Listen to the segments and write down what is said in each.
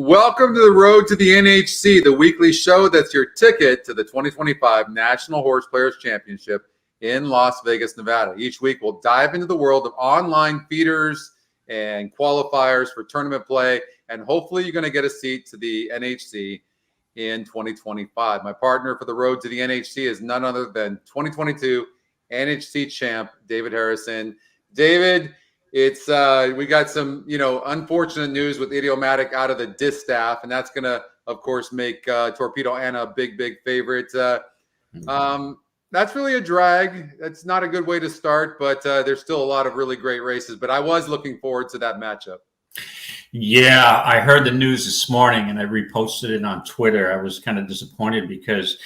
Welcome to the Road to the NHC, the weekly show that's your ticket to the 2025 National Horse Players Championship in Las Vegas, Nevada. Each week, we'll dive into the world of online feeders and qualifiers for tournament play, and hopefully you're going to get a seat to the NHC in 2025. My partner for the Road to the NHC is none other than 2022 NHC champ, David Harrison. David, it's we got some unfortunate news with Idiomatic out of the distaff, and that's gonna of course make Torpedo Anna a big favorite. That's really a drag. That's not a good way to start, but there's still a lot of really great races. But I was looking forward to that matchup. Yeah, I heard the news this morning and I reposted it on Twitter. I was kind of disappointed because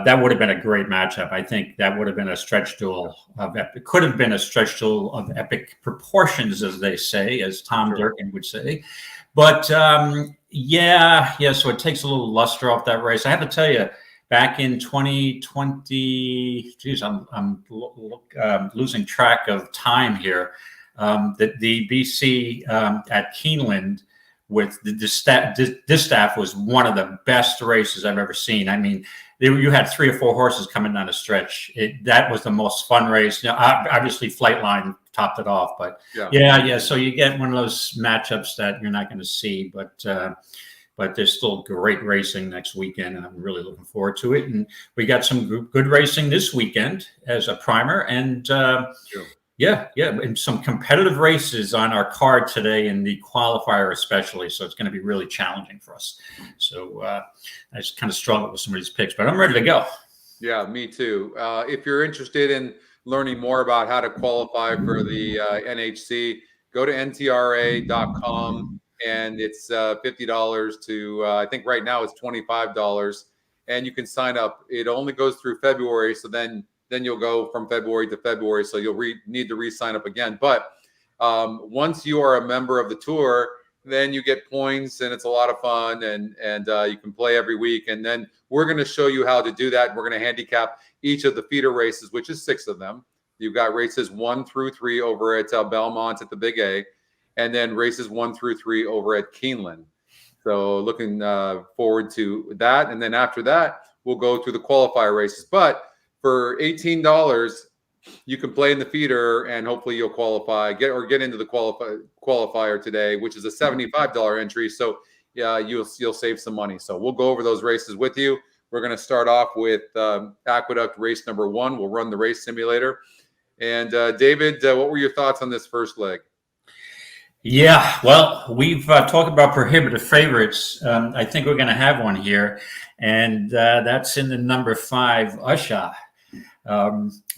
that would have been a great matchup. I think that would have been a stretch duel of epic, could have been a stretch duel of epic proportions, as they say, as Tom Durkin would say. But yeah, so it takes a little luster off that race. I have to tell you, back in 2020, geez, I'm losing track of time here. The BC at Keeneland with the distaff was one of the best races I've ever seen. I mean, you had 3 or 4 horses coming down a stretch. That was the most fun race. Obviously, Flightline topped it off, but yeah. So you get one of those matchups that you're not going to see, but there's still great racing next weekend, and I'm really looking forward to it. And we got some good racing this weekend as a primer, and and some competitive races on our card today in the qualifier especially. So it's going to be really challenging for us. So I just kind of struggled with some of these picks, but I'm ready to go. Yeah, me too. If you're interested in learning more about how to qualify for the NHC, go to ntra.com, and it's $50 to, I think right now it's $25, and you can sign up. It only goes through February, so then you'll go from February to February, so you'll need to re-sign up again. But once you are a member of the tour, then you get points, and it's a lot of fun, and you can play every week. And then we're going to show you how to do that. We're going to handicap each of the feeder races, which is 6 of them. You've got races 1 through 3 over at Belmont at the Big A, and then races 1 through 3 over at Keeneland. So looking forward to that. And then after that, we'll go through the qualifier races. But for $18, you can play in the feeder, and hopefully you'll qualify, get into the qualifier today, which is a $75 entry. So yeah, you'll save some money. So we'll go over those races with you. We're going to start off with Aqueduct race number 1. We'll run the race simulator. And David, what were your thoughts on this first leg? Yeah, well, we've talked about prohibitive favorites. I think we're going to have one here, and that's in the number 5, Usha.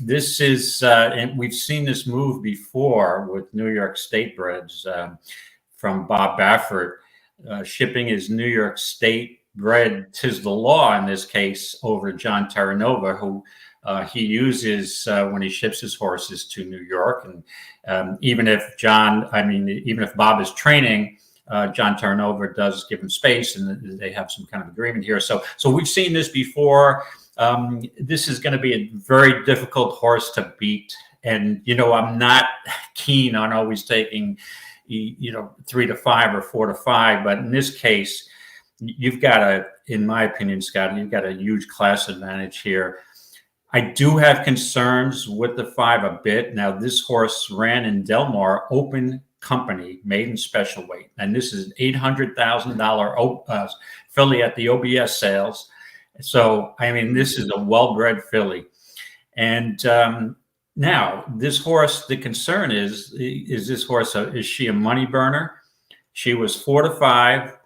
This is, and we've seen this move before with New York State breds from Bob Baffert, shipping his New York State bred Tis the Law in this case over John Terranova, who he uses when he ships his horses to New York. And even if Bob is training, John Terranova does give him space, and they have some kind of agreement here. So we've seen this before. This is going to be a very difficult horse to beat. And, I'm not keen on always taking, 3 to 5 or 4 to 5. But in this case, you've got in my opinion, Scotty, you've got a huge class advantage here. I do have concerns with the 5 a bit. Now, this horse ran in Del Mar Open Company, maiden special weight. And this is an $800,000 filly at the OBS sales. So, this is a well-bred filly. And now, this horse, the concern is this horse, is she a money burner? She was 4 to 5,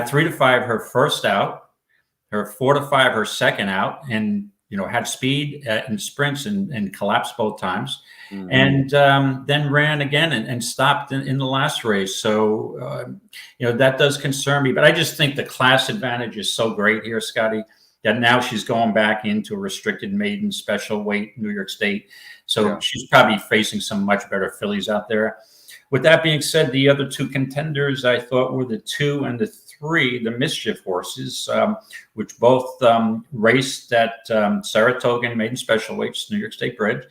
3 to 5 her first out, her 4 to 5 her second out, and had speed in sprints and collapsed both times, and then ran again and stopped in the last race. So, that does concern me. But I just think the class advantage is so great here, Scotty, that now she's going back into a restricted maiden special weight, New York State. So she's probably facing some much better fillies out there. With that being said, the other 2 contenders I thought were the 2 and the 3, the Mischief horses, which both raced at Saratoga in maiden special weights, New York State bred.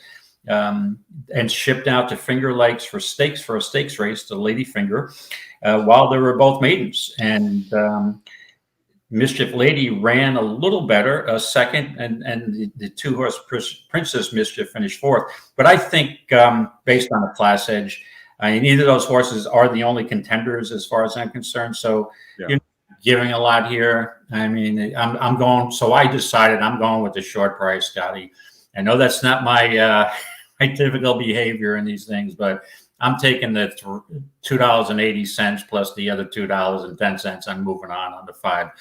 and shipped out to Finger Lakes for a stakes race to Lady Finger while they were both maidens. And Mischief Lady ran a little better, second, and the two-horse Princess Mischief finished fourth. But I think based on the class edge, neither of those horses are the only contenders as far as I'm concerned. So you're giving a lot here. I mean, I'm going. So I decided I'm going with the short price, Scotty. I know that's not my my typical behavior in these things, but I'm taking the $2.80 plus the other $2.10. I'm moving on the 5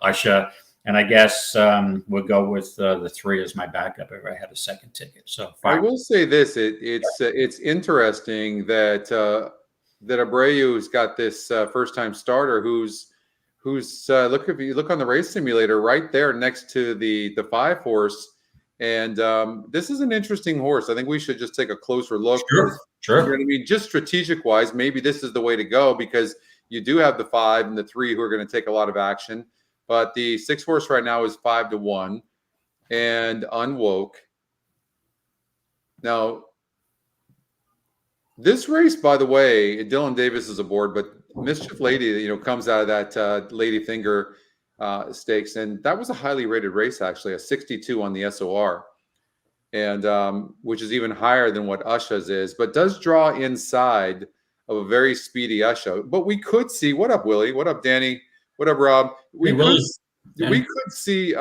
Usher, and I guess we'll go with the 3 as my backup if I had a second ticket. So 5. I will say this: it's interesting that that Abreu's got this first time starter who's look, if you look on the race simulator right there next to the 5 horse. And this is an interesting horse. I think we should just take a closer look. Sure. You know what I mean? Just strategic wise, maybe this is the way to go because you do have the 5 and the 3 who are going to take a lot of action. But the 6 horse right now is 5-1 and Unwoke. Now, this race, by the way, Dylan Davis is aboard, but Mischief Lady, comes out of that Lady Finger stakes, and that was a highly rated race, actually, a 62 on the SOR, and which is even higher than what Usha's is, but does draw inside of a very speedy Usha. But we could see, what up, Willie? What up, Danny? What up, Rob? We could see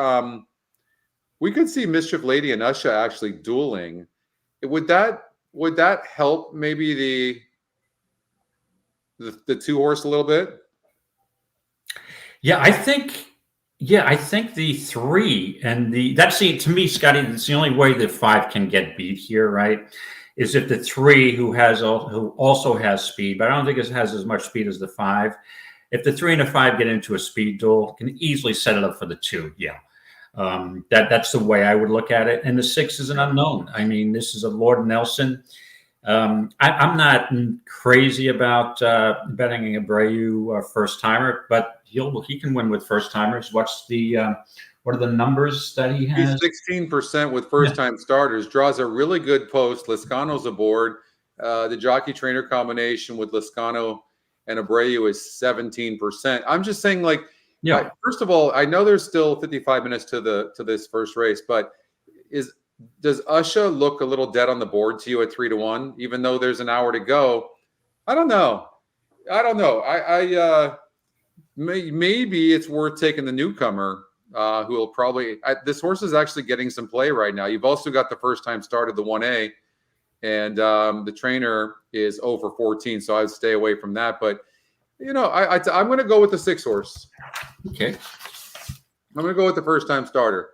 Mischief Lady and Usha actually dueling. Would that help maybe the 2 horse a little bit? Yeah, I think the 3 and to me, Scotty, that's the only way the 5 can get beat here, right? Is if the 3 who also has speed, but I don't think it has as much speed as the 5. If the 3 and the 5 get into a speed duel, can easily set it up for the 2. Yeah. That's the way I would look at it. And the 6 is an unknown. I mean, this is a Lord Nelson. I'm not crazy about betting Abreu first timer, but he can win with first timers. What are the numbers that he has? He's 16% with first time starters. Draws a really good post. Liscano's aboard. The jockey trainer combination with Liscano and Abreu is 17%. I'm just saying, first of all, I know there's still 55 minutes to this first race, but does Usha look a little dead on the board to you at 3-1, even though there's an hour to go? I don't know. Maybe it's worth taking the newcomer, who will probably. This horse is actually getting some play right now. You've also got the first time started the 1A, and the trainer is over 14, so I'd stay away from that. But I'm going to go with the 6 horse. Okay, I'm going to go with the first time starter.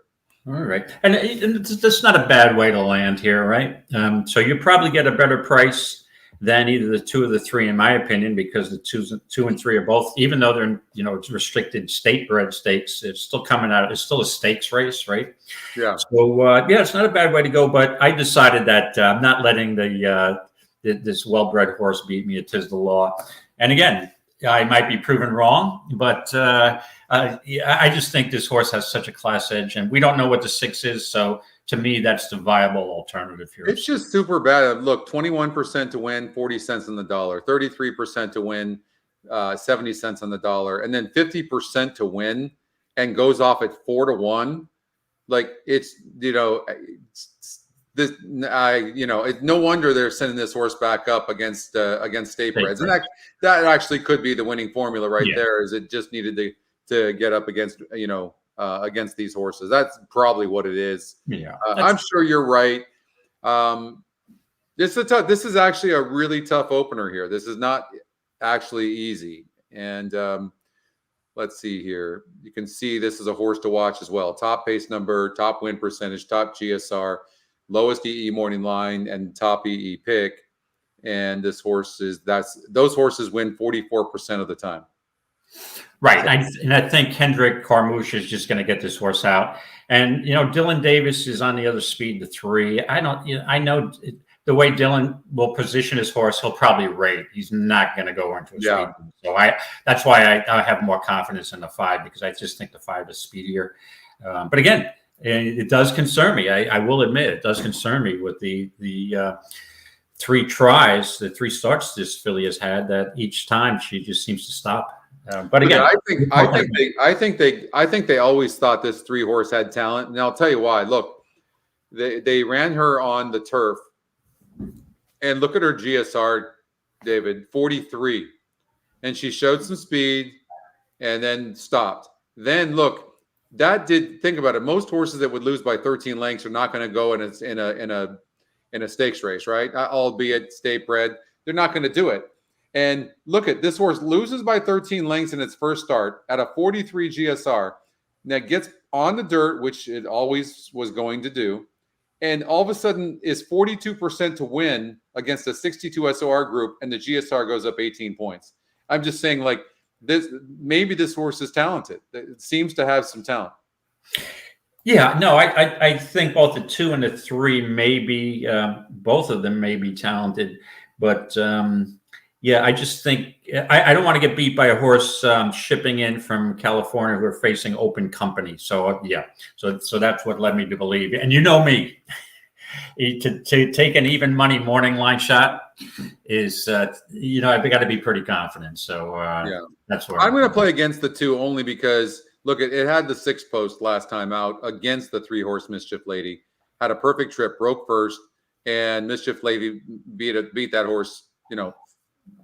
All right. And that's not a bad way to land here, right? So you probably get a better price than either the 2 or the 3, in my opinion, because the 2 and 3 are both, even though they're, restricted state-bred stakes, it's still coming out. It's still a stakes race, right? Yeah. So, it's not a bad way to go, but I decided that I'm not letting this well-bred horse beat me. It is the law. And again, I might be proven wrong, but I just think this horse has such a class edge, and we don't know what the 6 is. So to me, that's the viable alternative here. It's just super bad. Look, 21% to win, 40 cents on the dollar, 33% to win, 70 cents on the dollar, and then 50% to win and goes off at 4-1. Like it's no wonder they're sending this horse back up against state breds, and that actually could be the winning formula right there. Is it just needed to get up against against these horses? That's probably what it is. Yeah, I'm sure you're right. This is actually a really tough opener here. This is not actually easy. And let's see here. You can see this is a horse to watch as well. Top pace number, top win percentage, top GSR, lowest EE morning line, and top EE pick. And those horses win 44% of the time. Right. I think Hendrik Carmouche is just going to get this horse out. And, Dylan Davis is on the other speed, the 3. I know the way Dylan will position his horse, he'll probably rate. He's not going to go into a speed. So that's why I have more confidence in the 5, because I just think the 5 is speedier. But again, And it does concern me. I will admit it does concern me with the three tries, the three starts this filly has had. That each time she just seems to stop. But again, I think they always thought this 3-horse had talent, and I'll tell you why. Look, they ran her on the turf, and look at her GSR, David, 43, and she showed some speed, and then stopped. Then look. Think about it. Most horses that would lose by 13 lengths are not going to go in a stakes race, right? Albeit state bred, they're not going to do it. And look at this horse loses by 13 lengths in its first start at a 43 GSR. That gets on the dirt, which it always was going to do, and all of a sudden is 42% to win against a 62 SOR group, and the GSR goes up 18 points. I'm just saying, like, maybe this horse is talented. It seems to have some talent. Yeah, no, I think both the 2 and the 3 maybe both of them may be talented, but yeah, I just think I don't want to get beat by a horse shipping in from California who are facing open company. So yeah, so that's what led me to believe. And you know me, to take an even money morning line shot is I've got to be pretty confident. So yeah, that's where I'm going to play against the 2 only because look, it had the 6 post last time out against the 3-horse Mischief Lady, had a perfect trip, broke first, and Mischief Lady beat that horse,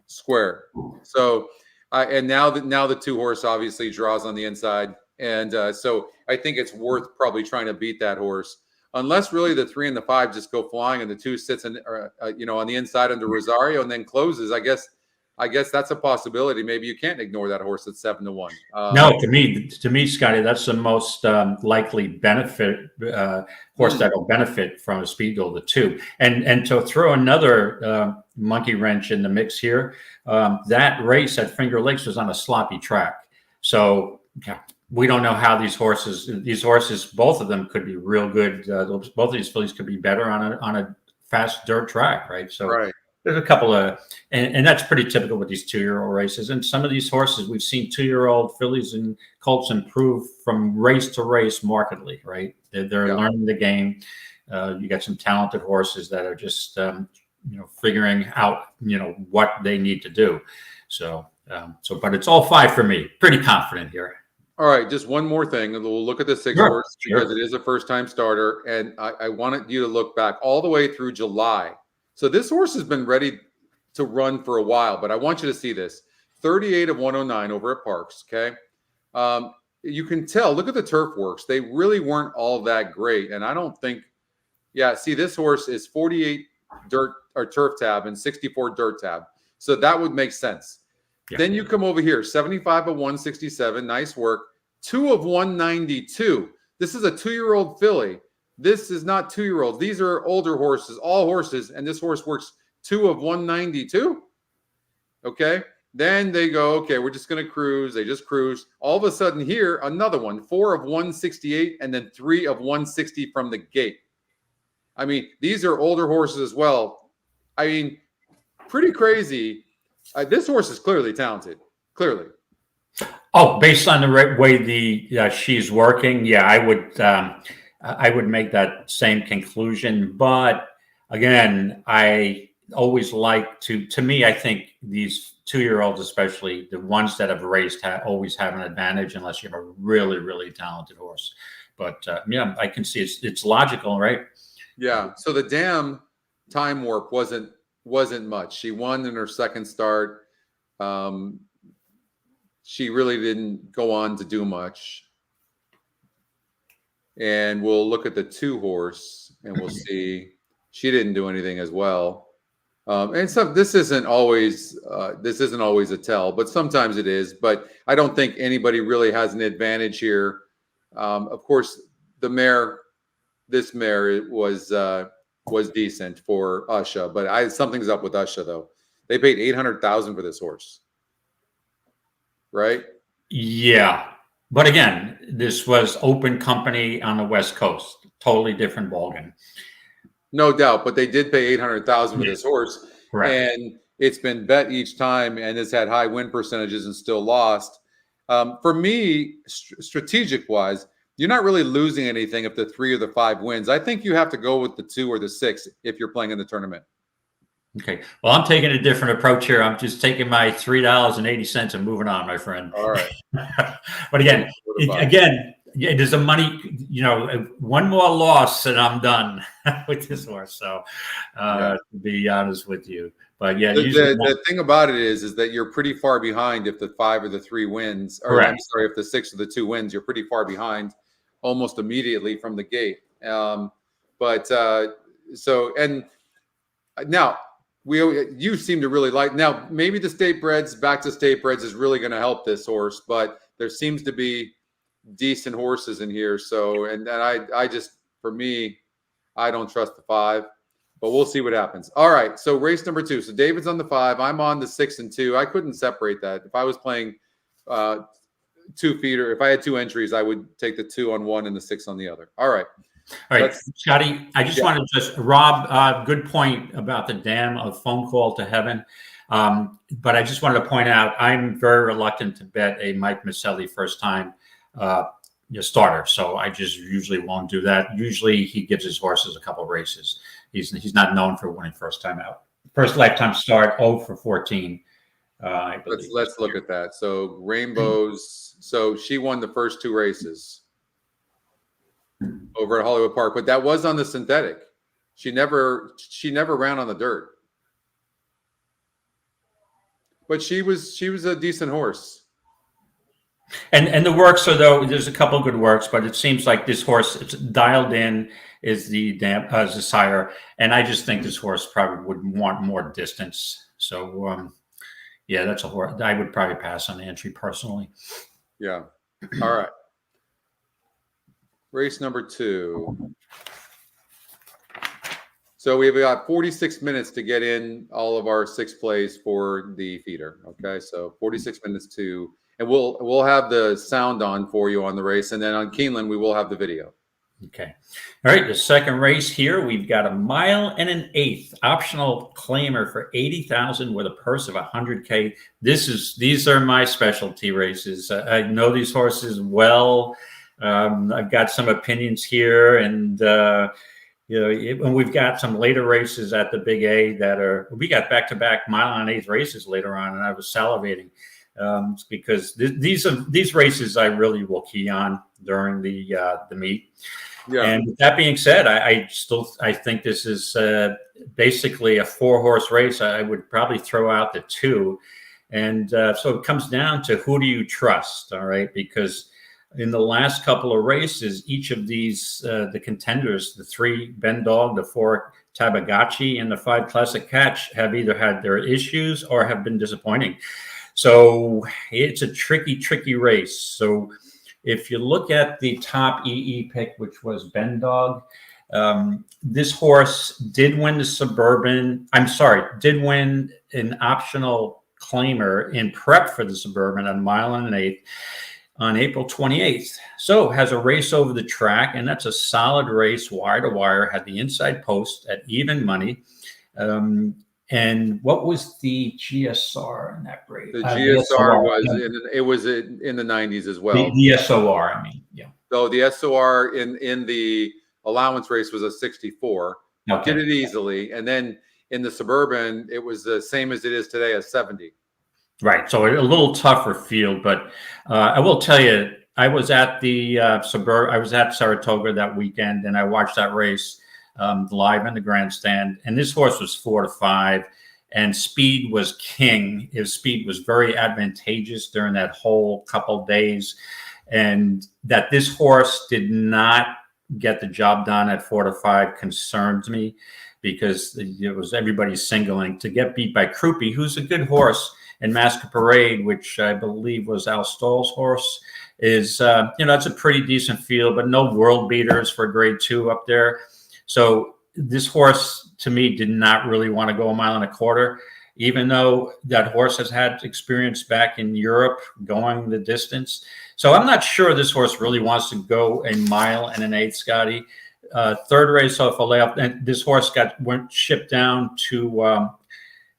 square. So and now the 2-horse obviously draws on the inside, and so I think it's worth probably trying to beat that horse. Unless really the 3 and the 5 just go flying and the 2 sits on the inside under Rosario and then closes. I guess that's a possibility. Maybe you can't ignore that horse at 7-1. No, to me, Scotty, that's the most likely benefit horse that will benefit from a speed goal, the 2. And to throw another monkey wrench in the mix here, that race at Finger Lakes was on a sloppy track. So yeah, we don't know how these horses, both of them could be real good. Both of these fillies could be better on a fast dirt track, right? So right. There's a couple of, and that's pretty typical with these 2-year-old races. And some of these horses, we've seen 2-year-old fillies and colts improve from race to race markedly, right? They're learning the game. You got some talented horses that are just, figuring out, what they need to do. So, but it's all 5 for me. Pretty confident here. All right, just one more thing. We'll look at the 6 horse because it is a first-time starter, and I wanted you to look back all the way through July. So this horse has been ready to run for a while, but I want you to see this. 38 of 109 over at Parks, okay? You can tell, look at the turf works. They really weren't all that great, and I don't think, see, this horse is 48 dirt or turf tab and 64 dirt tab. So that would make sense. Yeah. Then you come over here, 75 of 167, nice work. 2 of 192. This is a 2-year-old filly. This is not 2-year-olds. These are older horses, all horses, and this horse works 2 of 192. Okay. Then they go, okay, we're just going to cruise. They just cruise. All of a sudden here, another one, 4 of 168, and then 3 of 160 from the gate. I mean, these are older horses as well. I mean, pretty crazy. This horse is clearly talented. Clearly. Oh, based on the way she's working, yeah, I would make that same conclusion. But again, I always like to me, I think these 2-year-olds, especially the ones that have raced, always have an advantage unless you have a really, really talented horse. But yeah, I can see it's logical, right? Yeah. So the Dam time warp wasn't much. She won in her second start. She really didn't go on to do much. And we'll look at the 2-horse and we'll see she didn't do anything as well. And so this isn't always a tell, but sometimes it is. But I don't think anybody really has an advantage here. Of course, this mare was decent for Usha, but something's up with Usha though. They paid $800,000 for this horse, right? Yeah. But again, this was open company on the West Coast. Totally different ballgame. No doubt, but they did pay $800,000 for this horse. Right. And it's been bet each time and has had high win percentages and still lost. For me, strategic-wise, you're not really losing anything if the 3 or the 5 wins. I think you have to go with the 2 or the 6 if you're playing in the tournament. Okay. Well, I'm taking a different approach here. I'm just taking my $3.80 and moving on, my friend. All right. But again, it is a money, one more loss and I'm done with this horse. So, to be honest with you, but yeah, the thing about it is that you're pretty far behind if the 5 or the 3 wins, or I'm sorry, if the 6 or the 2 wins, you're pretty far behind almost immediately from the gate. Now you seem to really like, now maybe the state breds, back to state breds is really going to help this horse, but there seems to be decent horses in here. So, and I just, for me, I don't trust the 5, but we'll see what happens. All right. So race number 2. So David's on the 5. I'm on the 6 and 2. I couldn't separate that. If I was playing 2 feeder, if I had 2 entries, I would take the 2 on one and the 6 on the other. All right. All right, Scotty, I just wanted to Rob, good point about the dam of phone call to heaven. But I just wanted to point out, I'm very reluctant to bet a Mike Maselli first time starter. So I just usually won't do that. Usually he gives his horses a couple races. He's not known for winning first time out. First lifetime start, 0 for 14. I believe. Let's look at that. So Rainbows. So she won the first 2 races over at Hollywood Park, but that was on the synthetic. She never ran on the dirt. But she was a decent horse. And the works are, though, there's a couple good works, but it seems like this horse, it's dialed in, is the sire, and I just think this horse probably would want more distance. So yeah, that's a horse I would probably pass on the entry personally. Yeah. All right. Race number 2. So we've got 46 minutes to get in all of our 6 plays for the feeder. Okay, so 46 minutes and we'll have the sound on for you on the race, and then on Keeneland we will have the video. Okay. All right, the second race here, we've got 1 mile and an eighth optional claimer for 80,000 with a purse of 100K. These are my specialty races. I know these horses well. I've got some opinions here, and when we've got some later races at the Big A we got back-to-back mile and an eighth races later on, and I was salivating because these races I really will key on during the meet. Yeah. And with that being said, I think this is basically a 4-horse race. I would probably throw out the 2, and so it comes down to who do you trust, all right? Because in the last couple of races, each of these, the contenders, the 3 Ben Dog, the 4 Tabagachi, and the 5 Classic Catch have either had their issues or have been disappointing. So it's a tricky race. So if you look at the top EE pick, which was Ben Dog, this horse did win the Suburban. Did win an optional claimer in prep for the Suburban at 1 mile and an eighth on April 28th. So has a race over the track, and that's a solid race, wire to wire, had the inside post at even money. And what was the GSR in that race? The GSR was in the 90s as well. The SOR, I mean, yeah. So the SOR in the allowance race was a 64. Okay. Did it easily. And then in the Suburban, it was the same as it is today, a 70. Right. So a little tougher field, but I will tell you, I was at the I was at Saratoga that weekend, and I watched that race live in the grandstand. And this horse was 4 to 5, and speed was king. His speed was very advantageous during that whole couple days, and that this horse did not get the job done at 4 to 5 concerns me, because it was everybody singling. To get beat by Krupe, who's a good horse, and Masquerade, which I believe was Al Stoll's horse, is, it's a pretty decent field, but no world beaters for grade 2 up there. So this horse, to me, did not really want to go 1.25 miles, even though that horse has had experience back in Europe going the distance. So I'm not sure this horse really wants to go 1.1 miles, Scotty. Third race off a layoff, and this horse went shipped down to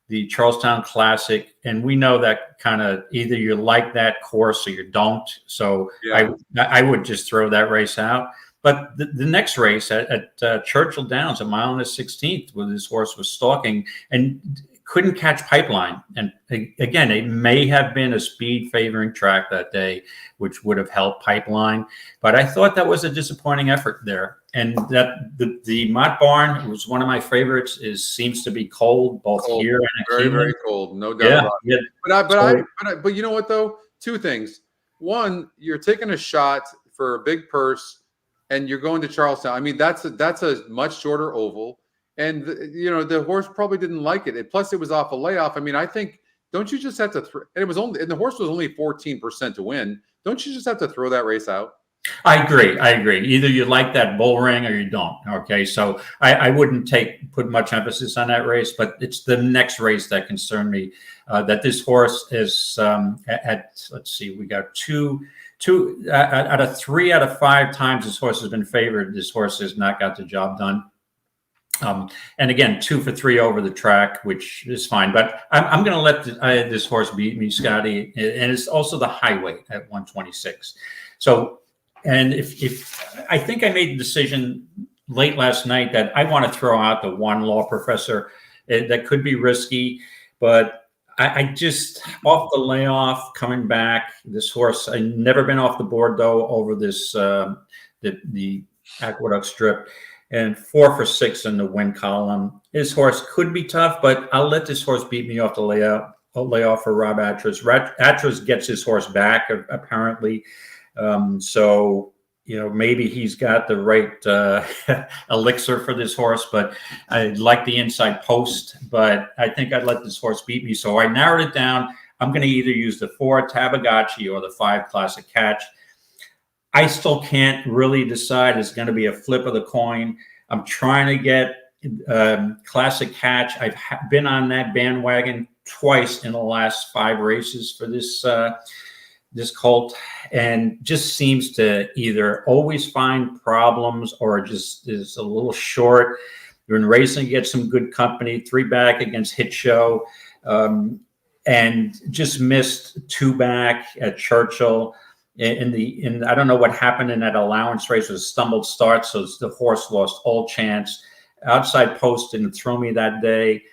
the Charlestown Classic, and we know that kind of either you like that course or you don't. So Yeah. I would just throw that race out. But the next race at Churchill Downs, a mile and a 16th, where this horse was stalking and couldn't catch Pipeline. And again, it may have been a speed favoring track that day, which would have helped Pipeline. But I thought that was a disappointing effort there. And that the Mott Barn was one of my favorites. Seems to be cold both here and at very, Keeneland. very cold, no doubt about it. Yeah. But you know what though? Two things. One, you're taking a shot for a big purse, and you're going to Charlestown. I mean, that's a much shorter oval, and the horse probably didn't like it. Plus, it was off a layoff. I mean, I think, don't you just have to throw? And the horse was only 14% to win. Don't you just have to throw that race out? I agree. Either you like that bull ring or you don't. Okay, so I wouldn't put much emphasis on that race, but it's the next race that concerned me. That this horse is let's see, we got two out of 3 out of 5 times this horse has been favored. This horse has not got the job done. And again, 2 for 3 over the track, which is fine. But I'm going to let this horse beat me, Scotty, and it's also the high weight at 126. So. And if I think I made the decision late last night that I want to throw out the one Law Professor. That could be risky, but I just off the layoff coming back. This horse, I never been off the board though over this the Aqueduct strip, and 4 for 6 in the win column. This horse could be tough, but I'll let this horse beat me off the layoff for Rob Atras. Atras gets his horse back apparently. So, maybe he's got the right elixir for this horse, but I like the inside post, but I think I'd let this horse beat me. So I narrowed it down. I'm going to either use the 4 Tabagacci or the 5 Classic Catch. I still can't really decide. It's going to be a flip of the coin. I'm trying to get Classic Catch. I've been on that bandwagon twice in the last 5 races for this colt, and just seems to either always find problems or just is a little short. You're in racing, you get some good company, 3 back against Hit Show, and just missed 2 back at Churchill. In I don't know what happened in that allowance race. It was a stumbled start, so the horse lost all chance. Outside post didn't throw me that day.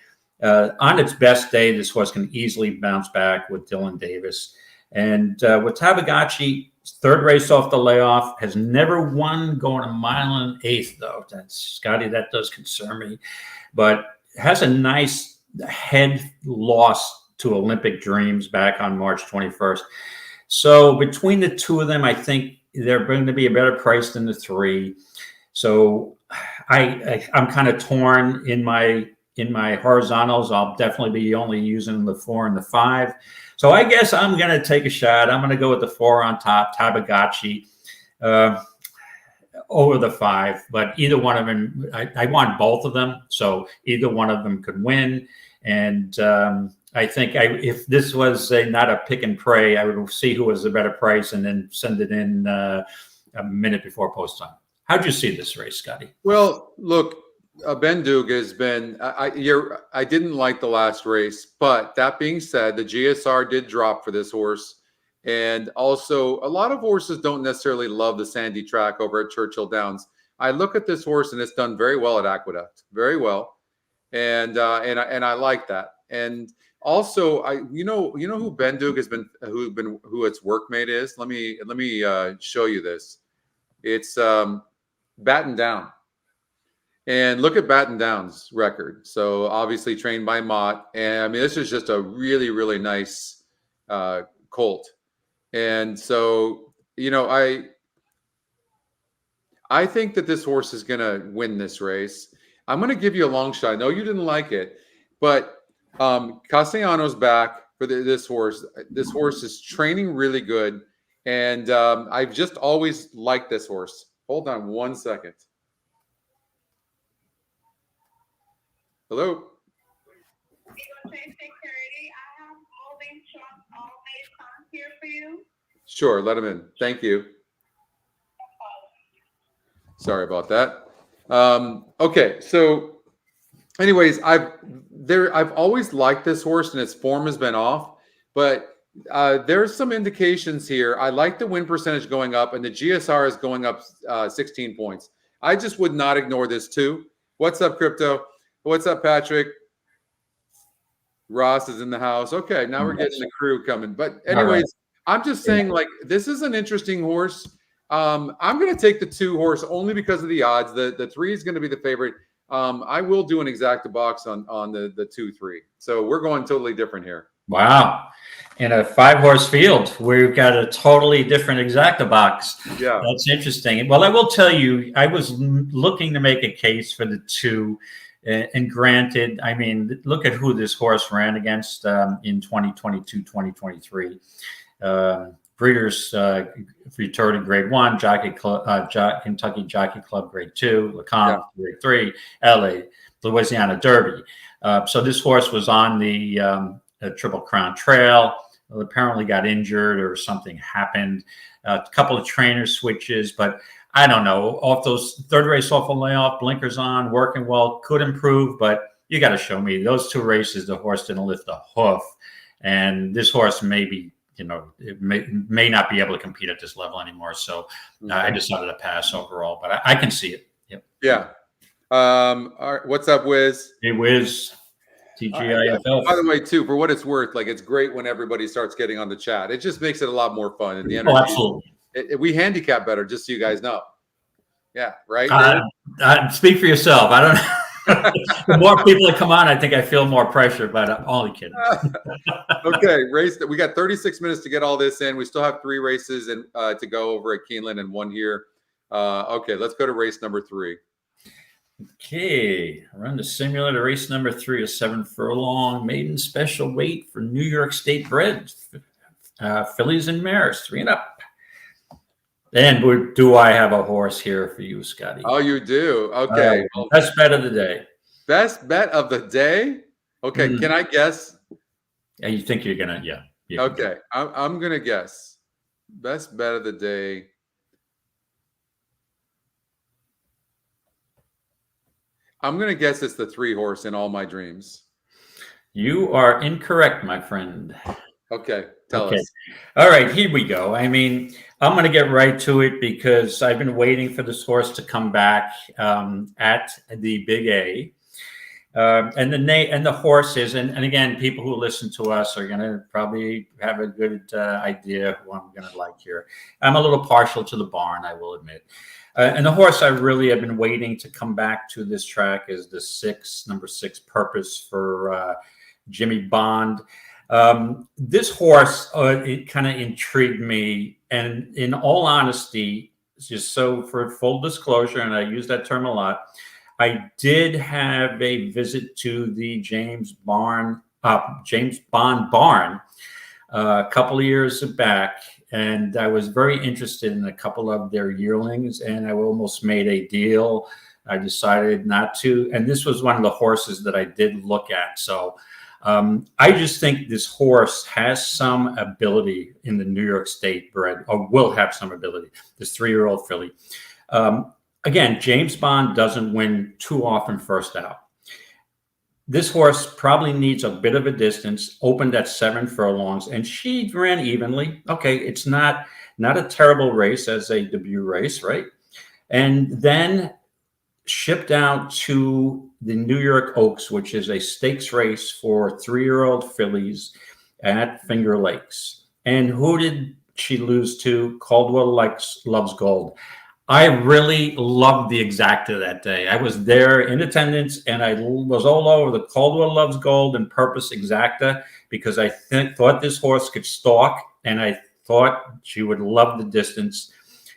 On its best day, this horse can easily bounce back with Dylan Davis. And with Tabagacci, 3rd race off the layoff, has never won going a mile and 1/8, though. That's Scotty, that does concern me. But has a nice head loss to Olympic Dreams back on March 21st. So between the 2 of them, I think they're going to be a better price than the 3. So I'm kind of torn in my horizontals. I'll definitely be only using the 4 and the 5. So I guess I'm going to take a shot. I'm going to go with the 4 on top, Tabagacci, over the 5. But either one of them, I want both of them. So either one of them could win. And I think if this was not a pick and pray, I would see who was the better price and then send it in a minute before post time. How'd you see this race, Scotty? Well, look, Ben Duke has been. I didn't like the last race, but that being said, the GSR did drop for this horse, and also a lot of horses don't necessarily love the sandy track over at Churchill Downs. I look at this horse, and it's done very well at Aqueduct, very well, and I like that. And also, you know who Ben Duke has been, who its workmate is. Let me show you this. It's Batten Down. And look at Batten Down's record. So obviously trained by Mott. And I mean, this is just a really, really nice colt. And so, I think that this horse is going to win this race. I'm going to give you a long shot. I know you didn't like it, but Castellanos back for this horse. This horse is training really good. And I've just always liked this horse. Hold on 1 second. Hello. Sure, let him in. Thank you. Sorry about that. Okay, so anyways, I've always liked this horse, and its form has been off, but there's some indications here. I like the win percentage going up, and the GSR is going up 16 points. I just would not ignore this too. What's up, Crypto? What's up, Patrick? Ross is in the house. Okay, now we're getting the crew coming. But anyways, I'm just saying, like, this is an interesting horse. I'm going to take the 2 horse only because of the odds. The 3 is going to be the favorite. I will do an exacta box on the 2-3. So we're going totally different here. Wow. In a 5-horse field, we've got a totally different exacta box. Yeah. That's interesting. Well, I will tell you, I was looking to make a case for the 2. And granted, I mean, look at who this horse ran against in 2022, 2023. Breeders' Futurity Grade 1, Kentucky Jockey Club Grade 2, Lecomte Grade 3, LA, Louisiana Derby. So this horse was on the Triple Crown Trail. Well, apparently got injured or something happened. A couple of trainer switches, but I don't know. Off those third race off a layoff, blinkers on, working well, could improve, but you got to show me those 2 races. The horse didn't lift a hoof, and this horse maybe, it may not be able to compete at this level anymore. So I decided to pass overall, but I can see it. Yep. Yeah. All right. What's up, Wiz? Hey, Wiz. TGIFL. By the way, too, for what it's worth, like, it's great when everybody starts getting on the chat. It just makes it a lot more fun. And the energy. Oh, absolutely. We handicap better, just so you guys know. Yeah, right. Speak for yourself. I don't know. The more people that come on, I think I feel more pressure, but I'm only kidding. Okay, we got 36 minutes to get all this in. We still have 3 races to go over at Keeneland and 1 here. Okay, let's go to race number 3. Okay, run the simulator. Race number 3 is 7 furlong maiden special weight for New York State bred fillies and mares, 3 and up. And do I have a horse here for you, Scotty? Oh, you do? Okay. Best bet of the day. Best bet of the day? Okay, Can I guess? Yeah, you think you're going to, yeah. Okay, I'm going to guess. Best bet of the day. I'm going to guess it's the 3 horse In All My Dreams. You are incorrect, my friend. Okay, tell us. All right, here we go. I mean, I'm going to get right to it because I've been waiting for this horse to come back at the Big A. And the horses, and again, people who listen to us are going to probably have a good idea who I'm going to like here. I'm a little partial to the barn, I will admit. And the horse I really have been waiting to come back to this track is the number 6 Purpose for Jimmy Bond. This horse, it kind of intrigued me. And in all honesty, just so for full disclosure, and I use that term a lot, I did have a visit to the James Bond barn a couple of years back. And I was very interested in a couple of their yearlings, and I almost made a deal. I decided not to. And this was one of the horses that I did look at. So I just think this horse has some ability in the New York State bred, or will have some ability, this 3-year-old filly. Again, James Bond doesn't win too often first out. This horse probably needs a bit of a distance, opened at 7 furlongs, and she ran evenly. Okay, it's not a terrible race as a debut race, right? And then shipped out to the New York Oaks, which is a stakes race for 3-year-old fillies at Finger Lakes. And who did she lose to? Caldwell Loves Gold. I really loved the exacta that day. I was there in attendance, and I was all over the Caldwell Loves Gold and Purpose exacta because I thought this horse could stalk, and I thought she would love the distance.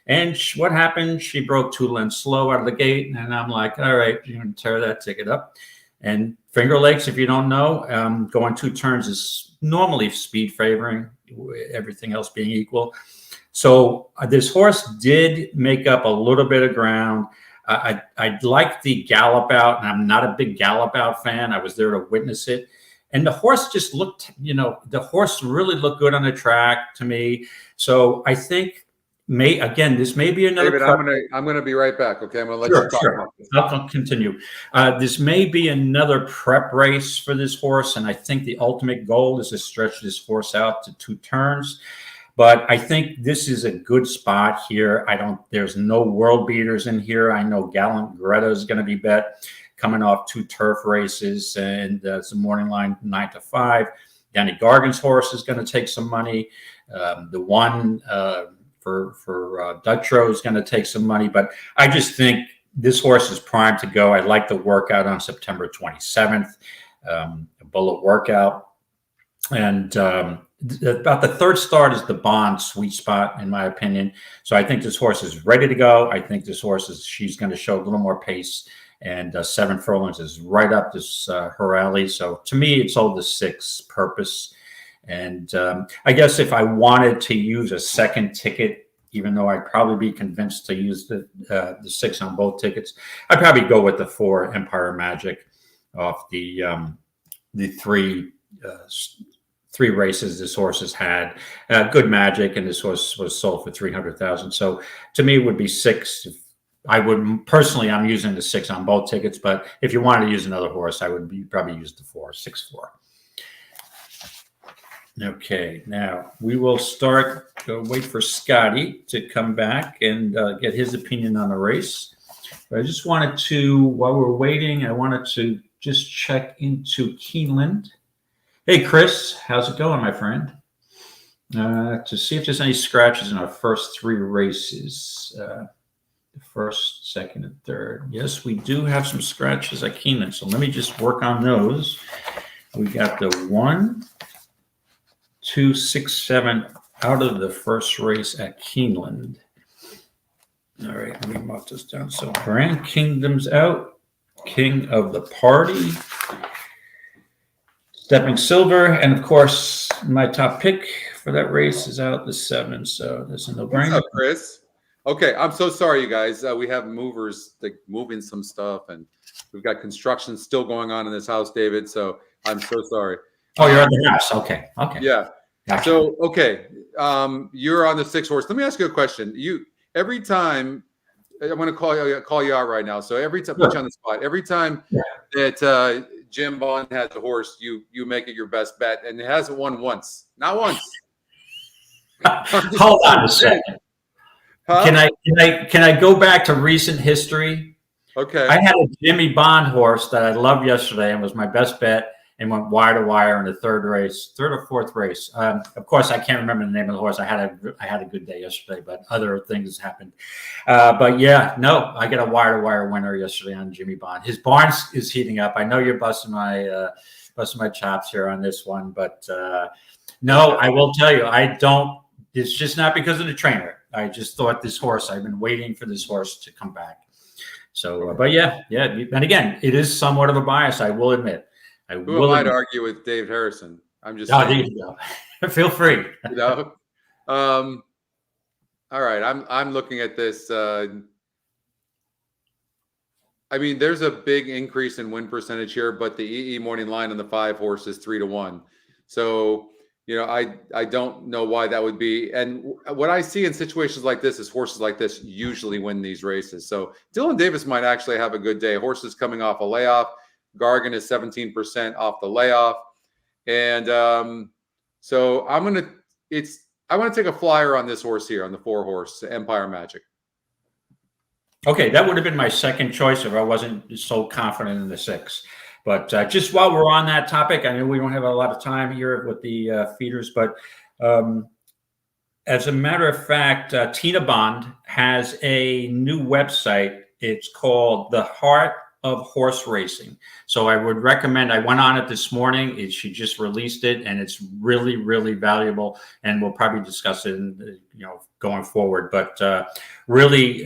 And what happened? She broke 2 lengths slow out of the gate, and I'm like, all right, you're going to tear that ticket up. And Finger Lakes, if you don't know, going 2 turns is normally speed favoring, everything else being equal. So this horse did make up a little bit of ground. I liked the gallop out, and I'm not a big gallop out fan. I was there to witness it. And the horse just looked, the horse really looked good on the track to me. So I think This may be another. David, I'm gonna be right back. Okay, I'm gonna let you talk about this. I'll continue. This may be another prep race for this horse, and I think the ultimate goal is to stretch this horse out to 2 turns. But I think this is a good spot here. There's no world beaters in here. I know Gallant Greta is going to be bet coming off 2 turf races, and it's a morning line 9 to 5. Danny Gargan's horse is going to take some money. The one for Dutro is going to take some money, but I just think this horse is primed to go. I like the workout on September 27th, a bullet workout. And about the 3rd start is the Bond sweet spot, in my opinion. So I think this horse is ready to go. I think this horse she's going to show a little more pace. And 7 furlongs is right up her alley. So to me, it's all the 6 purpose. And I guess if I wanted to use a second ticket, even though I'd probably be convinced to use the 6 on both tickets, I'd probably go with the 4 Empire Magic off the 3 races this horse has had. Good magic, and this horse was sold for $300,000. So to me, it would be 6. I'm using the 6 on both tickets, but if you wanted to use another horse, I would probably use the 4, 6-4. Okay, now we will wait for Scotty to come back and get his opinion on the race. But I just wanted to, while we're waiting, I wanted to just check into Keeneland. Hey, Chris, how's it going, my friend? To see if there's any scratches in our first 3 races. The 1st, 2nd, and 3rd. Yes, we do have some scratches at Keeneland, so let me just work on those. We got the 1, 2, 6, 7 out of the first race at Keeneland. All right, let me mark this down. So Grand Kingdom's out. King of the Party. Stepping Silver, and of course, my top pick for that race is out, the 7. So there's a no-brainer. What's up, Chris? Okay, I'm so sorry, you guys. We have movers moving some stuff, and we've got construction still going on in this house, David. So I'm so sorry. Oh, you're at the house. Okay. Yeah. Gotcha. So okay, you're on the 6 horse. Let me ask you a question. Every time I'm going to call you out right now. So every time, put you on the spot. Every time that Jim Bond has a horse, you make it your best bet, and it hasn't won once. Not once. Hold on a second. Huh? Can I go back to recent history? Okay. I had a Jimmy Bond horse that I loved yesterday and was my best bet, and went wire to wire in the 3rd or 4th race. Of course, I can't remember the name of the horse. I had a good day yesterday, but other things happened. But yeah, no, I got a wire to wire winner yesterday on Jimmy Bond. His barn is heating up. I know you're busting my chops here on this one, but no, I will tell you, I don't. It's just not because of the trainer. I just thought this horse, I've been waiting for this horse to come back. So, but yeah. And again, it is somewhat of a bias, I will admit. Who am I to argue with Dave Harrison? I'm just saying. There you go. Feel free. All right. I'm looking at this. I mean, there's a big increase in win percentage here, but the EE morning line on the 5 horse is 3 to 1. So, I don't know why that would be. And what I see in situations like this is horses like this usually win these races. So Dylan Davis might actually have a good day. Horses coming off a layoff. Gargan is 17% off the layoff. And so I want to take a flyer on this horse here, on the 4 horse, Empire Magic. Okay, that would have been my second choice if I wasn't so confident in the 6. But just while we're on that topic, I know we don't have a lot of time here with the feeders, but as a matter of fact, Tina Bond has a new website. It's called The Heart of Horse Racing. So I would recommend, I went on it this morning. She just released it, and it's really, really valuable. And we'll probably discuss it going forward. But really,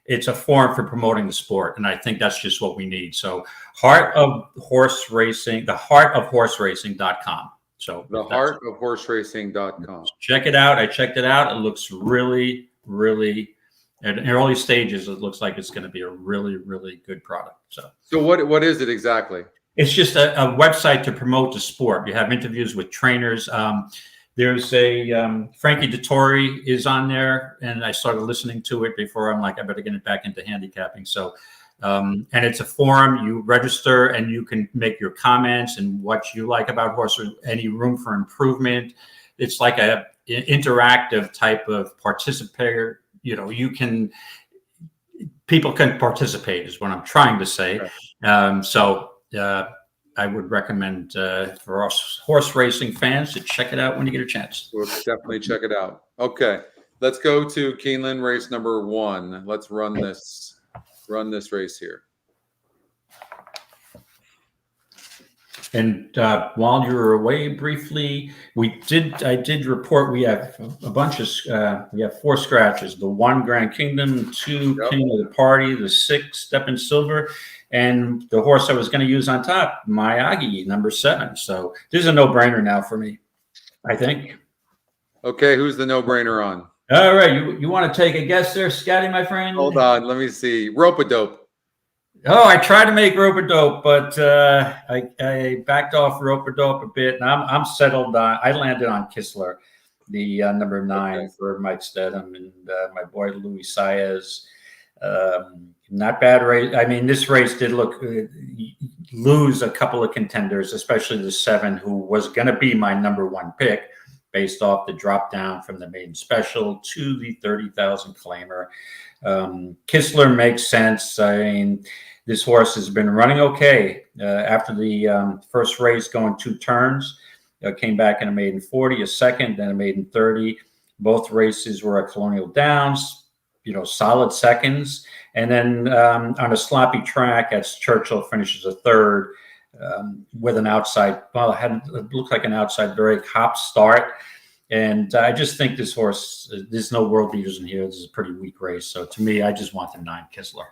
it's a forum for promoting the sport, and I think that's just what we need. So Heart of Horse Racing, theheartofhorseracing.com. So theheartofhorseracing.com. Check it out. I checked it out. It looks really, really, in early stages, it looks like it's going to be a really, really good product. So what is it exactly? It's just a website to promote the sport. You have interviews with trainers. There's a Frankie Dettori is on there, and I started listening to it before. I'm like, I better get it back into handicapping. So, and it's a forum. You register, and you can make your comments and what you like about horses, any room for improvement. It's like a interactive type of participator. You know, people can participate is what I'm trying to say. Right. I would recommend for us horse racing fans to check it out when you get a chance. We'll definitely check it out. Okay, let's go to Keeneland race number 1. Let's run this race here. And while you were away briefly, I did report we have a bunch of we have 4 scratches: the 1 Grand Kingdom, 2 King of the Party, the 6 Step in Silver, and the horse I was going to use on top, Miyagi, number 7. So this is a no-brainer now for me, I think. Okay, who's the no-brainer on? All right, you want to take a guess there, Scotty, my friend? Hold on, let me see. Rope-a-dope. Oh, I tried to make rope-a-dope, but I backed off rope-a-dope a bit, and I'm settled on. I landed on Kistler, the number 9 for Mike Stedham, and my boy Luis Saez. Not bad race. I mean, this race did lose a couple of contenders, especially the 7, who was going to be my number 1 pick, based off the drop down from the maiden special to the 30,000 claimer. Kistler makes sense. I mean, this horse has been running okay after the first race, going 2 turns. Came back in a maiden 40, a second, then a maiden 30. Both races were at Colonial Downs, solid seconds. And then on a sloppy track at Churchill, finishes a 3rd with an outside. Well, it looked like an outside very hop start. And I just think this horse, there's no world beaters in here. This is a pretty weak race. So to me, I just want the 9 Kistler.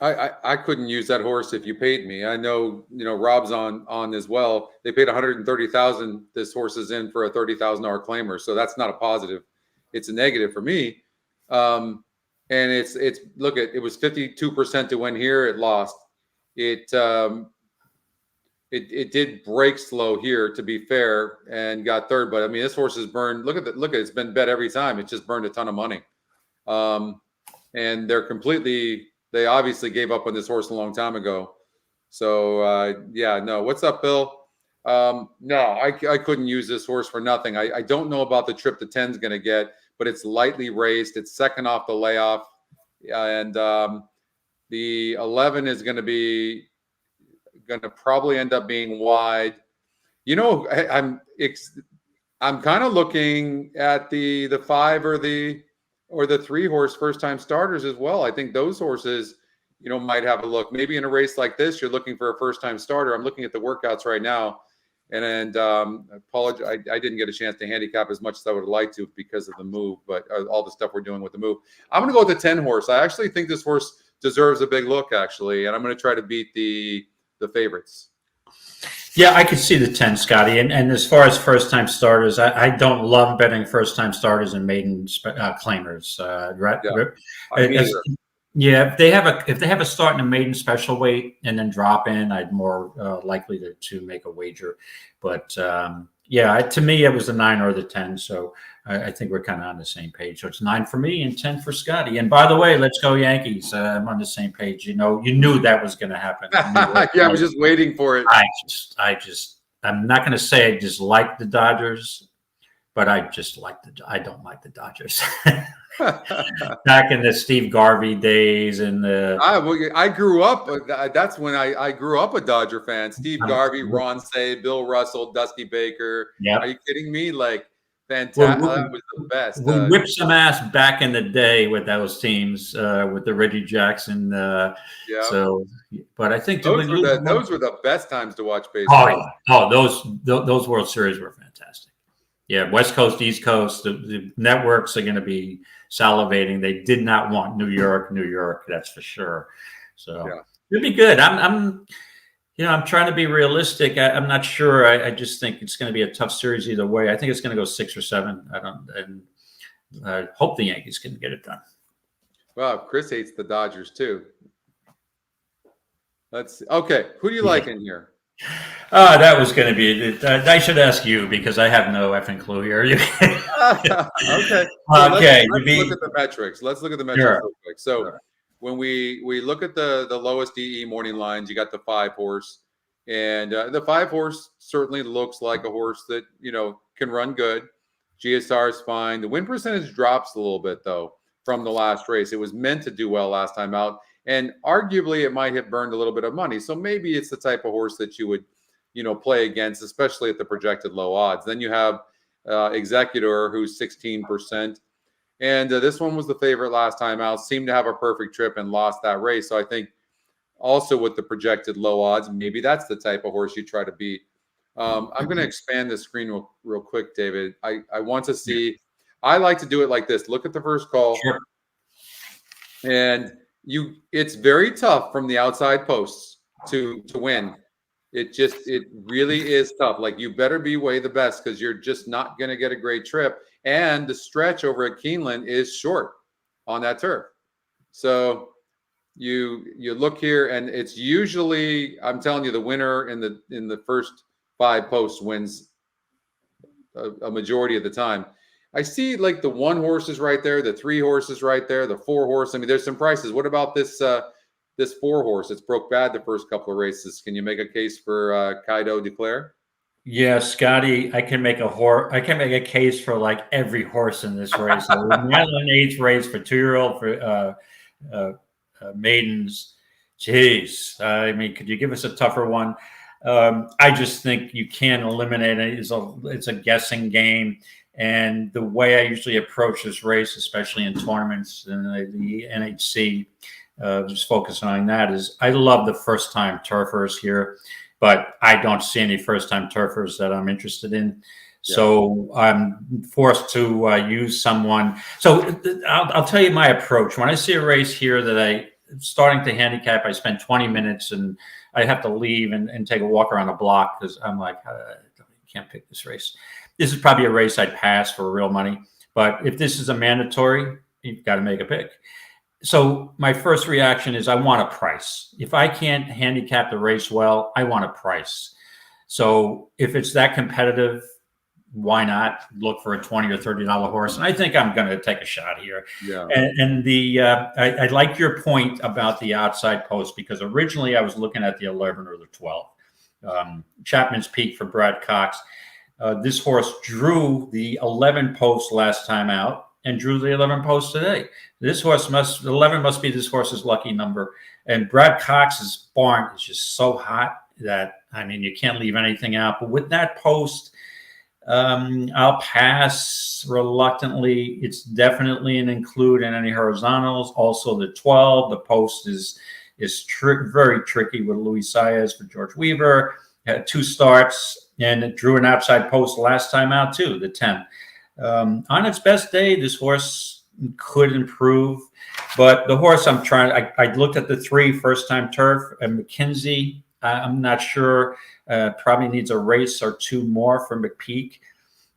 I couldn't use that horse if you paid me. I know, Rob's on as well. They paid $130,000. This horse is in for a $30,000 claimer. So that's not a positive. It's a negative for me. And it was 52% to win here. It lost. It did break slow here, to be fair, and got 3rd. But I mean, this horse is burned. Look at it. It's been bet every time. It's just burned a ton of money. And they obviously gave up on this horse a long time ago. So no. What's up, Bill? No, I couldn't use this horse for nothing. I don't know about the trip the 10's going to get, but it's lightly raced. It's second off the layoff, and the 11 is going to probably end up being wide. I'm kind of looking at the 5 or the 3 horse first time starters as well. I think those horses, might have a look. Maybe in a race like this, you're looking for a first time starter. I'm looking at the workouts right now, and I apologize. I didn't get a chance to handicap as much as I would have liked to because of the move, but all the stuff we're doing with the move. I'm going to go with the 10 horse. I actually think this horse deserves a big look, actually, and I'm going to try to beat the favorites. Yeah, I could see the 10, Scotty. And as far as first-time starters, I don't love betting first-time starters and maiden claimers. If they have a start in a maiden special weight and then drop in, I'd more likely to make a wager. But to me, it was the 9 or the 10. So I think we're kind of on the same page. So it's 9 for me and 10 for Scotty. And by the way, let's go Yankees. I'm on the same page. You knew that was going to happen. I was just waiting for it. I'm not going to say I just like the Dodgers, but I don't like the Dodgers. Back in the Steve Garvey days and I grew up. That's when I grew up a Dodger fan. Steve Garvey, Ron Say, Bill Russell, Dusty Baker. Yeah. Are you kidding me? Like, fantastic. That was the best. We whipped some ass back in the day with those teams, with the Reggie Jackson. So, but I think those were the best times to watch baseball. Those World Series were fantastic. Yeah, West Coast, East Coast, the networks are going to be salivating. They did not want New York, that's for sure. So it'll be good. I'm trying to be realistic. I'm not sure. I just think it's going to be a tough series either way. I think it's going to go 6 or 7. I hope the Yankees can get it done. Well, Chris hates the Dodgers too. Okay. Who do you like in here? That was going to be. I should ask you because I have no effing clue here. Okay. So Okay, let's look at the metrics. Let's look at the metrics sure. real quick. So Sure. when we look at the lowest DE morning lines, you got the 5-horse, and the 5-horse certainly looks like a horse that can run good. GSR is fine. The win percentage drops a little bit though from the last race. It was meant to do well last time out, and arguably it might have burned a little bit of money. So maybe it's the type of horse that you would play against, especially at the projected low odds. Then you have Executor, who's 16%. And this one was the favorite last time out, seemed to have a perfect trip and lost that race. So I think also with the projected low odds, maybe that's the type of horse you try to beat. I'm going to expand the screen real quick, David. I want to see, I like to do it like this. Look at the first call. Sure. And it's very tough from the outside posts to win. It really is tough. Like, you better be way the best because you're just not going to get a great trip. And the stretch over at Keeneland is short on that turf. So you look here, and it's usually, I'm telling you, the winner in the first 5 posts wins a majority of the time. I see like the 1 horses right there, the 3 horses right there, the 4 horse. I mean, there's some prices. What about this 4 horse? It's broke bad the first couple of races. Can you make a case for Kaido Declare? Yeah, Scotty, I can make a case for like every horse in this race. Madeline Eighth race for 2-year-old for maidens. Jeez, I mean, could you give us a tougher one? I just think you can't eliminate it. It's a guessing game. And the way I usually approach this race, especially in tournaments and the NHC, just focusing on that, is I love the first-time turfers here, but I don't see any first-time turfers that I'm interested in. Yeah. So I'm forced to use someone. So I'll tell you my approach. When I see a race here that I'm starting to handicap, I spend 20 minutes and I have to leave and take a walk around the block because I'm like, I can't pick this race. This is probably a race I'd pass for real money. But if this is a mandatory, you've got to make a pick. So my first reaction is I want a price. If I can't handicap the race well, I want a price. So if it's that competitive, why not look for a $20 or $30 horse? And I think I'm going to take a shot here. Yeah. And I like your point about the outside post, because originally I was looking at the 11 or the 12. Chapman's Peak for Brad Cox. This horse drew the 11 post last time out and drew the 11 post today. This horse 11 must be this horse's lucky number. And Brad Cox's barn is just so hot that, I mean, you can't leave anything out. But with that post, I'll pass reluctantly. It's definitely an include in any horizontals. Also the 12, the post is very tricky with Luis Saez for George Weaver. Had 2 starts and it drew an outside post last time out too, the 10. On its best day, this horse could improve, but the horse I'm trying, I looked at the 3 first-time turf, and McKenzie, I'm not sure, probably needs a race or 2 more for McPeak.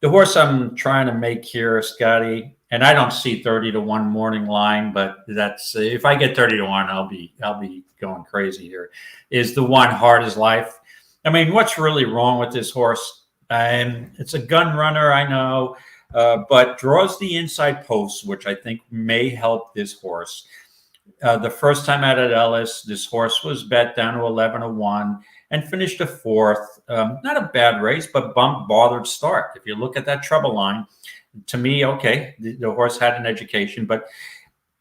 The horse I'm trying to make here, Scotty, and I don't see 30 to 1 morning line, but that's, if I get 30 to 1, I'll be going crazy here, is the 1 Hard as Life. I mean, what's really wrong with this horse? It's a gun runner, I know, but draws the inside post, which I think may help this horse. The first time out at Ellis, this horse was bet down to 11-1 and finished a 4th. Not a bad race, but bothered start. If you look at that trouble line, to me, okay, the horse had an education, but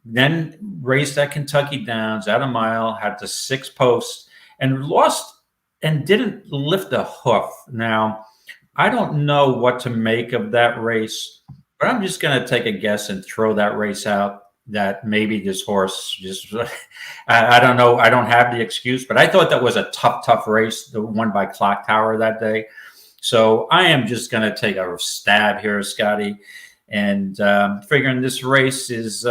then raced at Kentucky Downs at a mile, had the 6 posts and lost and didn't lift a hoof. Now, I don't know what to make of that race, but I'm just going to take a guess and throw that race out, that maybe this horse just, I don't know. I don't have the excuse, but I thought that was a tough race, the one by Clock Tower that day. So I am just going to take a stab here, Scotty, and figuring this race is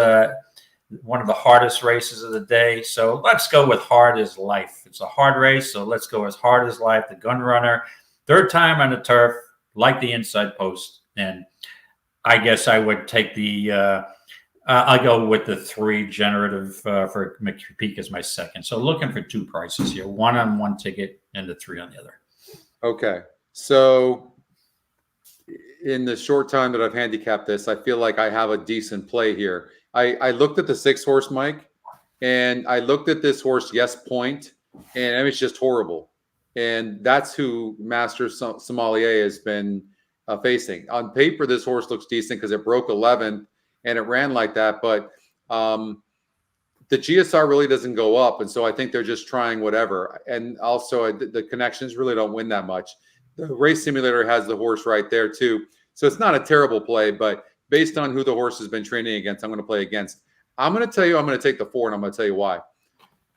one of the hardest races of the day. So let's go with Hard as Life. It's a hard race, so let's go as Hard as Life, the gun runner. 3rd time on the turf, like the inside post. And I guess I would take the I'll go with the 3 generative for McPeak as my second. So looking for 2 prices here, 1 on one ticket and the 3 on the other. Okay. So in the short time that I've handicapped this, I feel like I have a decent play here. I looked at the 6-horse, Mike, and I looked at this horse, Yes Point, and it's just horrible. And that's who Master Sommelier has been facing. On paper, this horse looks decent because it broke 11th and it ran like that. But the GSR really doesn't go up. And so I think they're just trying whatever. And also the connections really don't win that much. The race simulator has the horse right there too. So it's not a terrible play, but based on who the horse has been training against, I'm going to play against. I'm going to tell you, I'm going to take the 4, and I'm going to tell you why.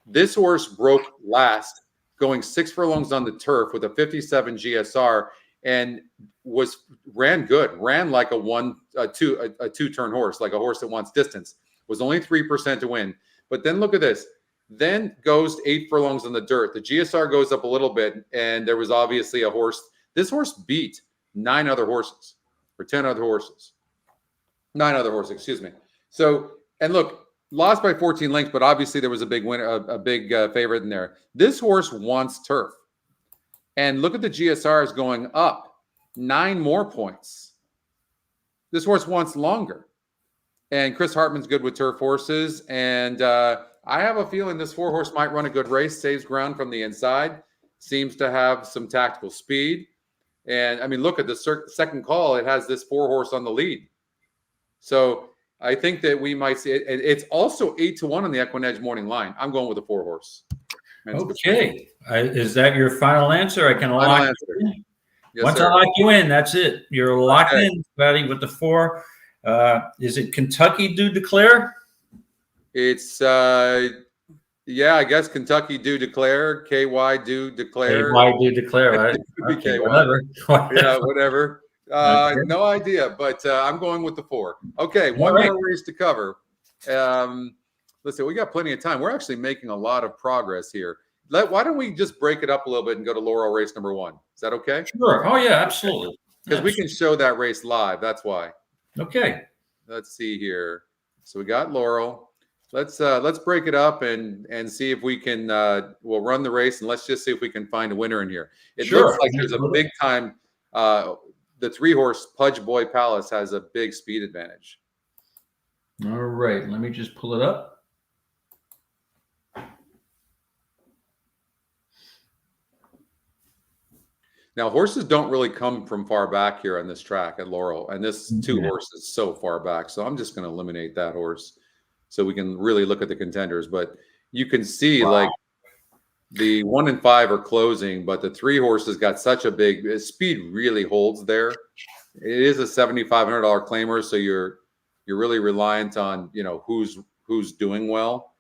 This horse broke last, going 6 furlongs on the turf with a 57 GSR, and ran good, ran like a two-turn horse, like a horse that wants distance. Was only 3% to win. But then look at this. Then goes 8 furlongs on the dirt. The GSR goes up a little bit, and there was obviously a horse. This horse beat 9 other horses, or 10 other horses. 9 other horses, excuse me. So, and look, lost by 14 lengths, but obviously there was a big winner, a big favorite in there. This horse wants turf. And look at the GSRs going up 9 more points. This horse wants longer. And Chris Hartman's good with turf horses. And I have a feeling this 4-horse might run a good race, saves ground from the inside, seems to have some tactical speed. And I mean, look at the second call. It has this 4-horse on the lead. So I think that we might see it. It's also 8-1 on the EquinEdge morning line. I'm going with a 4-horse. Okay. Is that your final answer? I can lock you in. Yes, Once sir. I lock you in, that's it. You're locked in, Scotty, with the 4. Is it Kentucky do declare? It's yeah, I guess Kentucky do declare, KY do declare. KY do declare, right? It could be Okay, KY. whatever. Yeah, whatever. Okay. No idea, but I'm going with the 4. Okay, All one right. more race to cover. Listen, we got plenty of time. We're actually making a lot of progress here. Why don't we just break it up a little bit and go to Laurel race number 1? Is that okay? Sure. Oh yeah, absolutely. Because we can show that race live. That's why. Okay. Let's see here. So we got Laurel. Let's break it up and see if we can. We'll run the race and let's just see if we can find a winner in here. It looks like there's a big time. The 3-horse Pudge Boy Palace has a big speed advantage. All right. Let me just pull it up. Now, horses don't really come from far back here on this track at Laurel, and this 2-horse is so far back. So I'm just going to eliminate that horse so we can really look at the contenders. But you can see like the 1 and 5 are closing, but the 3-horse has got such a big speed really holds there. It is a $7,500 claimer, so you're really reliant on who's doing well.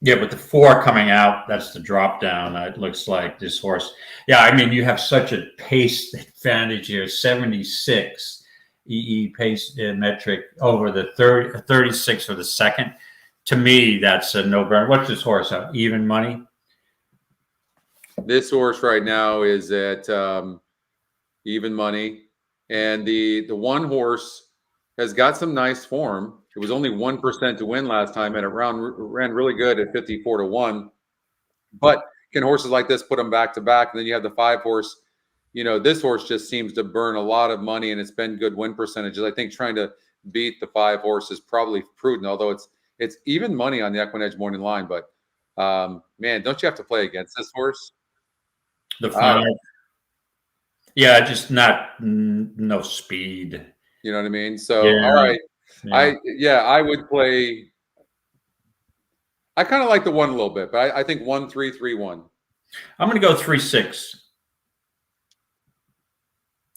Yeah, but the 4 coming out, that's the drop down. It looks like this horse. Yeah, I mean, you have such a pace advantage here, 76 EE pace metric over the 36 for the second. To me, that's a no-brainer. What's this horse at? Even money? This horse right now is at even money. And the 1 horse has got some nice form. It was only 1% to win last time, and it ran really good at 54-1. But can horses like this put them back to back? And then you have the 5-horse. This horse just seems to burn a lot of money, and it's been good win percentages. I think trying to beat the 5-horse is probably prudent, although it's even money on the EquinEdge morning line. But man, don't you have to play against this horse? The 5. Yeah, just no speed. You know what I mean? So all right. Yeah. I would play. I kind of like the 1 a little bit, but I think 1-3-3-1. I'm going to go 3-6.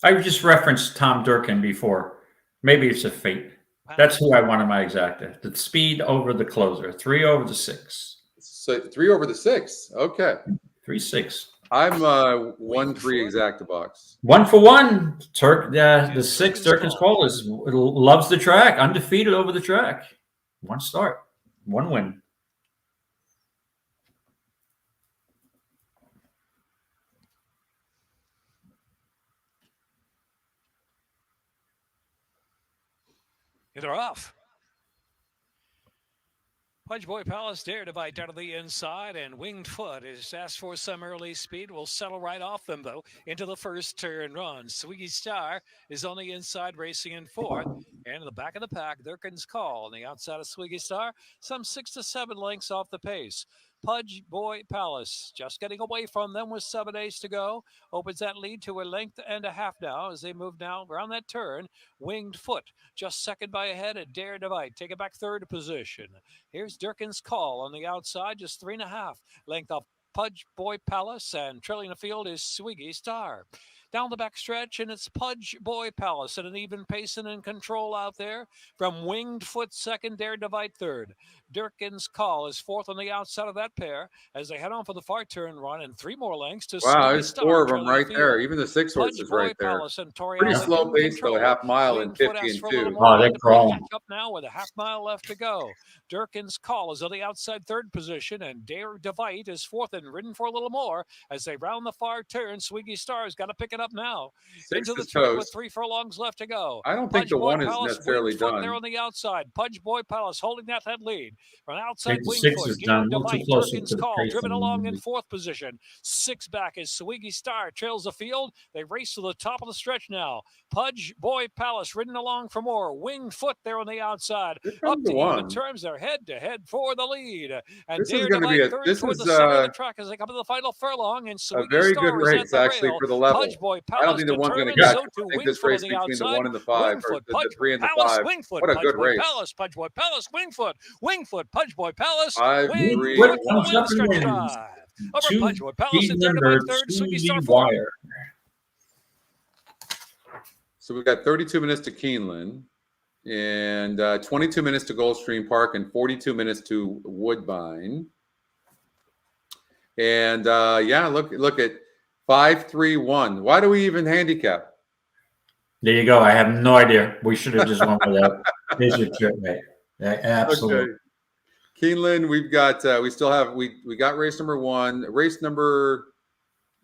I just referenced Tom Durkin before. Maybe it's a fate. That's who I wanted my exacta. The speed over the closer. 3 over the 6. So 3 over the 6. Okay. 3-6. I'm 1-3 exacta box. 1 for 1. The 6 Durkin's call loves the track, undefeated over the track. 1 start, 1 win. They're off. Pudge Boy Palace dare to bite down to the inside, and Winged Foot is asked for some early speed. Will settle right off them, though, into the first turn run. Swiggy Star is on the inside, racing in fourth. And in the back of the pack, Durkin's Call on the outside of Swiggy Star, some 6 to 7 lengths off the pace. Pudge Boy Palace just getting away from them with 7 days to go. Opens that lead to a length and a half now as they move now around that turn. Winged Foot just second by ahead at Dare to Bite. Take it back third position. Here's Durkin's Call on the outside, just 3.5 length off Pudge Boy Palace, and trailing the field is Swiggy Star. Down the back stretch, and it's Pudge Boy Palace at an even pace and in control out there. From Winged Foot second, Dare to Bite third. Durkin's Call is fourth on the outside of that pair as they head on for the far turn run, and 3 more lengths to Wow, Swiggy there's Star. 4 of them right there. Even the 6 Pudge horses Boy right there. Palace and Pretty slow pace, though, half mile and 50 and 2. Oh, they're crawling. Catch up now with a half mile left to go. Durkin's Call is on the outside third position, and Dare to Bite is fourth and ridden for a little more as they round the far turn. Swiggy Star's got to pick it up now. Into the turn with 3 furlongs left to go. I don't think the one is necessarily done. There on the outside. Pudge Boy Palace holding that lead. From outside, the Winged 6 Foot. is done. Durkin's Call driven along in fourth position. 6 back is Swiggy Star trails the field. They race to the top of the stretch now. Pudge Boy Palace ridden along for more. Winged Foot there on the outside. Up to even terms. They're head to head for the lead. And this is going to be the center of the track as they come to the final furlong. And a very good race actually for the level. Pudge Boy I don't think the one's going to catch. I think this race between the 1 and the 5, or the 3 and the 5. What a good race! Palace, Pudge Boy Palace, Winged Foot, Pudge Boy Palace. Winged Foot comes up and wins. Over Pudge Boy Palace and third, Swiggy Star fourth. So we've got 32 minutes to Keeneland, and 22 minutes to Gulfstream Park, and 42 minutes to Woodbine. And yeah, look at 5-3-1. Why do we even handicap? There you go. I have no idea. We should have just went with that. Here's your trick, mate. Absolutely. Okay. Keeneland, we've got we still have we got race number 1, race number.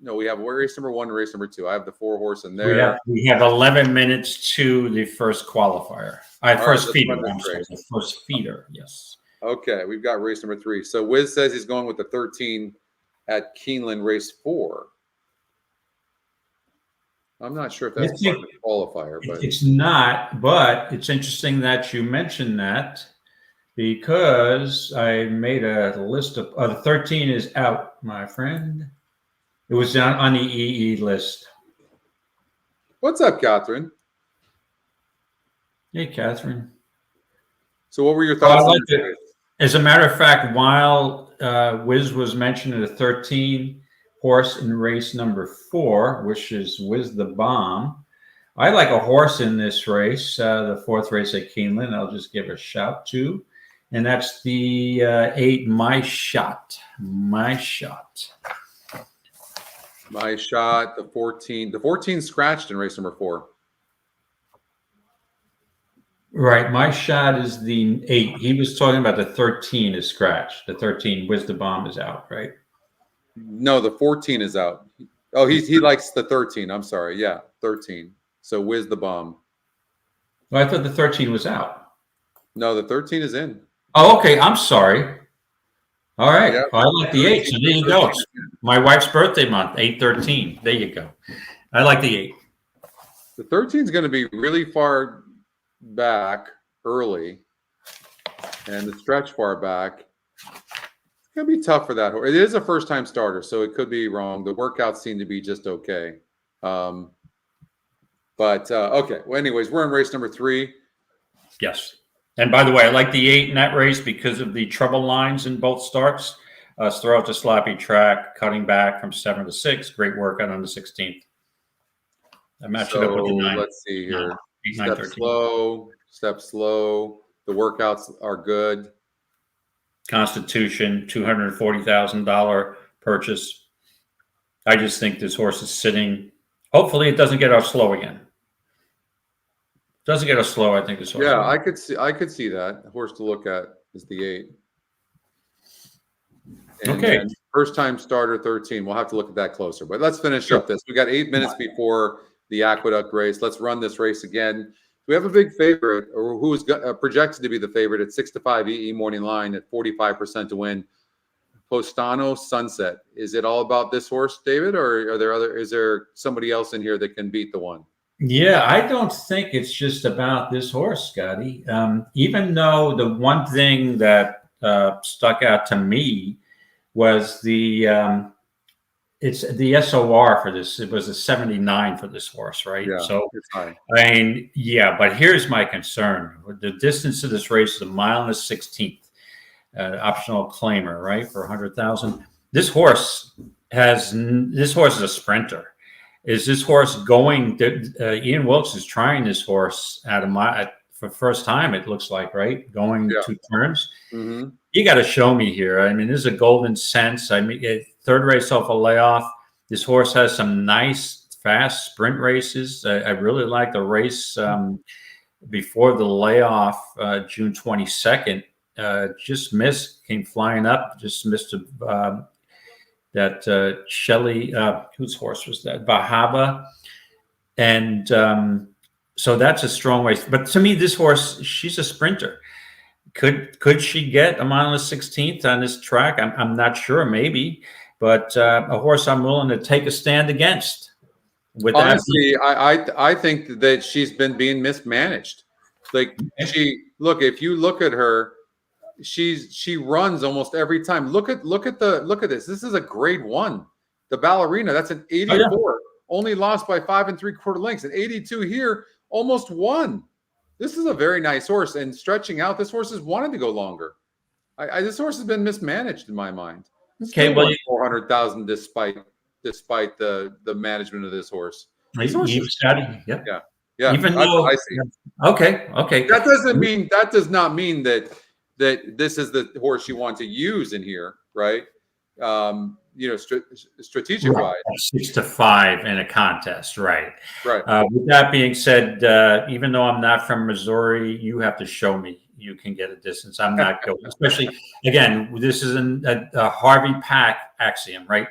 No, we have race number 1 and race number 2. I have the 4 horse in there. We have 11 minutes to the first qualifier. First feeder. I'm sorry, the first feeder. Yes. Okay, we've got race number 3. So Wiz says he's going with the 13 at Keeneland, race 4. I'm not sure if that's part of the qualifier, but it's not. But it's interesting that you mentioned that, because I made a list of the 13 is out, my friend. It was on the EE list. What's up, Catherine? Hey, Catherine. So what were your thoughts on it? As a matter of fact, while Wiz was mentioning the 13 horse in race number 4, which is Wiz the Bomb, I like a horse in this race, the 4th race at Keeneland. I'll just give a shout to, and that's the 8 My Shot. My Shot. My Shot, the 14. The 14 scratched in race number 4. Right. My Shot is the 8. He was talking about the 13 is scratched. The 13, Wiz the Bomb, is out, right? No, the 14 is out. Oh, he likes the 13. I'm sorry. Yeah, 13. So Wiz the Bomb. Well, I thought the 13 was out. No, the 13 is in. Oh, okay. I'm sorry. All right. Yep. Well, I like the 8. So there you go. My wife's birthday month, 8/13. There you go. I like the 8. The 13 is going to be really far back early, and the stretch far back. It's going to be tough for that horse. It is a first-time starter, so it could be wrong. The workouts seem to be just okay. Okay. Well, anyways, we're in race number 3. Yes. And by the way, I like the 8 in that race because of the trouble lines in both starts. Throughout the sloppy track, cutting back from 7 to 6. Great workout on the 16th. I matched it up with the 9. Let's see here. 8, 9, 13. Step slow. The workouts are good. Constitution, $240,000 purchase. I just think this horse is sitting. Hopefully, it doesn't get out slow again. Doesn't get us slow, I think. This horse. Yeah, I could see that. The horse to look at is the 8. And okay. First time starter 13. We'll have to look at that closer. But let's finish up this. We got 8 minutes before the Aqueduct race. Let's run this race again. We have a big favorite, or who is projected to be the favorite at 6-5 EE morning line at 45% to win. Postano Sunset. Is it all about this horse, David, or is there somebody else in here that can beat the one? Yeah, I don't think it's just about this horse, Scotty. Even though the one thing that stuck out to me was it's the SOR for this. It was a 79 for this horse, right? Yeah, so, it's high. I mean, yeah, but here's my concern. The distance of this race is 1 mile and 1/16. Optional claimer, right, for 100,000. This horse is a sprinter. Is this horse going? Ian Wilkes is trying this horse at a mile for first time. It looks like, right, going 2 turns. Mm-hmm. You got to show me here. I mean, this is a golden sense. I mean, third race off a layoff. This horse has some nice, fast sprint races. I really like the race before the layoff, June 22nd. Just missed, came flying up, just missed that Shelley, whose horse was that? Bahaba. And so that's a strong race. But to me, this horse, she's a sprinter. Could she get 1 mile and 1/16 on this track? I'm not sure, maybe, but a horse I'm willing to take a stand against. With honestly, I think that she's been being mismanaged. Like if you look at her, she runs almost every time. Look at this. This is a grade 1. The ballerina, that's an 84. Oh, yeah. Only lost by 5 3/4 lengths. An 82 here, almost won. This is a very nice horse, and stretching out, this horse has wanted to go longer. This horse has been mismanaged in my mind. Okay, well, 400,000 despite the management of this horse. Yeah. Even though I see. Okay. That does not mean that this is the horse you want to use in here, right? Strategic wise. 6-5 in a contest, right? Right. With that being said, even though I'm not from Missouri, you have to show me you can get a distance. I'm not going. Especially again, this is a Harvey Pack axiom, right?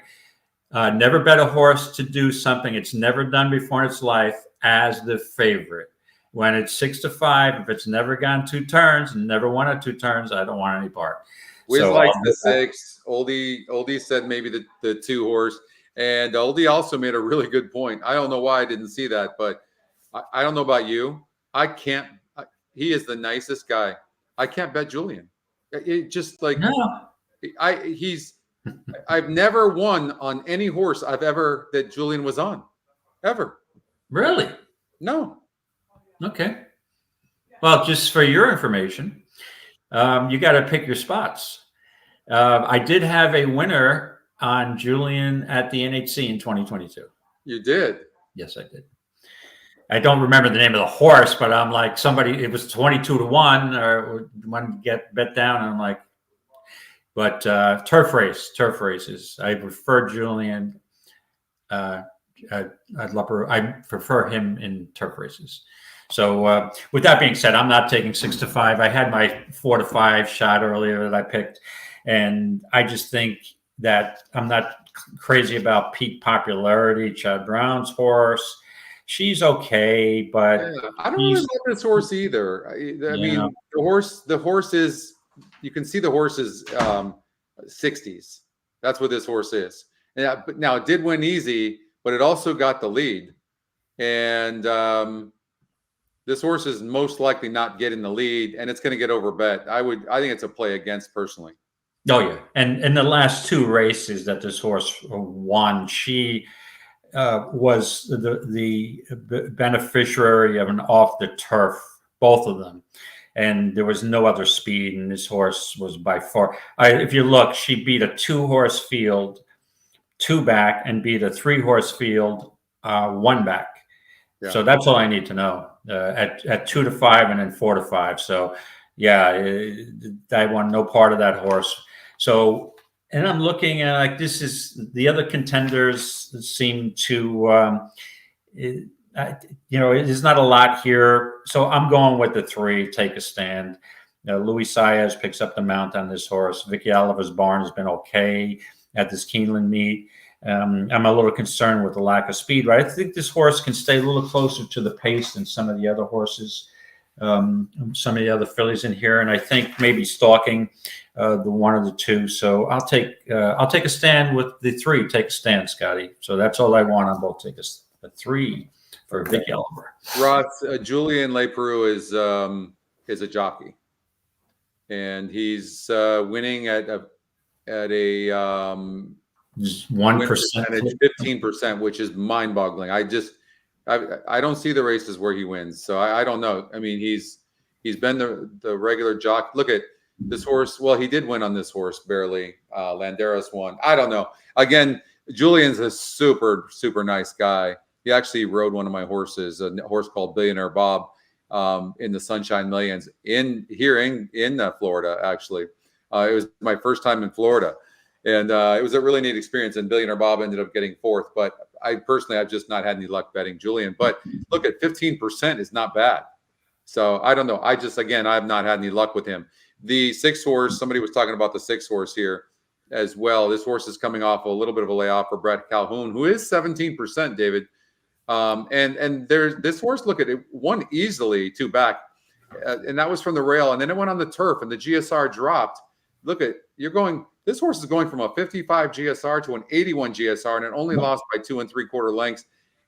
Never bet a horse to do something it's never done before in its life as the favorite. When it's 6-5, if it's never gone 2 turns and never won at 2 turns, I don't want any part. Wiz likes the 6. Oldie said maybe the 2 horse, and Oldie also made a really good point. I don't know why I didn't see that, but I don't know about you. I can't. He is the nicest guy. I can't bet Julian. It just like no. I've never won on any horse that Julian was on, ever. Really? No. Okay. Well, just for your information, you got to pick your spots. I did have a winner on Julian at the NHC in 2022. You did? Yes, I did. I don't remember the name of the horse, but I'm like it was 22-1 or one get bet down. And I'm like, but turf races. I prefer Julian. I prefer him in turf races. So with that being said, I'm not taking 6-5. I had my 4-5 shot earlier that I picked, and I just think that I'm not crazy about peak popularity. Chad Brown's horse, she's okay, but I don't really like this horse either. I mean, the horse is. You can see the horse's 60s. That's what this horse is. But now it did win easy, but it also got the lead, and this horse is most likely not getting the lead, and it's going to get overbet. I think it's a play against personally. Oh yeah, and in the last 2 races that this horse won, she was the beneficiary of an off the turf, both of them, and there was no other speed. And this horse was by far. If you look, she beat a 2-horse field, 2 back, and beat a 3-horse field, 1 back. Yeah. So that's all I need to know. At 2-5 and then 4-5. So yeah, I want no part of that horse. So, and I'm looking at like this is the other contenders seem to, there's not a lot here. So I'm going with the 3. Take a stand. Luis Saez picks up the mount on this horse. Vicky Oliver's barn has been okay at this Keeneland meet. I'm a little concerned with the lack of speed, but I think this horse can stay a little closer to the pace than some of the other horses, some of the other fillies in here, and I think maybe stalking the one or the two. So I'll take a stand with the 3. Take a stand, Scotty. So that's all I want on both. Take a 3 for Vic Oliver. Ross, Julian Leperoux is a jockey, and he's winning at a 1%, 15%, which is mind-boggling. I don't see the races where he wins, so I don't know. I mean, he's been the regular jock. Look at this horse. Well, he did win on this horse barely. Landeros won. I don't know. Again, Julian's a super nice guy. He actually rode one of my horses, a horse called Billionaire Bob, in the Sunshine Millions in Florida. Actually, it was my first time in Florida, and it was a really neat experience. And Billionaire Bob ended up getting 4th, but I've just not had any luck betting Julian. But look, at 15% is not bad. So I don't know. I've not had any luck with him. The 6 horse, somebody was talking about the 6 horse here as well. This horse is coming off a little bit of a layoff for Brett Calhoun, who is 17%, David. And there's this horse, look at it, won easily 2 back. And that was from the rail. And then it went on the turf and the GSR dropped. Look at, this horse is going from a 55 GSR to an 81 GSR, and it only lost by 2 3/4 lengths.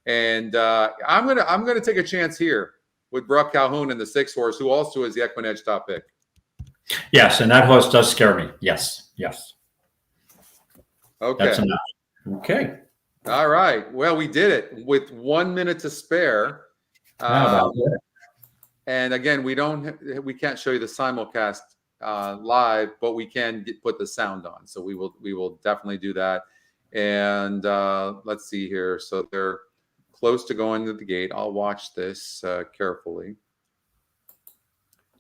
And I'm gonna take a chance here with Brett Calhoun and the 6 horse, who also is the EquinEdge top pick. Yes, and that horse does scare me. Yes. Okay. That's enough. Okay. All right. Well, we did it with 1 minute to spare. And again, we can't show you the simulcast live, but we can put the sound on. So we will definitely do that. And let's see here. So they're close to going to the gate. I'll watch this carefully.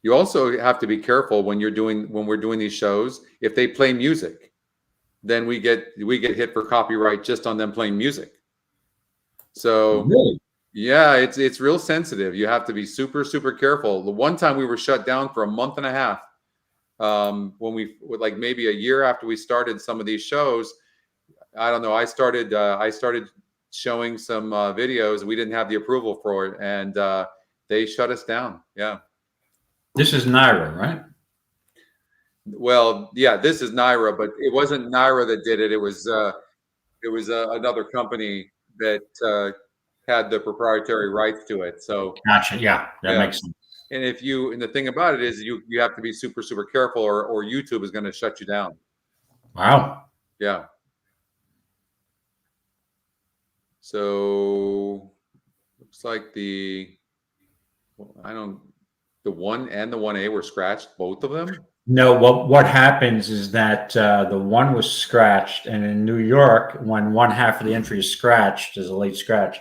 You also have to be careful when we're doing these shows. If they play music, then we get hit for copyright just on them playing music. So really? Yeah, it's real sensitive. You have to be super careful. The one time we were shut down for a month and a half, when we like maybe a year after we started some of these shows. I don't know. I started showing some videos. We didn't have the approval for it, and they shut us down. Yeah. This is Naira, right? Well, yeah, this is Naira, but it wasn't Naira that did it. It was another company that had the proprietary rights to it. So gotcha. Yeah, that makes sense. And and the thing about it is you have to be super careful, or YouTube is going to shut you down. Wow. Yeah. So looks like the 1 and the 1A were scratched, both of them. No, what happens is that the 1 was scratched, and in New York, when one half of the entry is scratched, is a late scratch,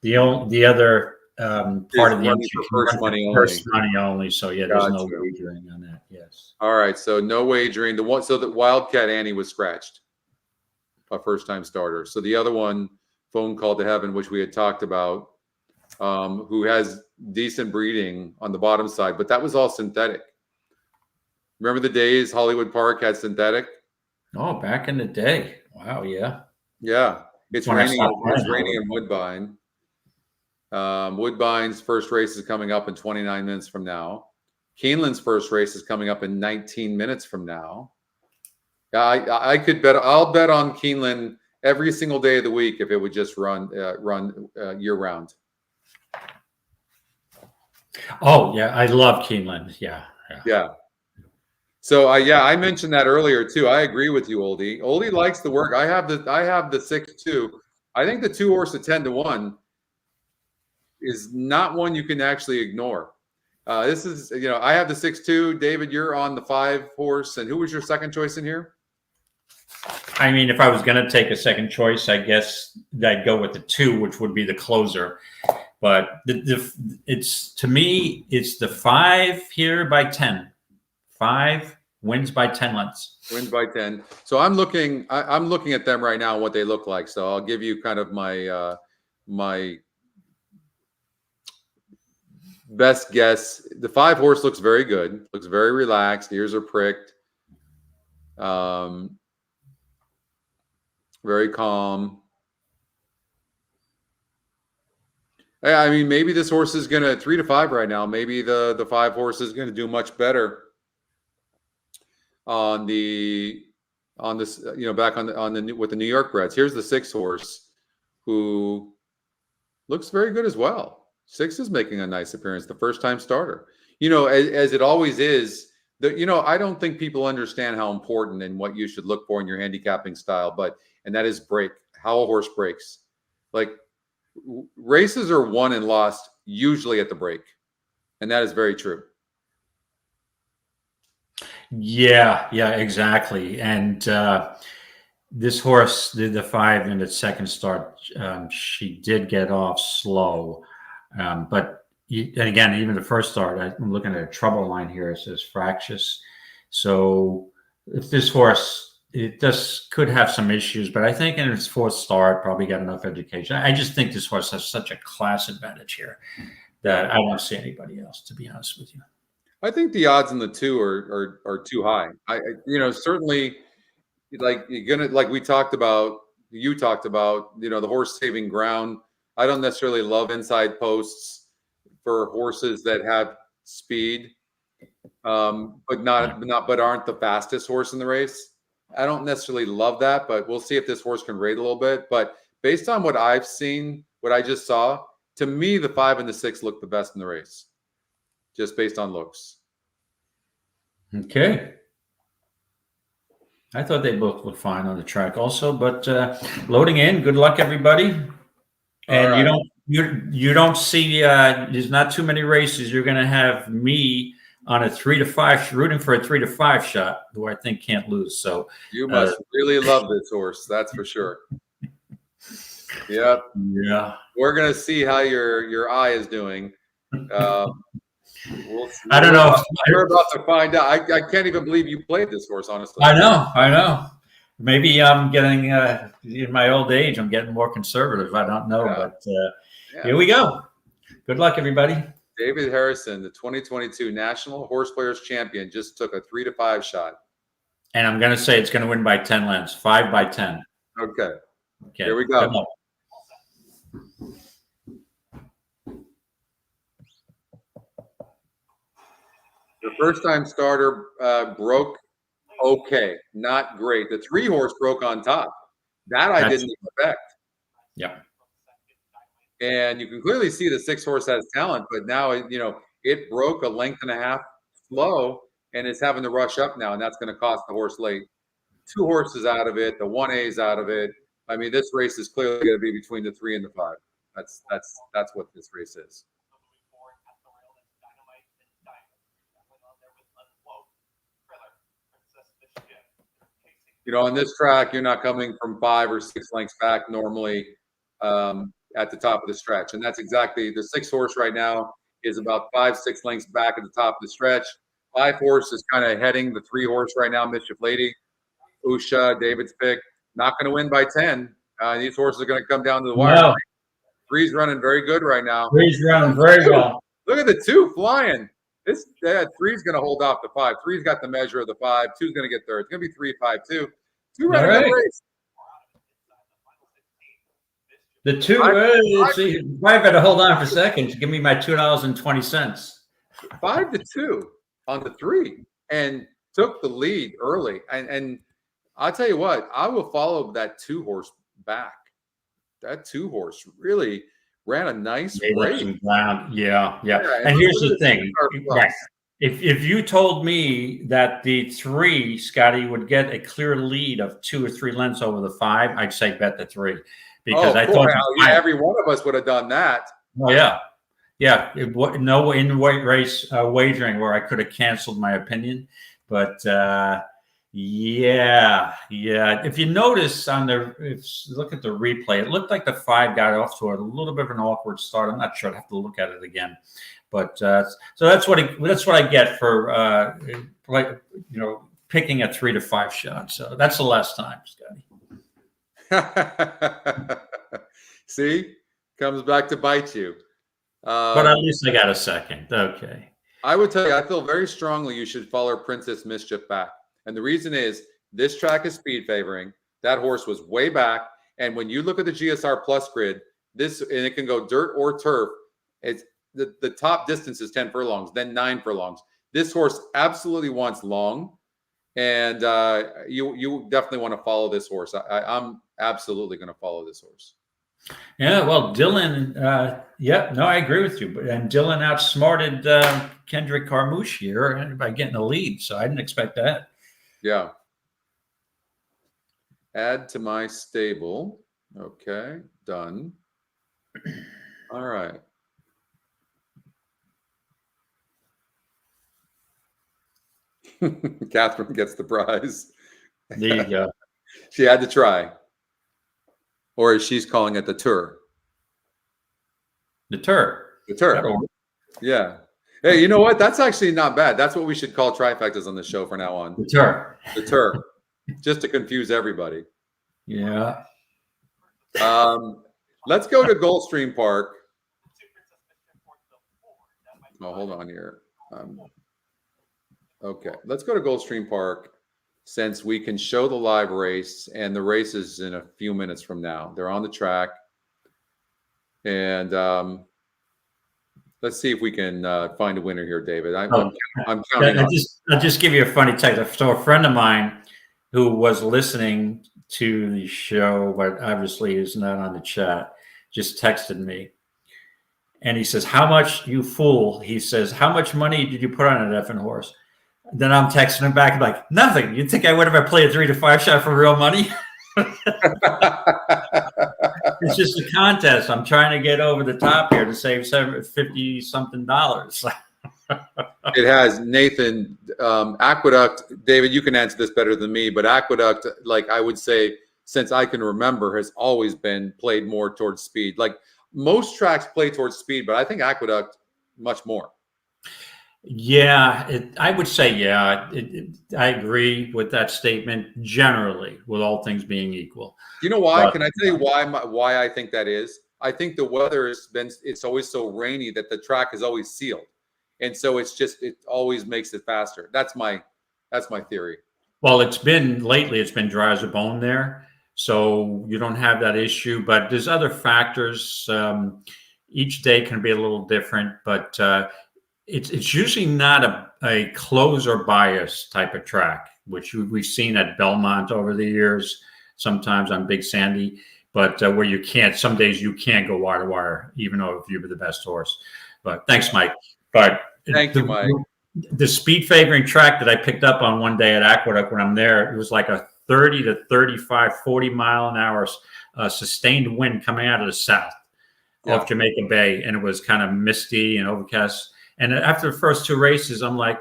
the other part of the entry first money only. So yeah, there's no wagering on that. Yes. All right, so no wagering. So the Wildcat Annie was scratched, a first-time starter. So the other one, Phone Call to Heaven, which we had talked about, who has decent breeding on the bottom side, but that was all synthetic. Remember the days Hollywood Park had synthetic? Oh, back in the day. Wow, yeah. Yeah. It's raining in Woodbine. Woodbine's first race is coming up in 29 minutes from now. Keeneland's first race is coming up in 19 minutes from now. I could bet. I'll bet on Keeneland every single day of the week if it would just run year round. Oh yeah, I love Keeneland. Yeah. So I mentioned that earlier too. I agree with you, Oldie. Oldie likes the work. I have the 6-2. I think the 2 horse at 10-1 is not one you can actually ignore. This is, I have the 6-2. David, you're on the 5 horse, and who was your second choice in here? I mean, if I was going to take a second choice, I guess I'd go with the 2, which would be the closer. But it's, to me, it's the 5 here by 10. 5 wins by 10 lengths. Wins by 10. So I'm looking at them right now and what they look like. So I'll give you kind of my my best guess. The 5 horse looks very good. Looks very relaxed. Ears are pricked. Very calm. Yeah, I mean, maybe this horse is going to 3 to 5 right now. Maybe the 5 horse is going to do much better on this, back on the with the New York breds. Here's the 6 horse who looks very good as well. 6 is making a nice appearance, the first time starter. As it always is, I don't think people understand how important and what you should look for in your handicapping style, and that is break, how a horse breaks. Like, races are won and lost usually at the break, and that is very true. Yeah, exactly. And this horse, the 5 in its second start, she did get off slow, but and again, even the first start, I'm looking at a trouble line here. It says fractious. So if this horse, could have some issues, but I think in its 4th start, probably got enough education. I just think this horse has such a class advantage here that I don't see anybody else, to be honest with you. I think the odds in the 2 are too high. Certainly, like we talked about, you talked about, the horse saving ground. I don't necessarily love inside posts for horses that have speed, but aren't the fastest horse in the race. I don't necessarily love that, but we'll see if this horse can rate a little bit. But based on what I've seen, what I just saw, to me, the 5 and the 6 look the best in the race, just based on looks. Okay. I thought they both looked fine on the track also, but loading in, good luck, everybody. And right. You don't see, there's not too many races. You're going to have me on a 3 to 5, rooting for a 3 to 5 shot, who I think can't lose. So you must really love this horse, that's for sure. Yep. Yeah. We're gonna see how your eye is doing. We'll see. I don't know. We're about to find out. I can't even believe you played this horse, honestly. I know. Maybe I'm getting in my old age, I'm getting more conservative. I don't know, but here we go. Good luck, everybody. David Harrison, the 2022 National Horse Players Champion, just took a 3 to 5 shot. And I'm going to say it's going to win by 10 lengths, 5 by 10. Okay. Here we go. The first time starter broke okay, not great. The 3 horse broke on top. That I didn't expect. Yeah. And you can clearly see the 6 horse has talent, but now, it broke a length and a half slow and it's having to rush up now, and that's going to cost the horse late. 2 horses out of it, the 1A is out of it. I mean, this race is clearly going to be between the 3 and the 5. That's what this race is. On this track, you're not coming from 5 or 6 lengths back normally at the top of the stretch. And that's exactly the 6 horse right now is about 5-6 lengths back at the top of the stretch. 5 horse is kind of heading the 3 horse right now, Mischief Lady, Usha, David's pick. Not going to win by 10. These horses are going to come down to the wire. No. 3's running very good right now. 3's running very well. Look at the 2 flying. 3's going to hold off the 5. 3's got the measure of the 5. 2's going to get third. It's going to be 3-5-2. 2 running a good race. The 2, I better hold on for a second to give me my $2.20. 5-2 on the 3 and took the lead early. And I'll tell you what, I will follow that 2 horse back. That 2 horse really ran a nice race. Yeah. And here's the thing. If you told me that the 3, Scotty, would get a clear lead of 2 or 3 lengths over the 5, I'd say bet the 3. Because I thought every one of us would have done that. Oh, yeah. No in-weight race wagering where I could have canceled my opinion. But yeah. If you notice look at the replay, it looked like the 5 got off to a little bit of an awkward start. I'm not sure. I'd have to look at it again. But so that's what I get for picking a 3 to 5 shot. So that's the last time, Scotty. See, comes back to bite you. But at least I got a second. Okay. I would tell you, I feel very strongly you should follow Princess Mischief back. And the reason is this track is speed favoring. That horse was way back. And when you look at the GSR Plus grid, and it can go dirt or turf. It's the top distance is 10 furlongs, then 9 furlongs. This horse absolutely wants long, and you definitely want to follow this horse. I'm absolutely going to follow this horse. Yeah, well, Dylan, no, I agree with you. And Dylan outsmarted Kendrick Carmouche here by getting a lead, so I didn't expect that. Yeah. Add to my stable. Okay, done. All right. Catherine gets the prize. There you go. She had to try. Or as she's calling it, the tour. The tour. The tour. Yeah. Hey, you know what? That's actually not bad. That's what we should call trifectas on the show from now on. The tour. The tour. Just to confuse everybody. Yeah. Let's go to Gulfstream Park. Oh, hold on here. Okay, let's go to Gulfstream Park since we can show the live race, and the race is in a few minutes from now. They're on the track, and let's see if we can find a winner here, David. I'm counting on. I'll just give you a funny text. So a friend of mine who was listening to the show, but obviously is not on the chat, just texted me. And he says, "How much, you fool?" He says, "How much money did you put on an effing horse?" Then I'm texting him back like, "Nothing. You'd think I would have played a 3 to 5 shot for real money?" It's just a contest. I'm trying to get over the top here to save $50 something. It has, Nathan, Aqueduct. David, you can answer this better than me, but Aqueduct, like I would say, since I can remember, has always been played more towards speed. Like most tracks play towards speed, but I think Aqueduct much more. Yeah, I would say, yeah, I agree with that statement generally, with all things being equal. You know why? Can I tell you why I think that is? I think the weather it's always so rainy that the track is always sealed. And so it always makes it faster. That's my theory. Well, it's been dry as a bone there. So you don't have that issue, but there's other factors. Each day can be a little different, but it's usually not a closer bias type of track, which we've seen at Belmont over the years, sometimes on Big Sandy, but where some days you can't go wire to wire, even though if you're the best horse. But thanks, Mike. But thank you, Mike. The speed favoring track that I picked up on one day at Aqueduct when I'm there, it was like a 30 to 35, 40 mile an hour sustained wind coming out of the south off Jamaica Bay. And it was kind of misty and overcast. And after the first 2 races, I'm like,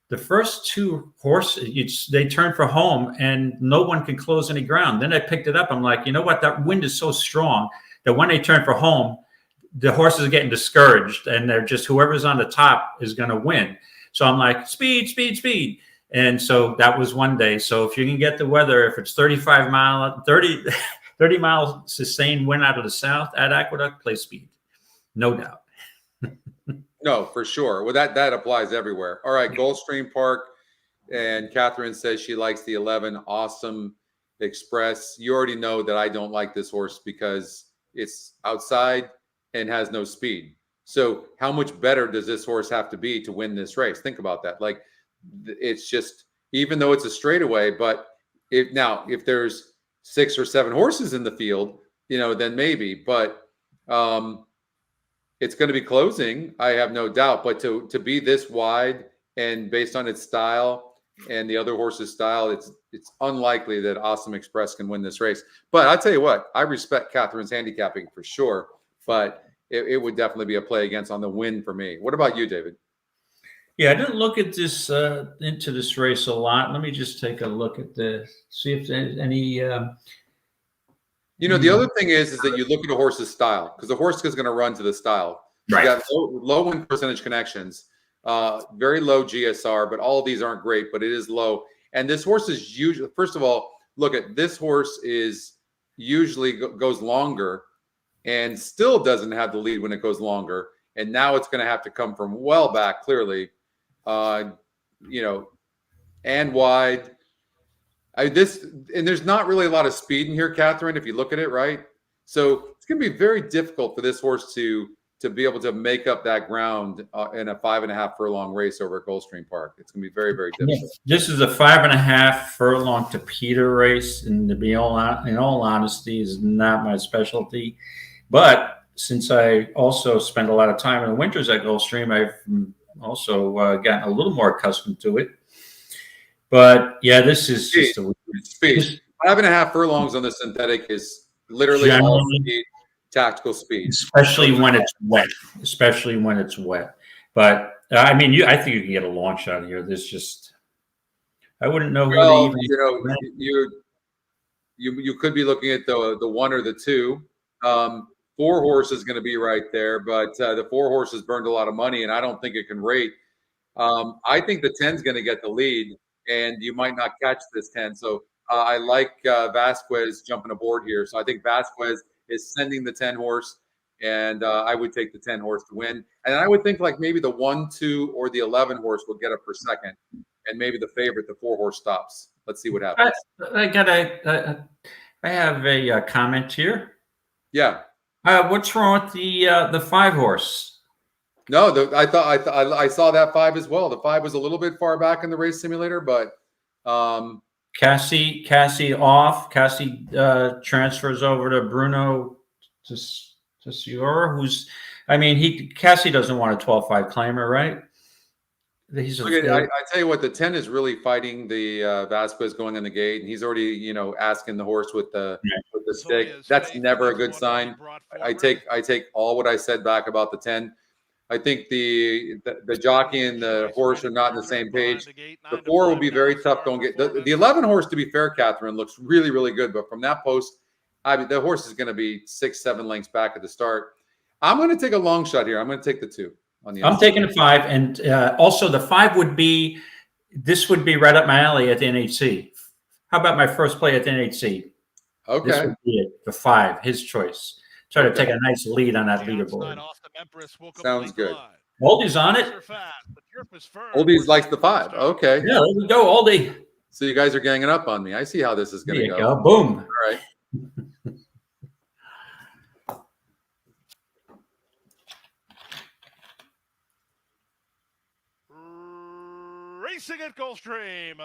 the first 2 horses, they turn for home and no one can close any ground. Then I picked it up. I'm like, you know what? That wind is so strong that when they turn for home, the horses are getting discouraged and they're just, whoever's on the top is going to win. So I'm like, speed, speed, speed. And so that was one day. So if you can get the weather, if it's 30 mile sustained wind out of the south at Aqueduct, play speed. No doubt. No, for sure. Well, that applies everywhere. All right, Gulfstream Park, and Catherine says she likes the 11 Awesome Express. You already know that I don't like this horse because it's outside and has no speed. So how much better does this horse have to be to win this race? Think about that. Like, it's just, even though it's a straightaway, but if there's 6 or 7 horses in the field, then maybe, but it's going to be closing, I have no doubt. But to be this wide and based on its style and the other horse's style, it's unlikely that Awesome Express can win this race. But I'll tell you what, I respect Catherine's handicapping for sure, but it would definitely be a play against on the win for me. What about you, David? Yeah, I didn't look at this into this race a lot. Let me just take a look at this, see if there's any. The other thing is that you look at a horse's style, because the horse is going to run to the style. Right. You got low win percentage connections, very low GSR, but all of these aren't great, but it is low. And this horse is usually, first of all, look at this horse is usually goes longer and still doesn't have the lead when it goes longer. And now it's going to have to come from well back, clearly, and wide. And there's not really a lot of speed in here, Catherine, if you look at it, right? So it's going to be very difficult for this horse to be able to make up that ground in a 5.5 furlong race over at Gulfstream Park. It's going to be very, very difficult. This is a 5.5 furlong to Peter race, and to be in all honesty, is not my specialty. But since I also spend a lot of time in the winters at Gulfstream, I've also gotten a little more accustomed to it. But yeah, this is just a speed. 5.5 furlongs on the synthetic is literally all speed, tactical speed, especially when it's wet. Especially when it's wet. But I mean, I think you can get a long shot here. This just, I wouldn't know who to even. You could be looking at the 1 or the 2. 4 horse is going to be right there, but the 4 horses burned a lot of money, and I don't think it can rate. I think the 10 is going to get the lead, and you might not catch this 10. So I like Vasquez jumping aboard here. So I think Vasquez is sending the 10 horse, and I would take the 10 horse to win. And I would think like maybe the 1, 2, or the 11 horse will get up for second, and maybe the favorite, the 4 horse, stops. Let's see what happens. I have a comment here. Yeah. What's wrong with the 5 horse? No, I saw that 5 as well. The 5 was a little bit far back in the race simulator, but Cassie off. Cassie transfers over to Bruno Tessiora, who's, I mean, Cassie doesn't want a 12-5 claimer, right? I tell you what, the 10 is really fighting the Vasquez going on the gate, and he's already, asking the horse with the stick. That's never a good sign. I take all what I said back about the 10. I think the jockey and the horse are not on the same page. The 4 will be very tough. Don't get the 11 horse, to be fair, Catherine, looks really, really good. But from that post, the horse is going to be 6-7 lengths back at the start. I'm going to take a long shot here. I'm going to take the 2 on the inside. I'm taking the 5, and also the 5 would be right up my alley at the NHC. How about my first play at the NHC? Okay, this would be it. The 5, his choice. Try to take a nice lead on that leaderboard. Sounds good. Oldie's on it. Oldies likes the 5. Okay. Yeah, there we go, Oldie. So you guys are ganging up on me. I see how this is going to go. There you go. Boom. All right. Racing at Gulfstream.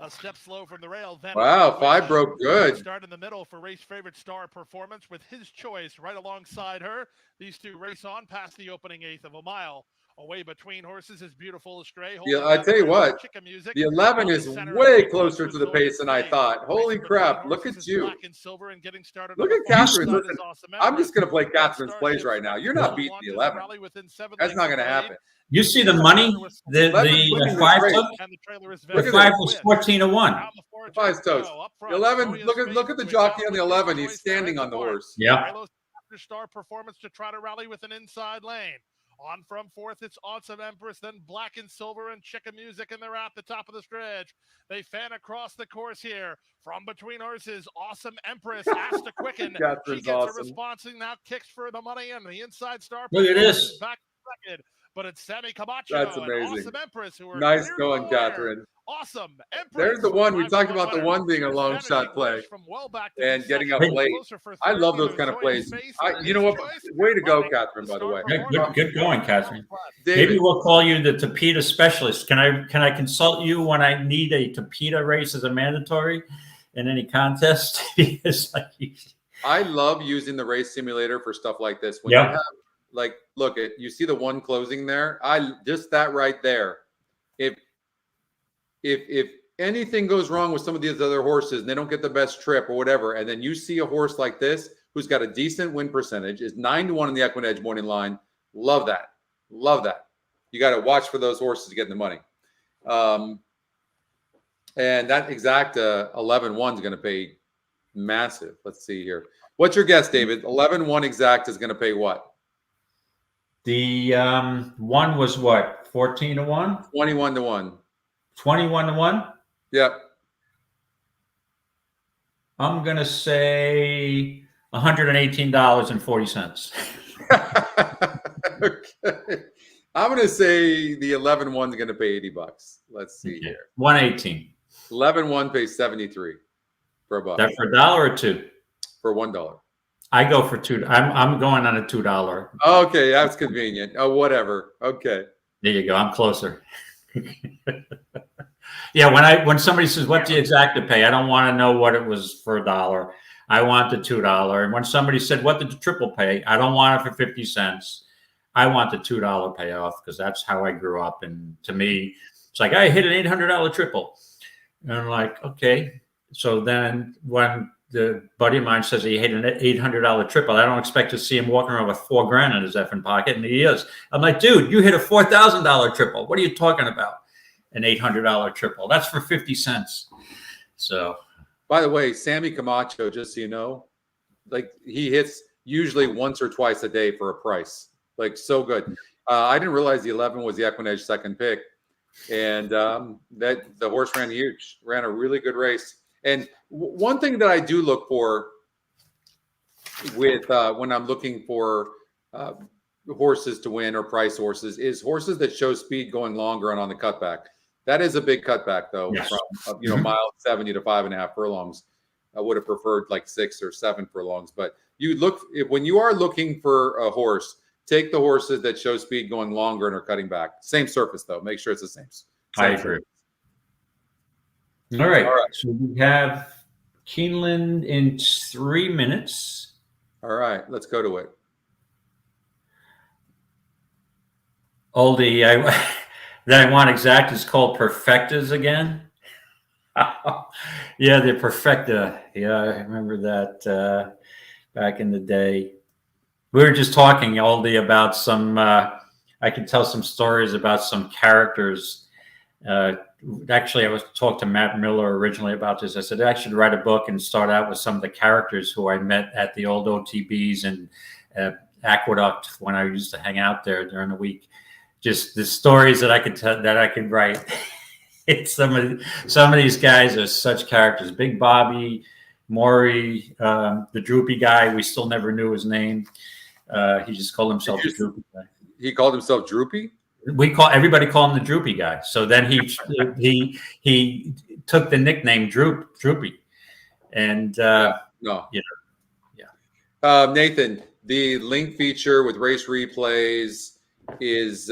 A step slow from the rail. Wow, 5 broke good. Start in the middle for race favorite Star Performance with his choice right alongside her. These 2 race on past the opening 1/8 of a mile. Away between horses is Beautiful Astray. Yeah, I tell you what, the 11 is way closer to the pace than I thought. Holy crap, look at you. Look at Catherine. Listen, I'm just going to play Catherine's plays right now. You're not beating the 11. That's not going to happen. You see the money? The 5 took? The 5 was 14 to 1. 5's toast. 11. Look at the jockey on the 11. He's standing on the horse. Yeah. Star Performance to try to rally with an inside lane. On from 4th, it's Awesome Empress, then Black and Silver and Chicken Music, and they're at the top of the stretch. They fan across the course here. From between horses, Awesome Empress has to quicken. She gets a response and now kicks for the money, and the inside Star Look at this. Back second. But it's Sammy Camacho. That's and amazing. Awesome Empress, who are nice going, Catherine. Awesome Empress. There's the 1. We talked about the 1 being a long shot play and getting up late. I love those kind of plays. You know what? Way to go, Catherine, by the way. Good going, Catherine. David, maybe we'll call you the Tapeta specialist. Can I consult you when I need a Tapeta race as a mandatory in any contest? I love using the race simulator for stuff like this. When you have, look at, you see the 1 closing there. Just that right there. If anything goes wrong with some of these other horses and they don't get the best trip or whatever, and then you see a horse like this who's got a decent win percentage, is 9 to 1 in the EquinEdge morning line. Love that. Love that. You got to watch for those horses getting the money. And that exact 11-1 is going to pay massive. Let's see here. What's your guess, David? 11-1 exact is going to pay what? The 1 was what? 14 to 1? 21 to 1. 21 to 1? Yep. I'm going to say $118.40. Okay. I'm going to say the 11-1 is going to pay $80. Let's see here. 118. 11-1 pays 73 for a buck. That for $1 or $2? For $1. I go for $2. I'm going on a $2. Okay, that's convenient. Oh, whatever. Okay. There you go. I'm closer. Yeah, when somebody says, "What's the exact to pay?" I don't want to know what it was for $1. I want the $2. And when somebody said, "What did the triple pay?" I don't want it for 50 cents. I want the $2 payoff because that's how I grew up. And to me, it's like I hit an $800 triple, and I'm like, okay. So then when the buddy of mine says he hit an $800 triple, I don't expect to see him walking around with $4,000 in his effing pocket, and he is. I'm like, dude, you hit a $4,000 triple. What are you talking about? An $800 triple. That's for 50 cents. So, by the way, Sammy Camacho, just so you know, like he hits usually once or twice a day for a price. Like so good. I didn't realize the 11 was the EquinEdge second pick, and that the horse ran huge, ran a really good race. And one thing that I do look for with when I'm looking for horses to win or price horses is horses that show speed going longer and on the cutback. That is a big cutback, though, yes. From mile 70 to 5.5 furlongs. I would have preferred like 6 or 7 furlongs, but when you are looking for a horse, take the horses that show speed going longer and are cutting back. Same surface, though. Make sure it's the same. I agree. All right. So we have Keeneland in 3 minutes. All right. Let's go to it. Oldie, that I want exact is called Perfectas again. Yeah, the Perfecta. Yeah, I remember that back in the day. We were just talking, Oldie, about some, I can tell some stories about some characters. Actually, I was talking to Matt Miller originally about this. I said, I should write a book and start out with some of the characters who I met at the old OTBs and Aqueduct when I used to hang out there during the week. Just the stories that I could tell, that I could write. It's some of these guys are such characters. Big Bobby, Maury, the droopy guy. We still never knew his name. He just called himself the droopy guy. He called himself Droopy? Everybody called him the droopy guy. So then he took the nickname Droopy. And Nathan, the link feature with race replays is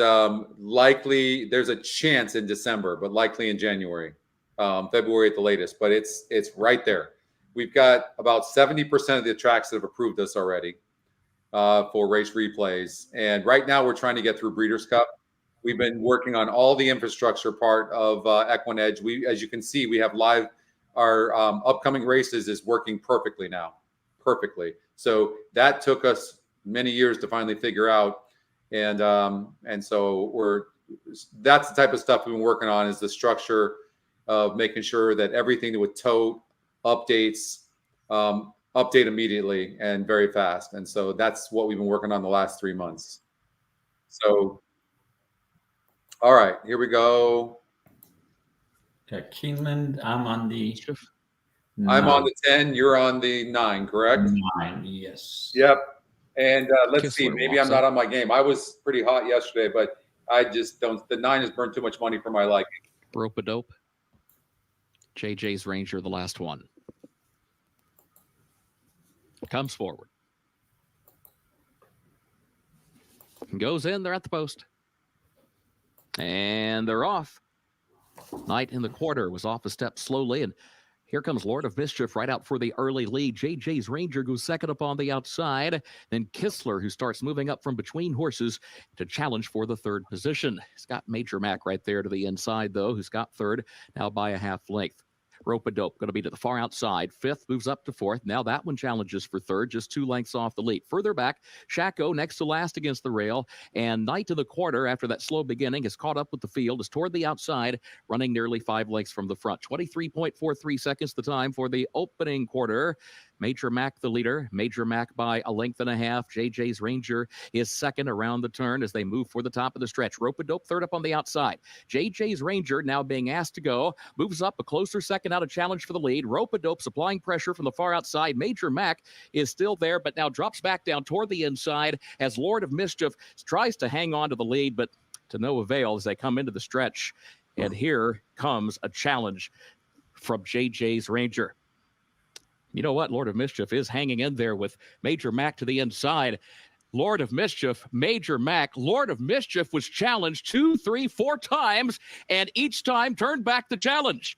likely, there's a chance in December, but likely in January, February at the latest, but it's right there. We've got about 70% of the tracks that have approved us already for race replays. And right now we're trying to get through Breeders' Cup. We've been working on all the infrastructure part of EquinEdge. As you can see, we have live, our upcoming races is working perfectly now, perfectly. So that took us many years to finally figure out. And so that's the type of stuff we've been working on, is the structure of making sure that everything with tote updates, update immediately and very fast. And so that's what we've been working on the last 3 months. So, all right, here we go. Okay, Keeneland, I'm on the 10. You're on the 9, correct? 9, yes. Yep. And let's Kistler see, maybe I'm not on my game. I was pretty hot yesterday, but I just don't. The 9 has burned too much money for my liking. Rope-a-dope. JJ's Ranger, the last one. Comes forward. Goes in. They're at the post. And they're off. Knight in the quarter was off a step slowly, and here comes Lord of Mischief right out for the early lead. JJ's Ranger goes second up on the outside. Then Kistler, who starts moving up from between horses to challenge for the third position. He's got Major Mac right there to the inside, though, who's got third now by a half length. Rope-a-dope going to be to the far outside. Fifth moves up to fourth. Now that one challenges for third, just 2 lengths off the lead. Further back, Shaco next to last against the rail. And Knight to the quarter after that slow beginning has caught up with the field, is toward the outside, running nearly 5 lengths from the front. 23.43 seconds the time for the opening quarter. Major Mac the leader. Major Mac by a length and a half. JJ's Ranger is second around the turn as they move for the top of the stretch. Rope-a-dope third up on the outside. JJ's Ranger now being asked to go. Moves up a closer second out, a challenge for the lead. Rope-a-dope supplying pressure from the far outside. Major Mac is still there, but now drops back down toward the inside as Lord of Mischief tries to hang on to the lead, but to no avail as they come into the stretch. And here comes a challenge from JJ's Ranger. You know what? Lord of Mischief is hanging in there with Major Mac to the inside. Lord of Mischief, Major Mac. Lord of Mischief was challenged 2, 3, 4 times, and each time turned back the challenge.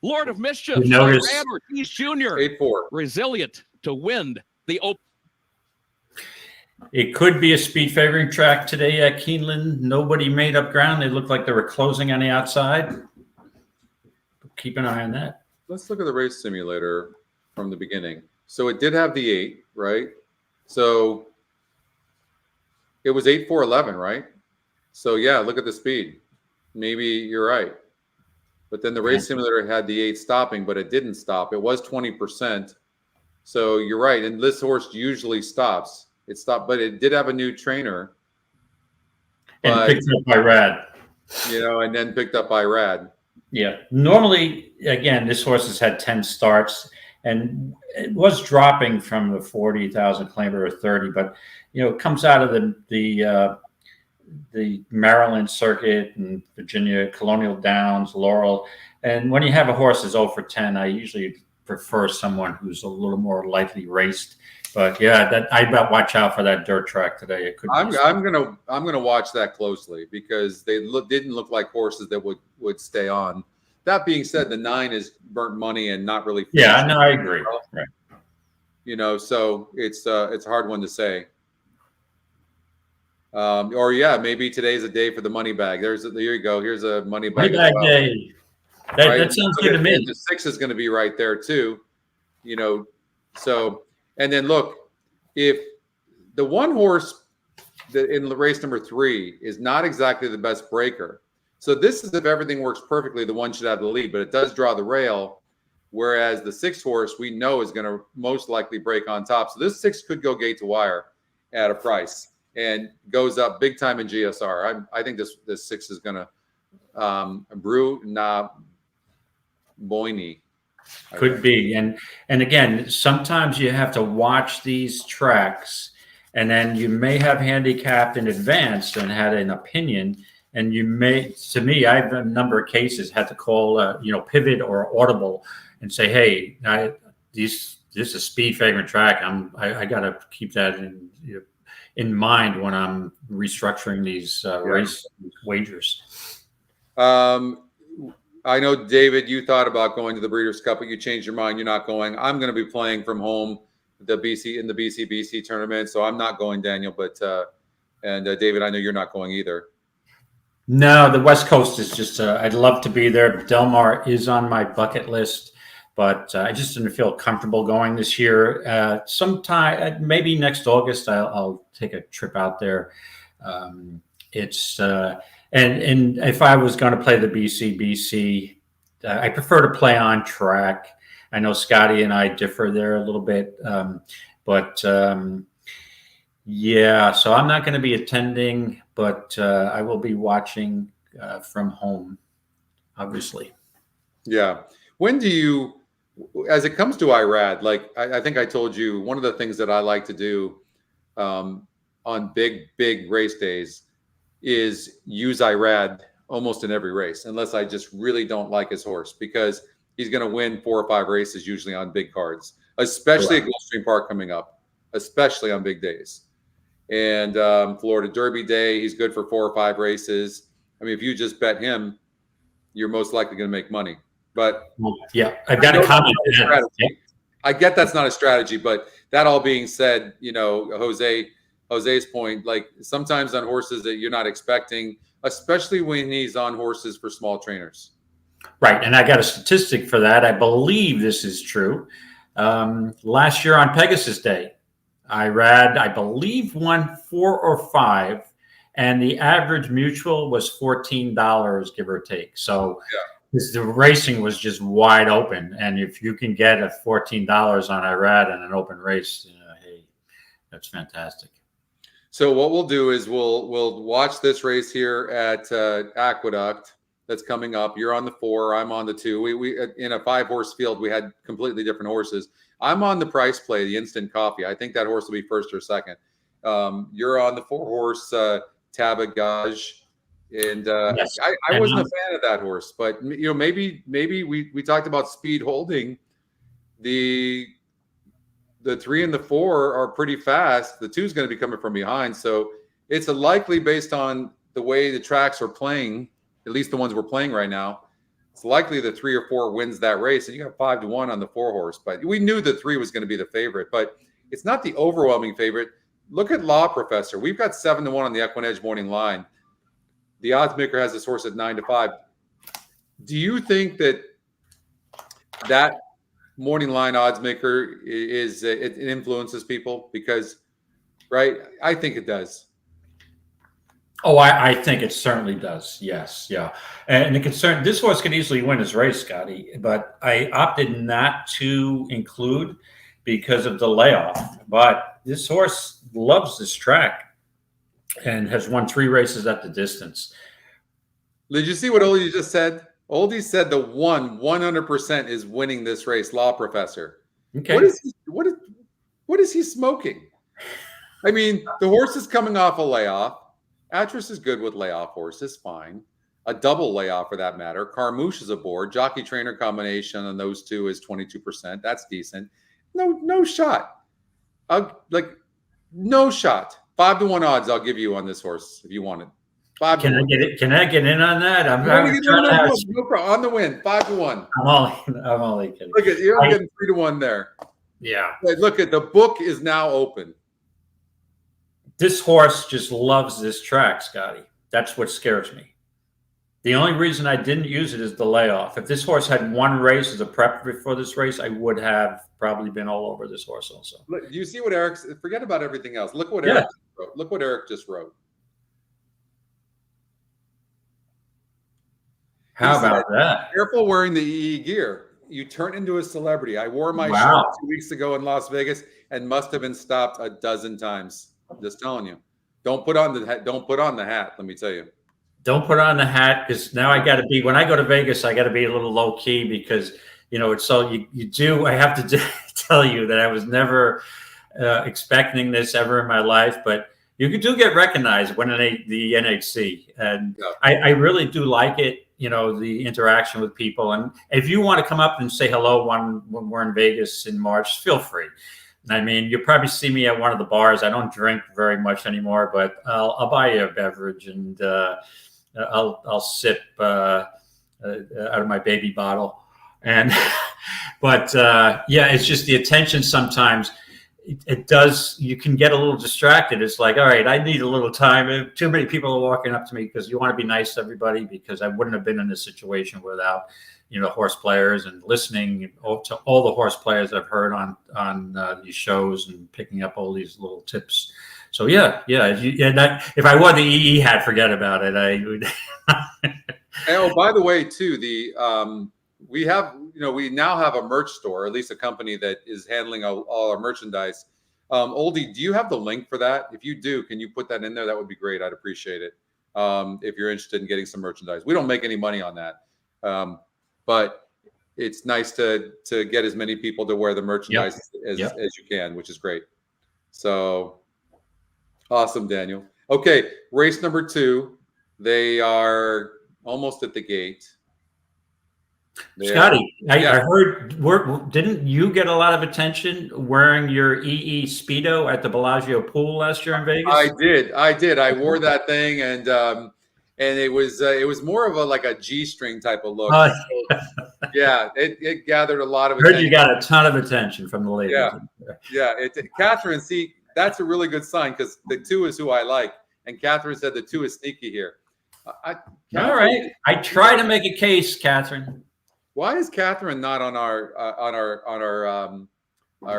Lord of Mischief, Iran Ortiz Jr., 8-4. resilient to win the Open. It could be a speed favoring track today at Keeneland. Nobody made up ground. They looked like they were closing on the outside. Keep an eye on that. Let's look at the race simulator from the beginning. So it did have the 8, right? So it was 8-4-11, right? So yeah, look at the speed. Maybe you're right. But then the race simulator had the 8 stopping, but it didn't stop. It was 20%. So you're right. And this horse usually stops. It stopped, but it did have a new trainer. And picked up by Rad. And then picked up by Rad. Yeah. Normally, again, this horse has had 10 starts and it was dropping from the 40,000 claimer or 30, but it comes out of the Maryland circuit and Virginia, Colonial Downs, Laurel. And when you have a horse that's 0 for 10, I usually prefer someone who's a little more lightly raced. But yeah, I bet watch out for that dirt track today. It could. I'm gonna watch that closely because they didn't look like horses that would stay on. That being said, the 9 is burnt money and not really. Yeah, no, I agree. Right. So it's a hard one to say. Or yeah, maybe today's a day for the money bag. There you go. Here's a money bag. Money bag day. That sounds good to me. And the 6 is going to be right there too. So. And then look, if the one horse in the race number 3 is not exactly the best breaker. So this is if everything works perfectly, the 1 should have the lead, but it does draw the rail. Whereas the 6 horse we know is going to most likely break on top. So this 6 could go gate to wire at a price and goes up big time in GSR. I think this 6 is going to brew Boyne. Could be. And again, sometimes you have to watch these tracks and then you may have handicapped in advance and had an opinion. And you may, to me, I've a number of cases had to call, pivot or audible and say, hey, this is a speed favoring track. I got to keep that in mind when I'm restructuring these race wagers. I know, David, you thought about going to the Breeders' Cup, but you changed your mind. You're not going. I'm going to be playing from home in the BC tournament, so I'm not going, Daniel. But David, I know you're not going either. No, the West Coast is just. I'd love to be there. Del Mar is on my bucket list, but I just didn't feel comfortable going this year. Sometime, maybe next August, I'll take a trip out there. And if I was going to play the BC, I prefer to play on track. I know Scotty and I differ there a little bit, yeah. So I'm not going to be attending, but I will be watching from home, obviously. Yeah. When do you, as it comes to IRAD, like I think I told you, one of the things that I like to do on big race days is use IRAD almost in every race, unless I just really don't like his horse, because he's going to win 4 or 5 races usually on big cards, especially at Gulfstream Park coming up, especially on big days. And Florida Derby Day, he's good for 4 or 5 races. I mean, if you just bet him, you're most likely going to make money. But yeah, I've got a comment. I get that's not a strategy, but that all being said, Jose's point, like sometimes on horses that you're not expecting, especially when he's on horses for small trainers. Right. And I got a statistic for that. I believe this is true. Last year on Pegasus Day, IRAD, I believe, won 4 or 5, and the average mutual was $14, give or take. So the racing was just wide open. And if you can get a $14 on IRAD in an open race, hey, that's fantastic. So what we'll do is we'll watch this race here at Aqueduct that's coming up. You're on the 4, I'm on the 2. We in a 5-horse field, we had completely different horses. I'm on the price play, the instant coffee. I think that horse will be first or second. You're on the 4-horse Tabagaj. And Yes. I wasn't a fan of that horse, but maybe we talked about speed holding. The 3 and the 4 are pretty fast. The 2 is going to be coming from behind, so it's a likely based on the way the tracks are playing, at least the ones we're playing right now. It's likely the 3 or 4 wins that race, and you got 5-1 on the 4 horse. But we knew the 3 was going to be the favorite, but it's not the overwhelming favorite. Look at Law Professor. We've got 7-1 on the EquinEdge morning line. The odds maker has this horse at 9-5. Do you think that morning line odds maker is it influences people? Because, right, I think it does. Oh, I think it certainly does. Yes, yeah. And the concern, this horse could easily win his race, Scotty, but I opted not to include because of the layoff. But this horse loves this track and has won 3 races at the distance. Did you see what Oldie just said? Oldie said the 100% is winning this race, Law Professor. Okay. What is he smoking? I mean, the horse is coming off a layoff. Actress is good with layoff horses, fine. A double layoff for that matter. Carmouche is aboard. Jockey trainer combination on those 2 is 22%. That's decent. No shot. No shot. 5-1 odds I'll give you on this horse if you want it. 5 Can I get it? Can I get in on that? I'm no problem. On the win, 5-1. I'm only kidding. Look at you're getting 3-1 there. Yeah. Look at the book is now open. This horse just loves this track, Scotty. That's what scares me. The only reason I didn't use it is the layoff. If this horse had 1 race as a prep before this race, I would have probably been all over this horse also. Look, do you see what Eric's? Forget about everything else. Look what Eric just wrote. Look what Eric just wrote. How about that? Careful wearing the EE gear. You turn into a celebrity. I wore my shirt 2 weeks ago in Las Vegas and must have been stopped a dozen times. I'm just telling you. Don't put on the hat. Don't put on the hat. Let me tell you. Don't put on the hat because now I got to be. When I go to Vegas, I got to be a little low key because it's so you do. I have to tell you that I was never expecting this ever in my life, but you do get recognized when the NHC, and I really do like it. The interaction with people. And if you want to come up and say hello when we're in Vegas in March, feel free. I mean, you'll probably see me at one of the bars. I don't drink very much anymore, but I'll buy you a beverage and I'll sip out of my baby bottle. And but it's just the attention sometimes. It does. You can get a little distracted. It's like, all right, I need a little time. Too many people are walking up to me because you want to be nice to everybody, because I wouldn't have been in this situation without, horse players and listening to all the horse players I've heard on these shows and picking up all these little tips. So if I wore the EE hat, forget about it. I would. Oh, by the way, too, we now have a merch store, or at least a company that is handling all our merchandise. Oldie, do you have the link for that? If you do, can you put that in there? That would be great. I'd appreciate it. If you're interested in getting some merchandise, we don't make any money on that, but it's nice to get as many people to wear the merchandise as you can, which is great. So awesome, Daniel. Okay, race number 2. They are almost at the gate. Scotty, I heard. Didn't you get a lot of attention wearing your EE Speedo at the Bellagio pool last year in Vegas? I did. I wore that thing, and it was more of a G-string type of look. It gathered a lot of attention. Heard you got a ton of attention from the ladies. Catherine, see, that's a really good sign because the 2 is who I like, and Catherine said the 2 is sneaky here. All right, I try to make a case, Catherine. Why is Catherine not on our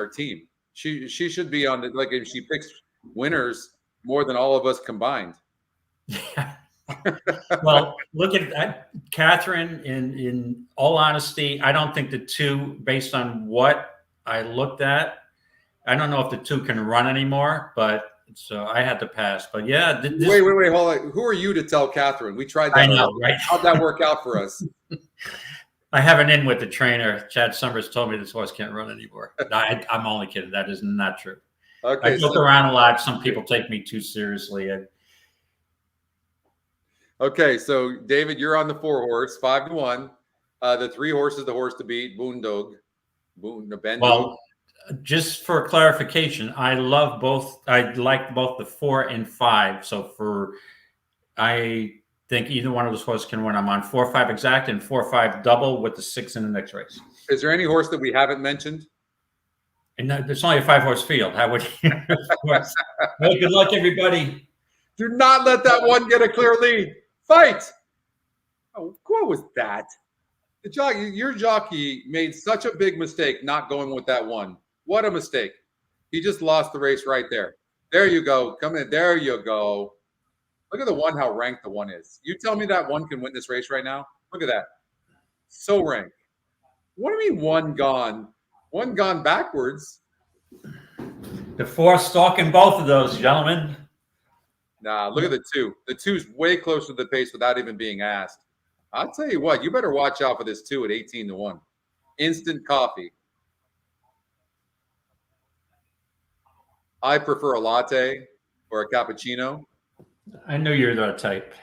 team? She should be on if she picks winners more than all of us combined. Yeah. Well, look at Catherine. In all honesty, I don't think the 2, based on what I looked at, I don't know if the 2 can run anymore. But so I had to pass. But yeah, wait, hold on. Who are you to tell Catherine? We tried that. I know, right? How'd that work out for us? I have an in with the trainer. Chad Summers told me this horse can't run anymore. I'm only kidding. That is not true. Okay, I joke around a lot. Some people take me too seriously. Okay, so David, you're on the 4-horse, 5-1. The 3 horses, the horse to beat, Boondog. Well, just for clarification, I love both. I like both the 4 and 5. So I think either one of those horses can win. I'm on 4-5 exact and 4-5 double with the 6 in the next race. Is there any horse that we haven't mentioned? And there's only a 5-horse field. How would you? Well, good luck, everybody. Do not let that one get a clear lead. Fight. Oh, what was that? Your jockey made such a big mistake not going with that one. What a mistake. He just lost the race right there. There you go. Come in. There you go. Look at the one, how ranked the one is. You tell me that one can win this race right now? Look at that. So ranked. What do you mean one gone? One gone backwards? The 4 stalking both of those, gentlemen. Nah, look at the 2. The 2's way closer to the pace without even being asked. I'll tell you what, you better watch out for this 2 at 18-1. Instant coffee. I prefer a latte or a cappuccino. I knew you were that type.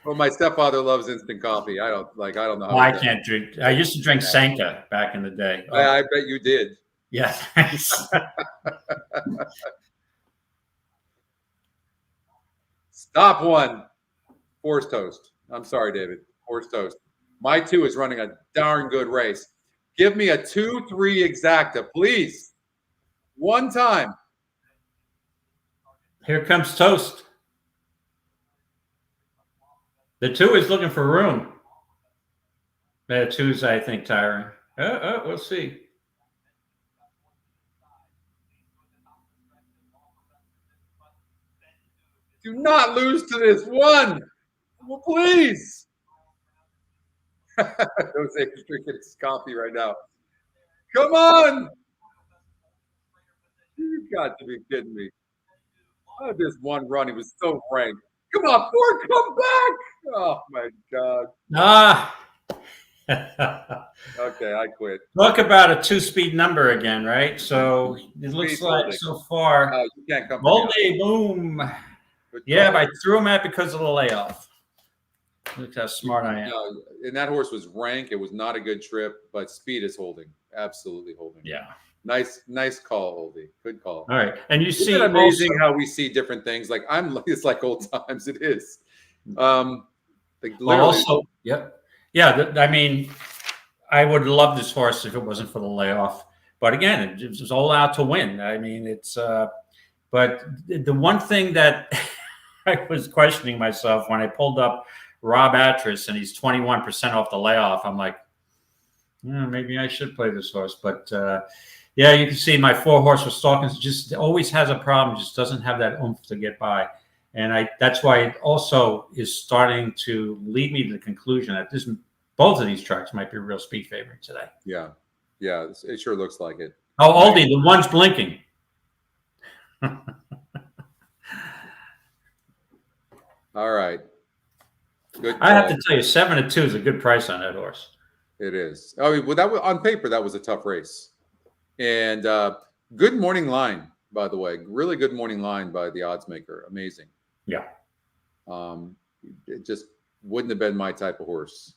Well, my stepfather loves instant coffee. I don't know. How I can't drink. I used to drink Sanka back in the day. I bet you did. Yeah. Stop one. Horse toast. I'm sorry, David. Horse toast. My 2 is running a darn good race. Give me a 2-3 exacta, please. One time. Here comes Toast. The 2 is looking for room. The 2's, I think, tiring. We'll see. Do not lose to this one. Well, please. Jose's drinking his coffee right now. Come on. You got to be kidding me. Oh, this one run, he was so ranked. Come on, Ford, come back. Oh, my God. Okay, I quit. Talk about a 2-speed number again, right? So it looks like holding. So far. You can't come. Volney, boom. Yeah, but I threw him out because of the layoff. Look how smart I am. No, and that horse was rank. It was not a good trip, but speed is holding. Absolutely holding. Yeah. Nice call, Oldie. Good call. All right. And you see Isn't it amazing also, how we see different things. Like it's like old times. It is. Also, yep. Yeah. I mean, I would love this horse if it wasn't for the layoff. But again, it was all out to win. I mean, it's but the one thing that I was questioning myself when I pulled up Rob Atras and he's 21% off the layoff. I'm like, maybe I should play this horse. But yeah, you can see my 4-horse was stalking. Just always has a problem. Just doesn't have that oomph to get by. And that's why it also is starting to lead me to the conclusion that both of these tracks might be a real speed favorite today. Yeah. It sure looks like it. Oh, Oldie, the one's blinking. All right. Good. I have to tell you, 7-2 is a good price on that horse. It is. I mean, well, that was on paper. That was a tough race, and good morning line, by the way. Really good morning line by the odds maker. Amazing. Yeah. It just wouldn't have been my type of horse,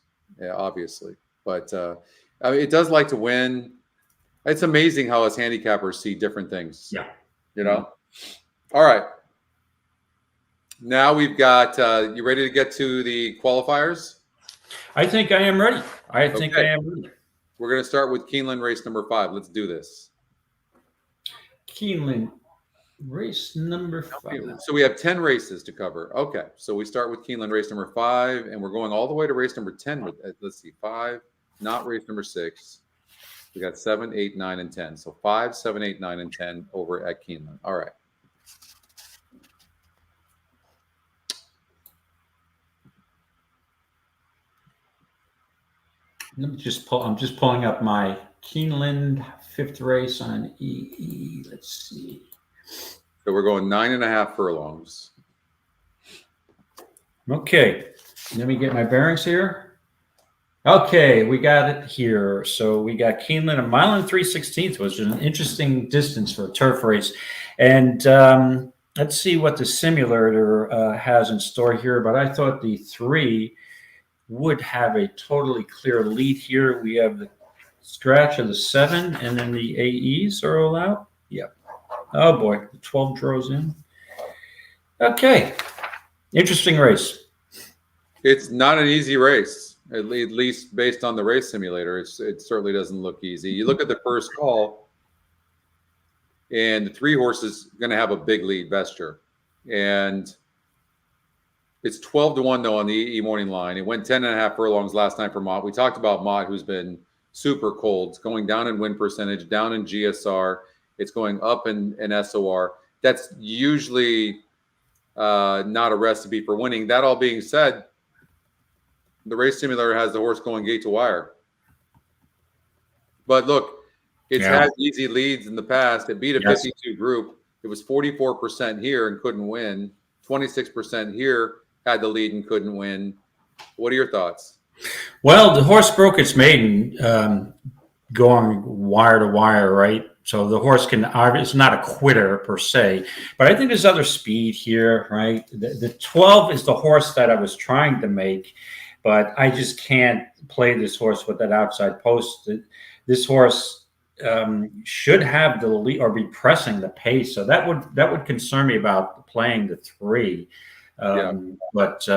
obviously. But I mean, it does like to win. It's amazing how us handicappers see different things. Yeah. You know. All right. Now we've got. You ready to get to the qualifiers? I think I am ready. I think I am ready. We're going to start with Keeneland race number 5. Let's do this. Keeneland race number 5. So we have 10 races to cover. Okay. So we start with Keeneland race number 5, and we're going all the way to race number 10. Let's see, 5, not race number 6. We got 7, 8, 9, and 10. So 5, 7, 8, 9, and 10 over at Keeneland. All right. Let me just pull. I'm just pulling up my Keeneland 5th race on EE. Let's see. So we're going 9.5 furlongs. Okay. Let me get my bearings here. Okay, we got it here. So we got Keeneland, 1 mile and 3/16, which is an interesting distance for a turf race. And let's see what the simulator has in store here. But I thought the 3 would have a totally clear lead here. We have the scratch of the 7, and then the AEs are all out. Yep. Oh boy, the 12 draws in. Okay, interesting race. It's not an easy race, at least based on the race simulator. It certainly doesn't look easy. You look at the first call, and the 3 horse is going to have a big lead, Vesture. And it's 12-1, though, on the EE morning line. It went 10.5 furlongs last time for Mott. We talked about Mott, who's been super cold. It's going down in win percentage, down in GSR. It's going up in SOR. That's usually not a recipe for winning. That all being said, the race simulator has the horse going gate to wire. But look, it's had easy leads in the past. It beat a 52 group. It was 44% here and couldn't win. 26% here had the lead and couldn't win. What are your thoughts? Well, the horse broke its maiden going wire to wire, right? So the horse it's not a quitter per se, but I think there's other speed here, right? The 12 is the horse that I was trying to make, but I just can't play this horse with that outside post. This horse should have the lead or be pressing the pace. So that would concern me about playing the 3. But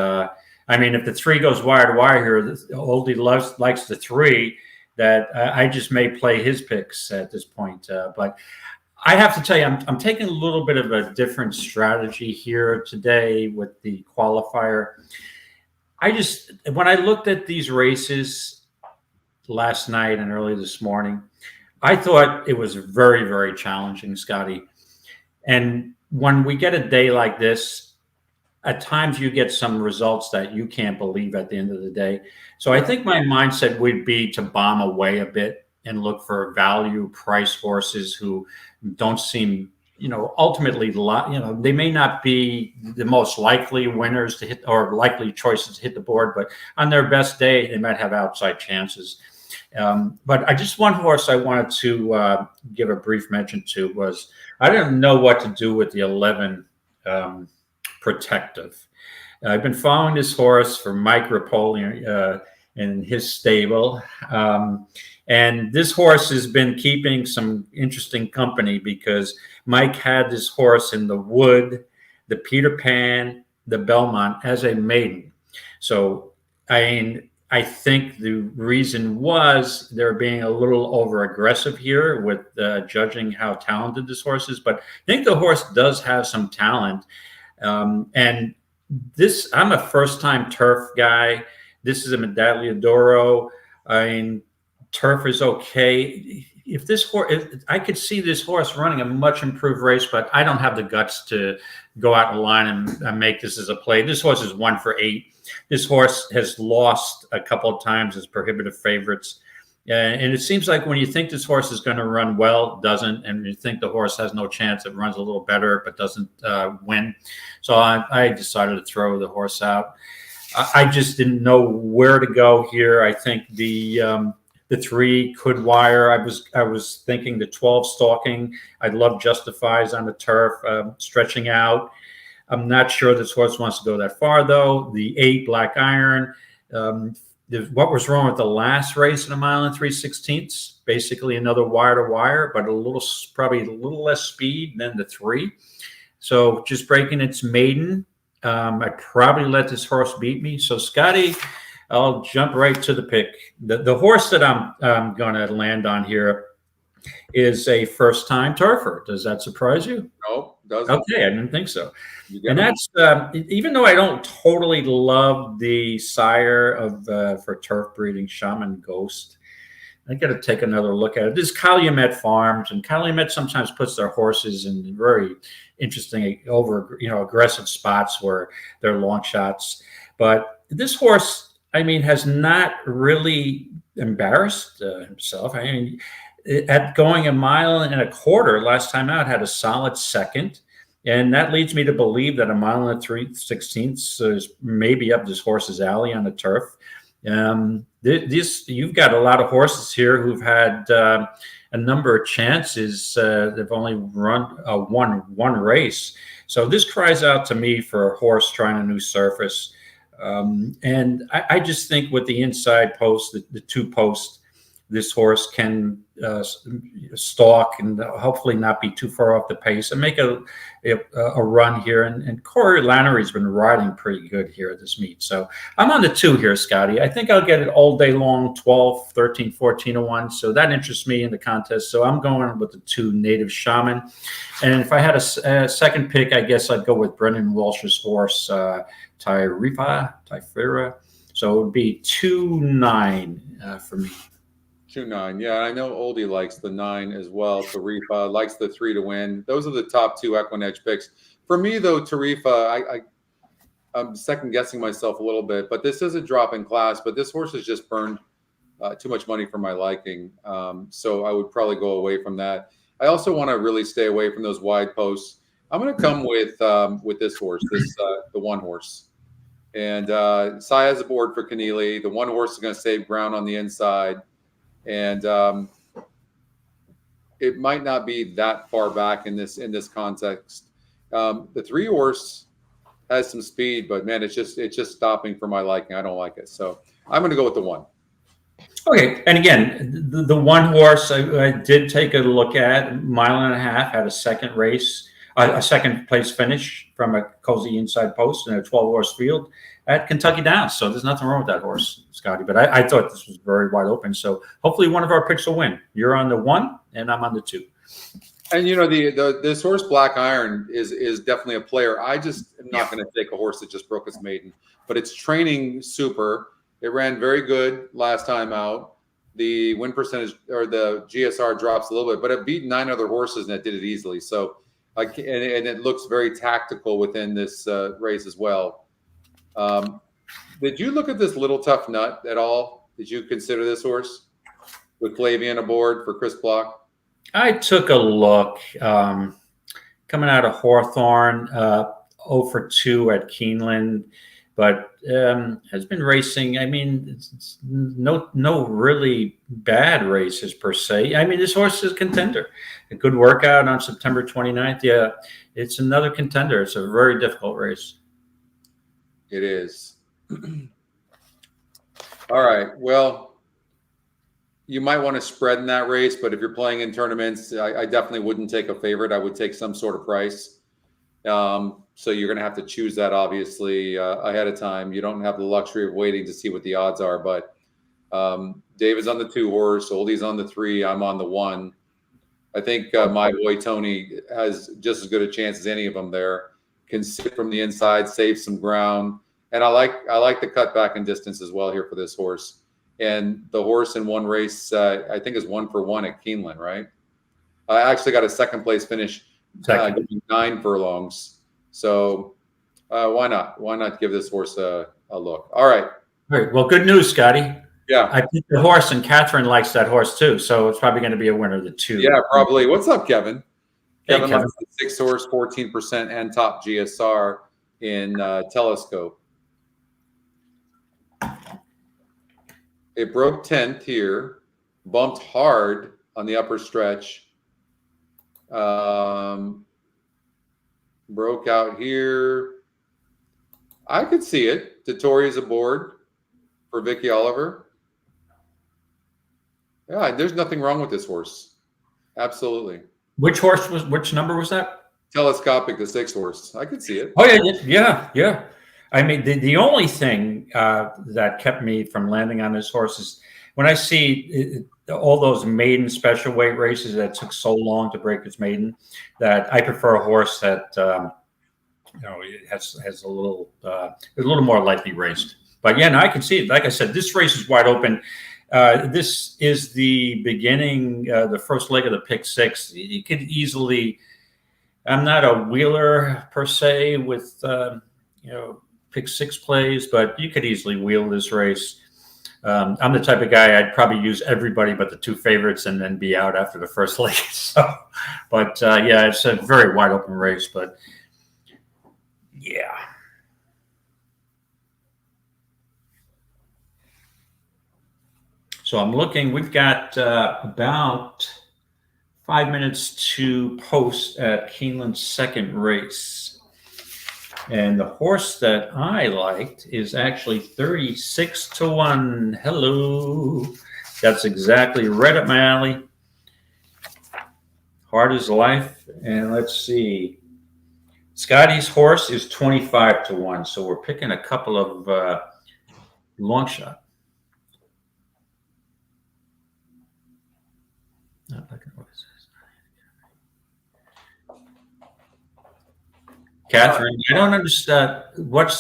I mean, if the 3 goes wire to wire here, Oldie likes the 3. That I just may play his picks at this point. But I have to tell you, I'm taking a little bit of a different strategy here today with the qualifier. When I looked at these races last night and early this morning, I thought it was very, very challenging, Scotty. And when we get a day like this, at times you get some results that you can't believe at the end of the day. So I think my mindset would be to bomb away a bit and look for value price horses who don't seem, ultimately, they may not be the most likely winners to hit or likely choices to hit the board, but on their best day, they might have outside chances. But just one horse I wanted to give a brief mention to was, I didn't know what to do with the 11 Protective. I've been following this horse for Mike Rapoli in his stable. And this horse has been keeping some interesting company because Mike had this horse in the Wood, the Peter Pan, the Belmont as a maiden. So, I think the reason was they're being a little over aggressive here with judging how talented this horse is. But I think the horse does have some talent. And this, I'm a first-time turf guy. This is a Medaglia d'Oro. Turf is okay. If this horse, I could see this horse running a much improved race, but I don't have the guts to go out in the line and make this as a play. This horse is 1 for 8. This horse has lost a couple of times as prohibitive favorites. And it seems like when you think this horse is going to run well, doesn't, and you think the horse has no chance, it runs a little better, but doesn't win. So I decided to throw the horse out. I just didn't know where to go here. I think the 3 could wire. I was thinking the 12 stalking. I love Justifies on the turf, stretching out. I'm not sure this horse wants to go that far, though. The 8 Black Iron. What was wrong with the last race in 1 3/16 miles? Basically another wire to wire, but probably a little less speed than the 3. So just breaking its maiden. I'd probably let this horse beat me. So Scotty, I'll jump right to the pick. The horse that I'm going to land on here is a first-time turfer. Does that surprise you? No, doesn't. Okay, I didn't think so. And that's even though I don't totally love the sire of for turf breeding, Shaman Ghost, I got to take another look at it. This is Calumet Farms, and Calumet sometimes puts their horses in very interesting, aggressive spots where they're long shots. But this horse, has not really embarrassed himself. At going 1.25 miles last time out, had a solid second. And that leads me to believe that 1 3/16 miles is maybe up this horse's alley on the turf. You've got a lot of horses here who've had a number of chances. They've only won one race. So this cries out to me for a horse trying a new surface. And I just think with the inside post, the two posts, this horse can stalk and hopefully not be too far off the pace and make a run here. And Corey Lannery's been riding pretty good here at this meet. So I'm on the 2 here, Scotty. I think I'll get it all day long, 12, 13, 14 to 1. So that interests me in the contest. So I'm going with the 2 Native Shaman. And if I had a second pick, I guess I'd go with Brendan Walsh's horse, Typhira. So it would be 2-9 for me. 2-9. Yeah, I know Oldie likes the 9 as well. Tarifa likes the 3 to win. Those are the top 2 EquinEdge picks. For me, though, Tarifa, I'm second guessing myself a little bit, but this is a drop in class. But this horse has just burned too much money for my liking. So I would probably go away from that. I also want to really stay away from those wide posts. I'm going to come with this horse, the 1 horse. And Sai has a board for Keneally. The 1 horse is going to save ground on the inside. And it might not be that far back in this context. The 3 horse has some speed, but man, it's just stopping for my liking. I don't like it, so I'm going to go with the 1. Okay, and again, the 1 horse I did take a look at, 1.5 miles, had a second race, a second place finish from a cozy inside post in a 12-horse field at Kentucky Downs. So there's nothing wrong with that horse, Scotty. But I thought this was very wide open. So hopefully one of our picks will win. You're on the 1, and I'm on the 2. And you know this horse Black Iron is definitely a player. I just am not going to take a horse that just broke its maiden, but it's training super. It ran very good last time out. The win percentage or the GSR drops a little bit, but it beat 9 other horses and it did it easily. So and it looks very tactical within this race as well. Did you look at this Little Tough Nut at all? Did you consider this horse with Flavian aboard for Chris Block? I took a look coming out of Hawthorne, 0 for 2 at Keeneland, but has been racing. I mean, it's no really bad races per se. I mean, this horse is a contender. A good workout on September 29th. Yeah, it's another contender. It's a very difficult race. It is. All right. Well, you might want to spread in that race, but if you're playing in tournaments, I definitely wouldn't take a favorite. I would take some sort of price. So you're going to have to choose that, obviously, ahead of time. You don't have the luxury of waiting to see what the odds are. But Dave is on the 2 horse. Oldie's on the 3. I'm on the 1. I think my boy Tony has just as good a chance as any of them there. Can sit from the inside, save some ground. And I like the cut back in distance as well here for this horse. And the horse in one race, I think, is 1 for 1 at Keeneland, right? I actually got a second place finish, 9 furlongs. So why not? Why not give this horse a look? All right. All right. Well, good news, Scotty. Yeah. I picked the horse, and Catherine likes that horse too. So it's probably going to be a winner of the 2. Yeah, probably. What's up, Kevin? Hey, Kevin likes the 6 horse, 14% and top GSR in Telescope. It broke 10th here, bumped hard on the upper stretch. Broke out here. I could see it. Totori's aboard for Vicky Oliver. Yeah, there's nothing wrong with this horse. Absolutely. Which number was that? Telescopic, the 6 horse. I could see it. Oh, yeah. I mean, the only thing that kept me from landing on this horse is when I see all those maiden special weight races that took so long to break its maiden, that I prefer a horse that has a little more lightly raced. But yeah, no, I can see it. Like I said, this race is wide open. This is the beginning, the first leg of the pick 6. You could easily. I'm not a wheeler per se with pick 6 plays, but you could easily wheel this race. I'm the type of guy I'd probably use everybody but the 2 favorites and then be out after the first leg. So, but yeah, it's a very wide open race. But yeah. So I'm looking. We've got about 5 minutes to post at Keeneland's second race. And the horse that I liked is actually 36 to 1. Hello. That's exactly right up my alley. Hard as life. And let's see. Scotty's horse is 25 to 1. So we're picking a couple of long shot. Not looking what is this? Catherine, I don't understand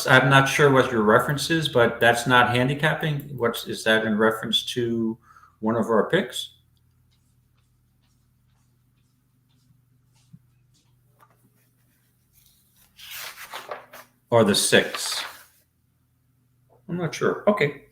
I'm not sure what your reference is, but that's not handicapping. Is that in reference to one of our picks? Or the 6? I'm not sure. Okay.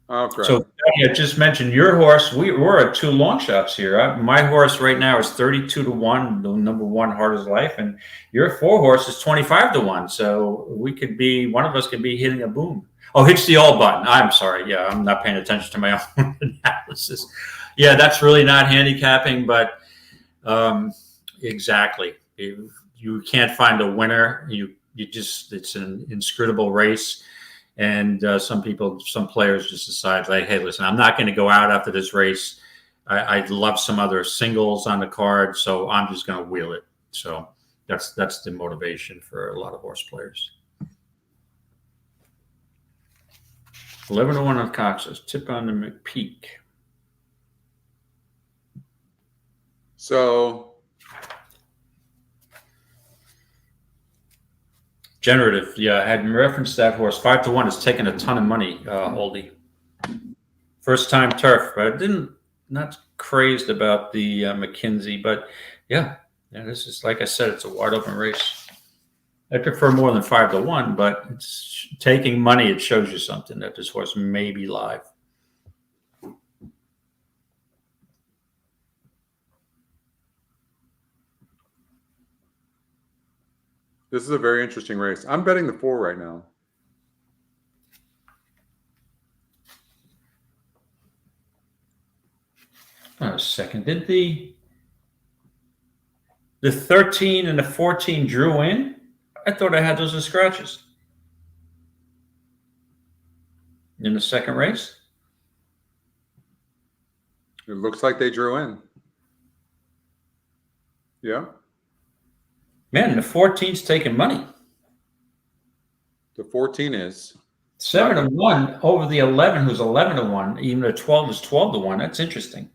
Okay. So I just mentioned your horse. We're at 2 long shots here. My horse right now is 32 to 1, the number 1 hard as life, and your 4 horse is 25 to 1. So we could be, one of us could be hitting a boom. Oh, hits the all button. I'm sorry. Yeah, I'm not paying attention to my own analysis. Yeah, that's really not handicapping, but exactly. You can't find a winner. It's an inscrutable race. And some players just decide, like, hey, listen, I'm not going to go out after this race. I love some other singles on the card, so I'm just going to wheel it. So that's the motivation for a lot of horse players. 11 to 1 on Cox's. Tip on the McPeak. So Generative, yeah, I had referenced that horse. 5 to 1 is taking a ton of money, Oldie. First time turf, but not crazed about the McKinsey, but yeah, this is, like I said, it's a wide open race. I prefer more than 5 to 1, but it's taking money. It shows you something that this horse may be live. this is a very interesting race. I'm betting the 4 right now. Oh, a second. Did the 13 and the 14 drew in? I thought I had those as scratches. In the second race? It looks like they drew in. Yeah. Man, the 14's taking money. The 14 is 7 to 1 over the 11, who's 11 to 1. Even the 12 is 12 to 1. That's interesting.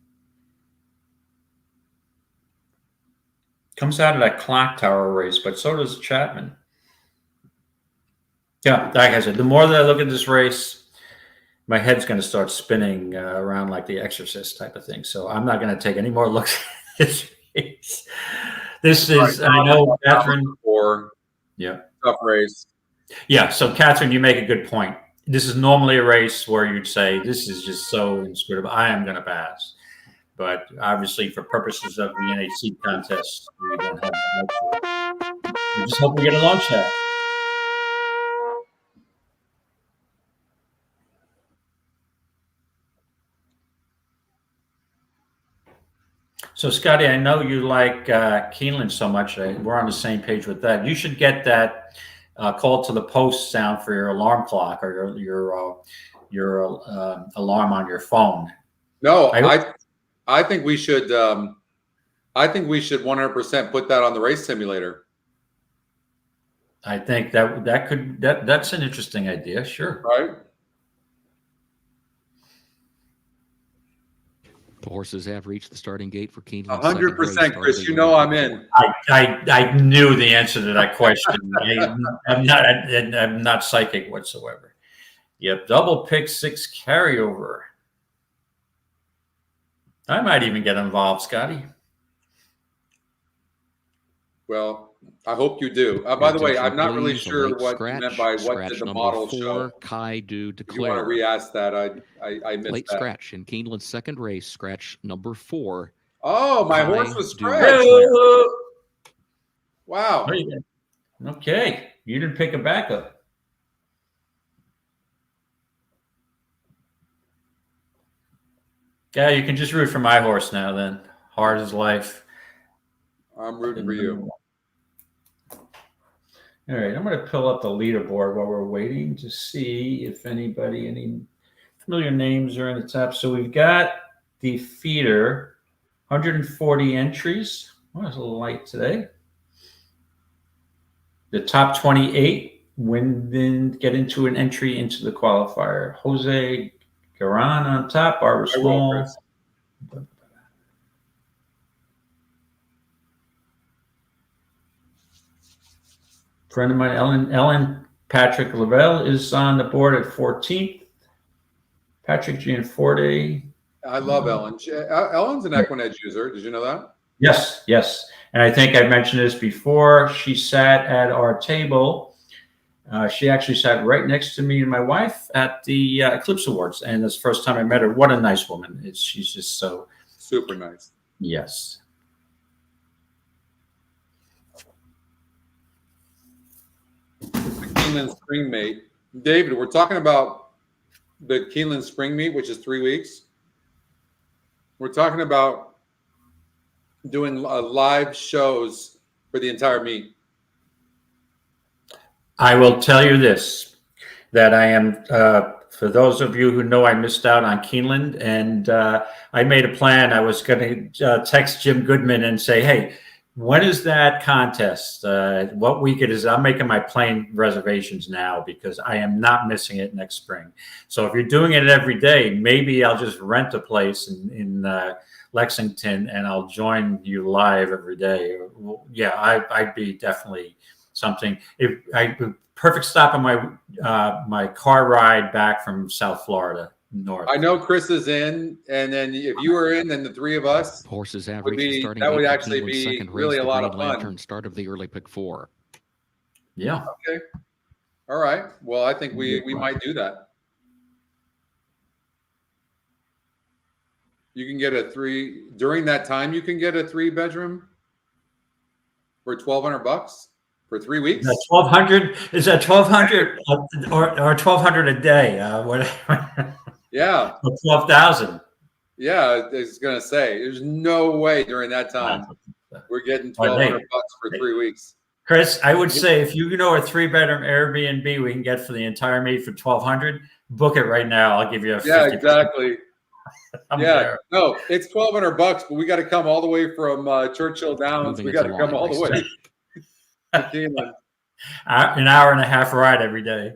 Comes out of that clock tower race, but so does Chapman. Yeah, like I said, the more that I look at this race, my head's going to start spinning around like The Exorcist type of thing. So I'm not going to take any more looks at this race. This is, I know, Catherine. 4. Yeah. Tough race. Yeah. So, Catherine, you make a good point. This is normally a race where you'd say, this is just so inscrutable. I am going to pass. But obviously, for purposes of the NHC contest, we don't have that. We just hope we get a long shot. So, Scotty, I know you like Keeneland so much. We're on the same page with that. You should get that call to the post sound for your alarm clock or your alarm on your phone. No, I think we should. I think we should 100% put that on the race simulator. I think that's an interesting idea. Sure. Right. The horses have reached the starting gate for Keeneland. 100%, Chris. You know I'm in. I knew the answer to that question. I'm not psychic whatsoever. Yep, double pick 6 carryover. I might even get involved, Scotty. Well, I hope you do. By the way, I'm not really sure what you meant by what did the model show. Kai do If you want to re-ask that, I missed late that. scratch in Keeneland's second race, scratch number 4. Oh, my Kai horse was do scratched. declare. Wow. Okay, you didn't pick a backup. Yeah, you can just root for my horse now then. Hard as life. I'm rooting for you. All right, I'm going to pull up the leaderboard while we're waiting to see if any familiar names are in the top. So we've got the feeder, 140 entries. Oh, it's a little light today. The top 28 then get into an entry into the qualifier. Jose Garan on top, Barbara Small. Friend of mine, Ellen Patrick Lavelle is on the board at 14th. Patrick Gianforte. I love Ellen. Ellen's an EquinEdge user. Did you know that? Yes. And I think I mentioned this before. She sat at our table. She actually sat right next to me and my wife at the Eclipse Awards. And that's the first time I met her. What a nice woman. She's just so... Super nice. Yes. Keeneland Spring Meet. David, we're talking about the Keeneland Spring Meet, which is 3 weeks. We're talking about doing live shows for the entire meet. I will tell you this, that I am, for those of you who know, I missed out on Keeneland, and I made a plan. I was going to text Jim Goodman and say, hey, when is that contest? What week it is? I'm making my plane reservations now because I am not missing it next spring. So if you're doing it every day, maybe I'll just rent a place in Lexington and I'll join you live every day. Yeah, I'd be definitely something. Perfect stop on my car ride back from South Florida. North. I know Chris is in, and then if you were in, then the three of us Horses have would reached the be, starting that would gate for actually Keeneland's be second really race, a the lot Green of fun. Lantern, start of the early pick 4. Yeah. Okay. All right. Well, I think we might do that. You can get during that time. You can get a 3-bedroom for $1,200 for 3 weeks. Is that 1,200? Is that 1,200 or 1,200 a day? Whatever. Yeah. 12,000. Yeah, I was gonna say, there's no way during that time we're getting $1,200 for 3 weeks. Chris, I would say if you know a 3-bedroom Airbnb we can get for the entire meet for $1,200, book it right now. I'll give you a 50%. Yeah, exactly. I'm yeah, there. no, it's $1,200, but we got to come all the way from Churchill Downs. We got to come all the way to Keeneland. An hour and a half ride every day.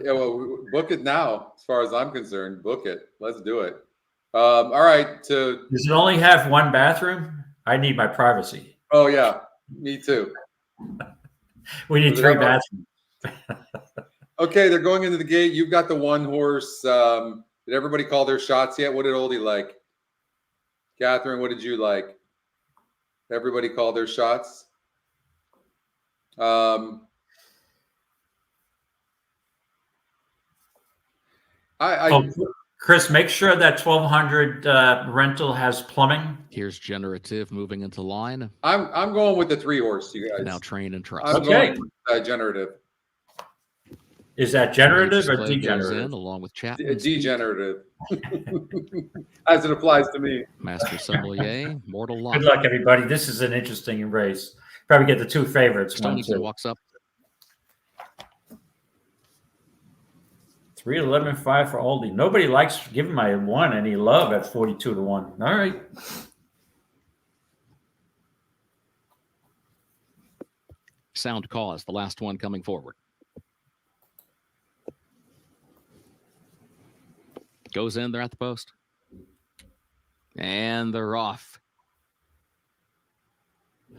Yeah, well, book it now. As far as I'm concerned, book it. Let's do it. All right. Does it only have one bathroom? I need my privacy. Oh yeah, me too. We need 3 bathrooms. Okay, they're going into the gate. You've got the 1 horse. Did everybody call their shots yet? What did Oldie like? Catherine, what did you like? Everybody called their shots. Chris, make sure that 1,200 rental has plumbing. Here's Generative moving into line. I'm going with the 3 horse, you guys. Now train and trust. I'm going with Generative. Is that generative or Goes degenerative? in, along with Chapman. Degenerative, as it applies to me. Master Sommelier, Mortal Lock. Good luck, everybody. This is an interesting race. Probably get the 2 favorites. Stonington walks up. 3-11-5 for Oldie. Nobody likes giving my 1 any love at 42-1. All right. Sound Cause, the last one coming forward. Goes in, they're at the post. And they're off.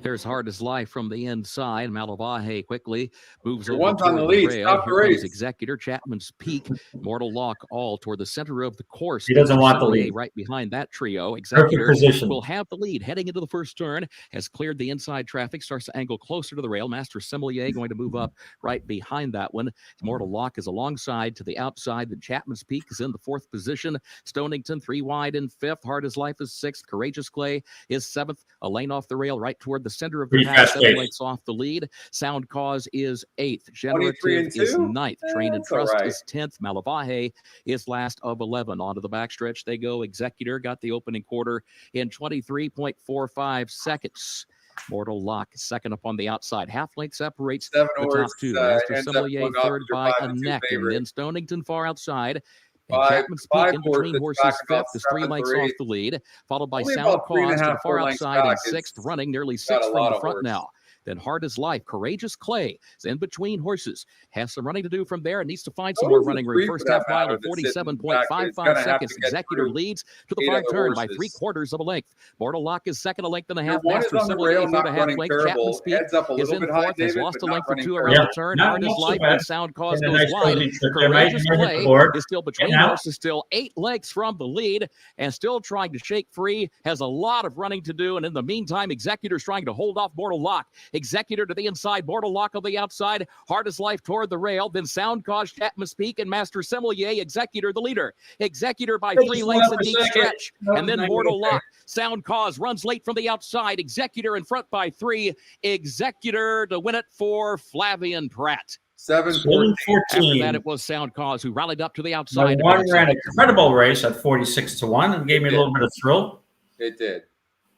There's Hard as Life from the inside. Malavaje quickly moves over One's on the toward lead. rail. Stop the Here comes race. Executor, Chapman's Peak, Mortal Lock, all toward the center of the course. He doesn't want the Sommelier lead. right behind that trio. Perfect Executor position. will have the lead heading into the first turn. Has cleared the inside traffic. Starts to angle closer to the rail. Master Sommelier going to move up right behind that one. Mortal Lock is alongside to the outside. The Chapman's Peak is in the 4th position. Stonington 3 wide in 5th. Hard as Life is 6th. Courageous Clay is 7th. A lane off the rail right toward the center of the Pretty pack, fast 7 pace. lengths off the lead. Sound Cause is 8th. 23 and Generative is 2? 9th. Train and That's all Trust right. is 10th. Malavaje is last of 11. Onto the backstretch they go. Executor got the opening quarter in 23.45 seconds. Mortal Lock second up on the outside. Half length separates 7 the top horse two. ends Master up Sommelier going off third with your by 5 a and 2 neck. And favorite. then Stonington far outside. And 5 Chapman's Peak in horse between that's horses back about fifth is 3 lengths 7-3. off the lead, followed by Only Sound about 3.5, Cause to the 4 far lengths outside back. in sixth, It's running nearly got six a from lot the of front horse. now. Then Hard as Life, Courageous Clay is in between horses. Has some running to do from there and needs to find some So more is the running room. three, for First that half mile matter, of that's sitting back. It's 47.55 gonna have seconds. to get Executor through leads to the 8 far other turn by horses. 3/4 of a length. Mortal Lock is second, a length and a Your half. one is Master on the Sommelier rail, third, not a half running length. terrible. Chapman's Peak Heads up a is little in bit high, fourth, has David, lost but a not length or running two terrible. around the turn. Hard as not so Life bad. and Sound Cause And a goes nice wide. cozy trip there. Nice Courageous near the Clay board. is still between Getting out. horses, still 8 lengths from the lead, and still trying to shake free. Has a lot of running to do, and in the meantime, Executor's trying to hold off Mortal Lock. Executor to the inside, Mortal Lock on the outside. Hard as Life toward the rail. Then Sound Cause, Chapman's Peak, and Master Sommelier. Executor the leader. Executor by Hey, 3 just lengths one in up a deep second. stretch, No, and then no, Mortal okay. Lock. Sound Cause runs late from the outside. Executor in front by 3. Executor to win it for Flavian Pratt. 7-14. After 7-14. that, it was Sound Cause who rallied up to the My outside. to one beat ran an Executor. incredible race at 46-1 and gave me a little bit of thrill. It did.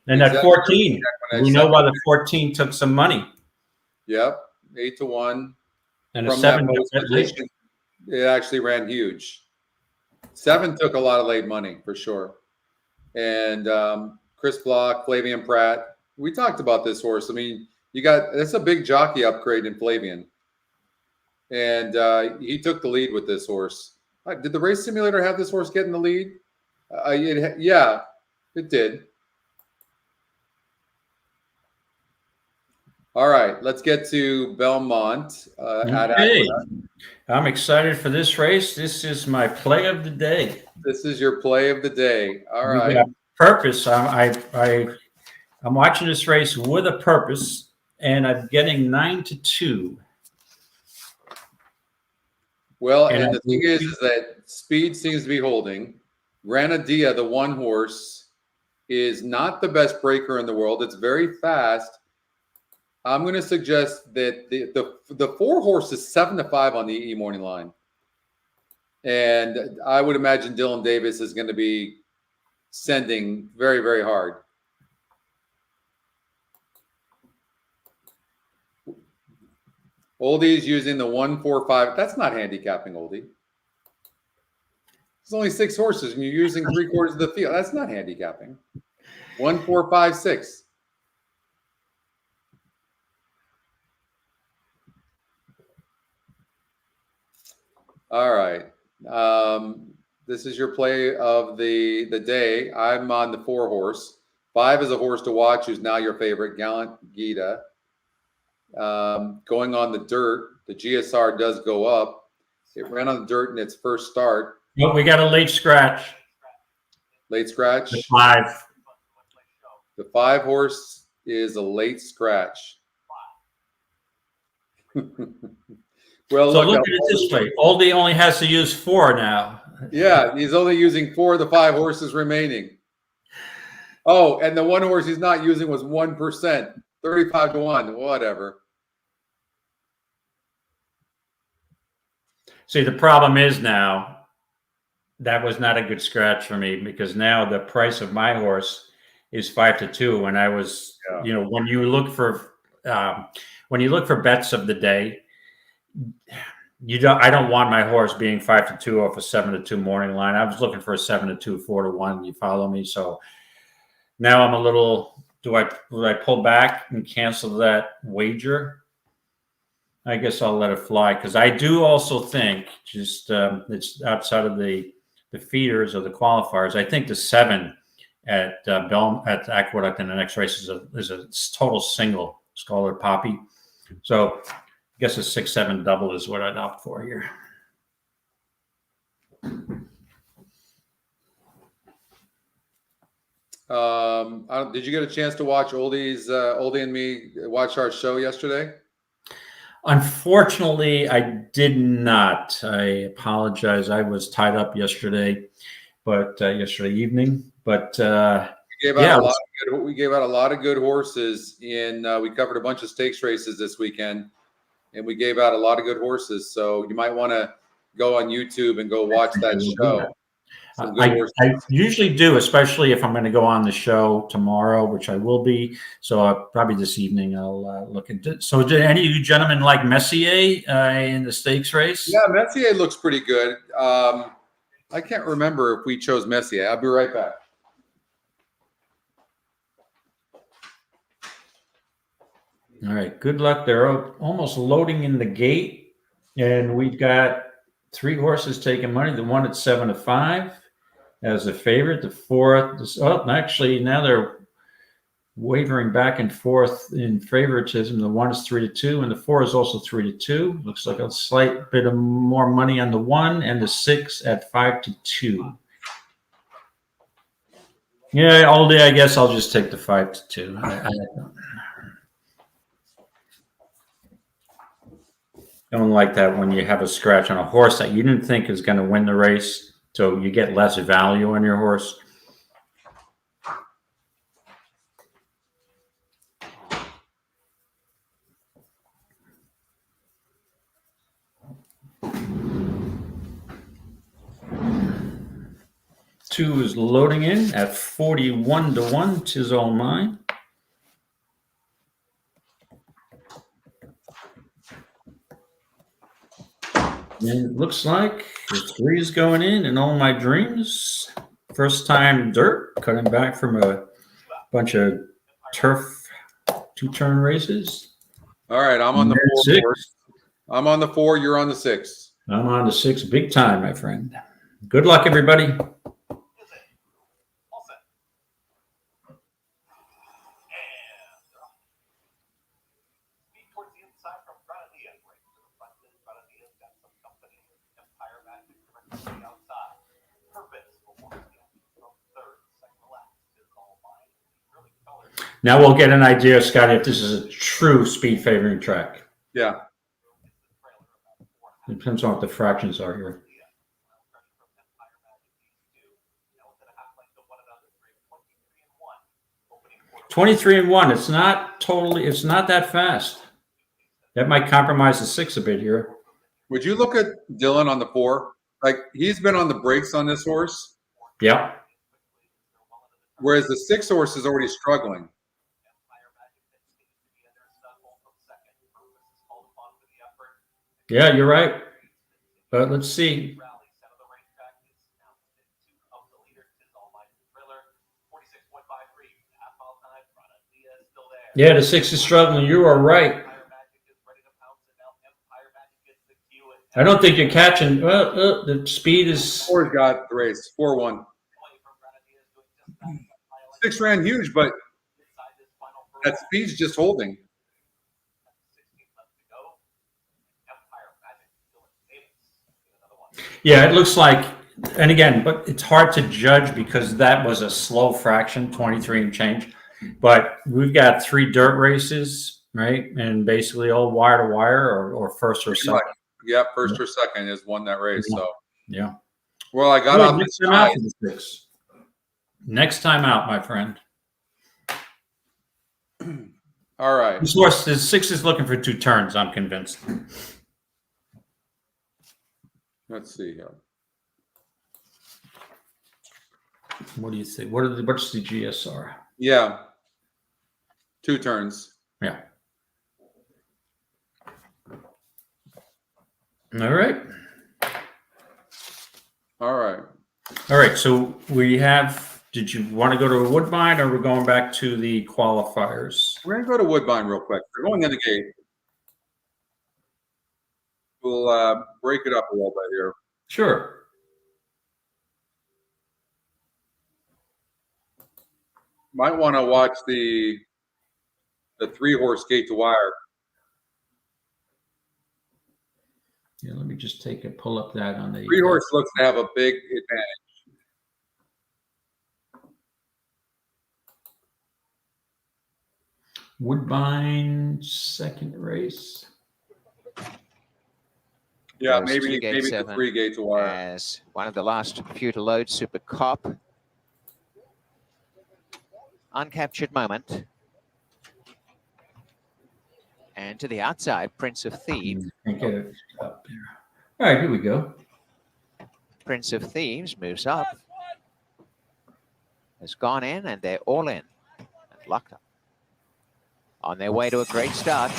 And at Exactly. 14, we know why the 14 took some money. Yep, 8-1. And a From 7 that got post that late. position, it actually ran huge. 7 took a lot of late money for sure. And Chris Block, Flavian Pratt. We talked about this horse. I mean, that's a big jockey upgrade in Flavian. And he took the lead with this horse. Did the race simulator have this horse get in the lead? Yeah, it did. All right, let's get to Belmont at Okay. Aqueduct. I'm excited for this race. This is my play of the day. This is your play of the day. All With right. a purpose. I'm watching this race with a purpose, and I'm getting 9-2. Well, And and I the thing is that speed seems to be holding. Granadilla, the one horse, is not the best breaker in the world. It's very fast. I'm going to suggest that the 4 horse is 7-5 on the EE morning line. And I would imagine Dylan Davis is going to be sending very, very hard. Oldie's using the 1-4-5. That's not handicapping, Oldie. There's only 6 horses, and you're using 3/4 of the field. That's not handicapping. 1-4-5-6. All right. This is your play of the day. I'm on the 4 horse. 5 is a horse to watch, who's now your favorite, Gallant Gita. Going on the dirt, the GSR does go up. It ran on the dirt in its first start. But we got a late scratch. Late scratch. The 5. The 5 horse is a late scratch. Well, So look at it this way. Oldie only has to use 4 now. Yeah, he's only using 4 of the 5 horses remaining. Oh, and the one horse he's not using was 1%, 35-1, whatever. See, the problem is now that was not a good scratch for me, because now the price of my horse is 5-2. And I was, you know, when you look for bets of the day, I don't want my horse being 5-2 off a 7-2 morning line. I was looking for a 7-2, 4-1. You follow me? So now I'm a little. Do I pull back and cancel that wager? I guess I'll let it fly, because I do also think it's outside of the feeders or the qualifiers. I think the 7 at Aqueduct in the next race is a total single, Scholar Poppy. So I guess a 6-7 double is what I'd opt for here. Did you get a chance to watch Oldie and me watch our show yesterday? Unfortunately, I did not. I apologize. I was tied up yesterday, but yesterday evening. But You gave out we gave out a lot of good horses we covered a bunch of stakes races this weekend, and we gave out a lot of good horses. So you might want to go on YouTube and go watch that show. I usually do, especially if I'm going to go on the show tomorrow, which I will be. So probably this evening I'll look into it. So did any of you gentlemen like Messier in the stakes race? Yeah, Messier looks pretty good. I can't remember if we chose Messier. I'll be right back. All right, good luck. They're almost loading in the gate, and we've got 3 horses taking money. The one at 7-5 as a favorite. The 4th is actually now they're wavering back and forth in favoritism. The 1 is 3-2, and the 4 is also 3-2. Looks like a slight bit of more money on the 1, and the 6 at 5-2. Yeah, all day I guess I'll just take the 5-2. I don't like that when you have a scratch on a horse that you didn't think is going to win the race, so you get less value on your horse. Two is loading in at 41-1. 'Tis all mine. And it looks like the 3 is going in All My Dreams. First time dirt, cutting back from a bunch of turf 2-turn races. All right, I'm on the 4. I'm on the 4. You're on the 6. I'm on the 6 big time, my friend. Good luck, everybody. Now we'll get an idea, Scotty, if this is a true speed favoring track. Yeah. It depends on what the fractions are here. 23-1. It's not that fast. That might compromise the 6 a bit here. Would you look at Dylan on the 4? Like, he's been on the brakes on this horse. Yeah. Whereas the 6 horse is already struggling. Yeah, you're right. But let's see. Yeah, the 6 is struggling. You are right. I don't think you're catching. Well, the speed is. 4's got the race. 4-1. 6 ran huge, but that speed's just holding. Yeah, it looks like, and again, but it's hard to judge because that was a slow fraction, 23 and change. But we've got 3 dirt races, right? And basically all wire to wire or first or second. Yeah, first or second has won that race. Yeah. So yeah. Well, I got off next time out for the 6. Next time out, my friend. All right. This horse, the 6 is looking for 2 turns, I'm convinced. Let's see here. What do you think? What's the GSR? Yeah. 2 turns. Yeah. All right. All right. All right. So we have, did you want to go to a Woodbine or we're going back to the qualifiers? We're going to go to Woodbine real quick. We're going in the gate. We'll break it up a little bit here. Sure. Might want to watch the 3-horse gate to wire. Yeah, let me just pull up that on the 3-horse looks to have a big advantage. Woodbine second race. Yeah, There's maybe the 3 gate to wire. As one of the last few to load, Super Cop. Uncaptured Moment. And to the outside, Prince of Thieves. Can't get it up there. All right, here we go. Prince of Thieves moves up. Has gone in, and they're all in. And locked up. On their way to a great start.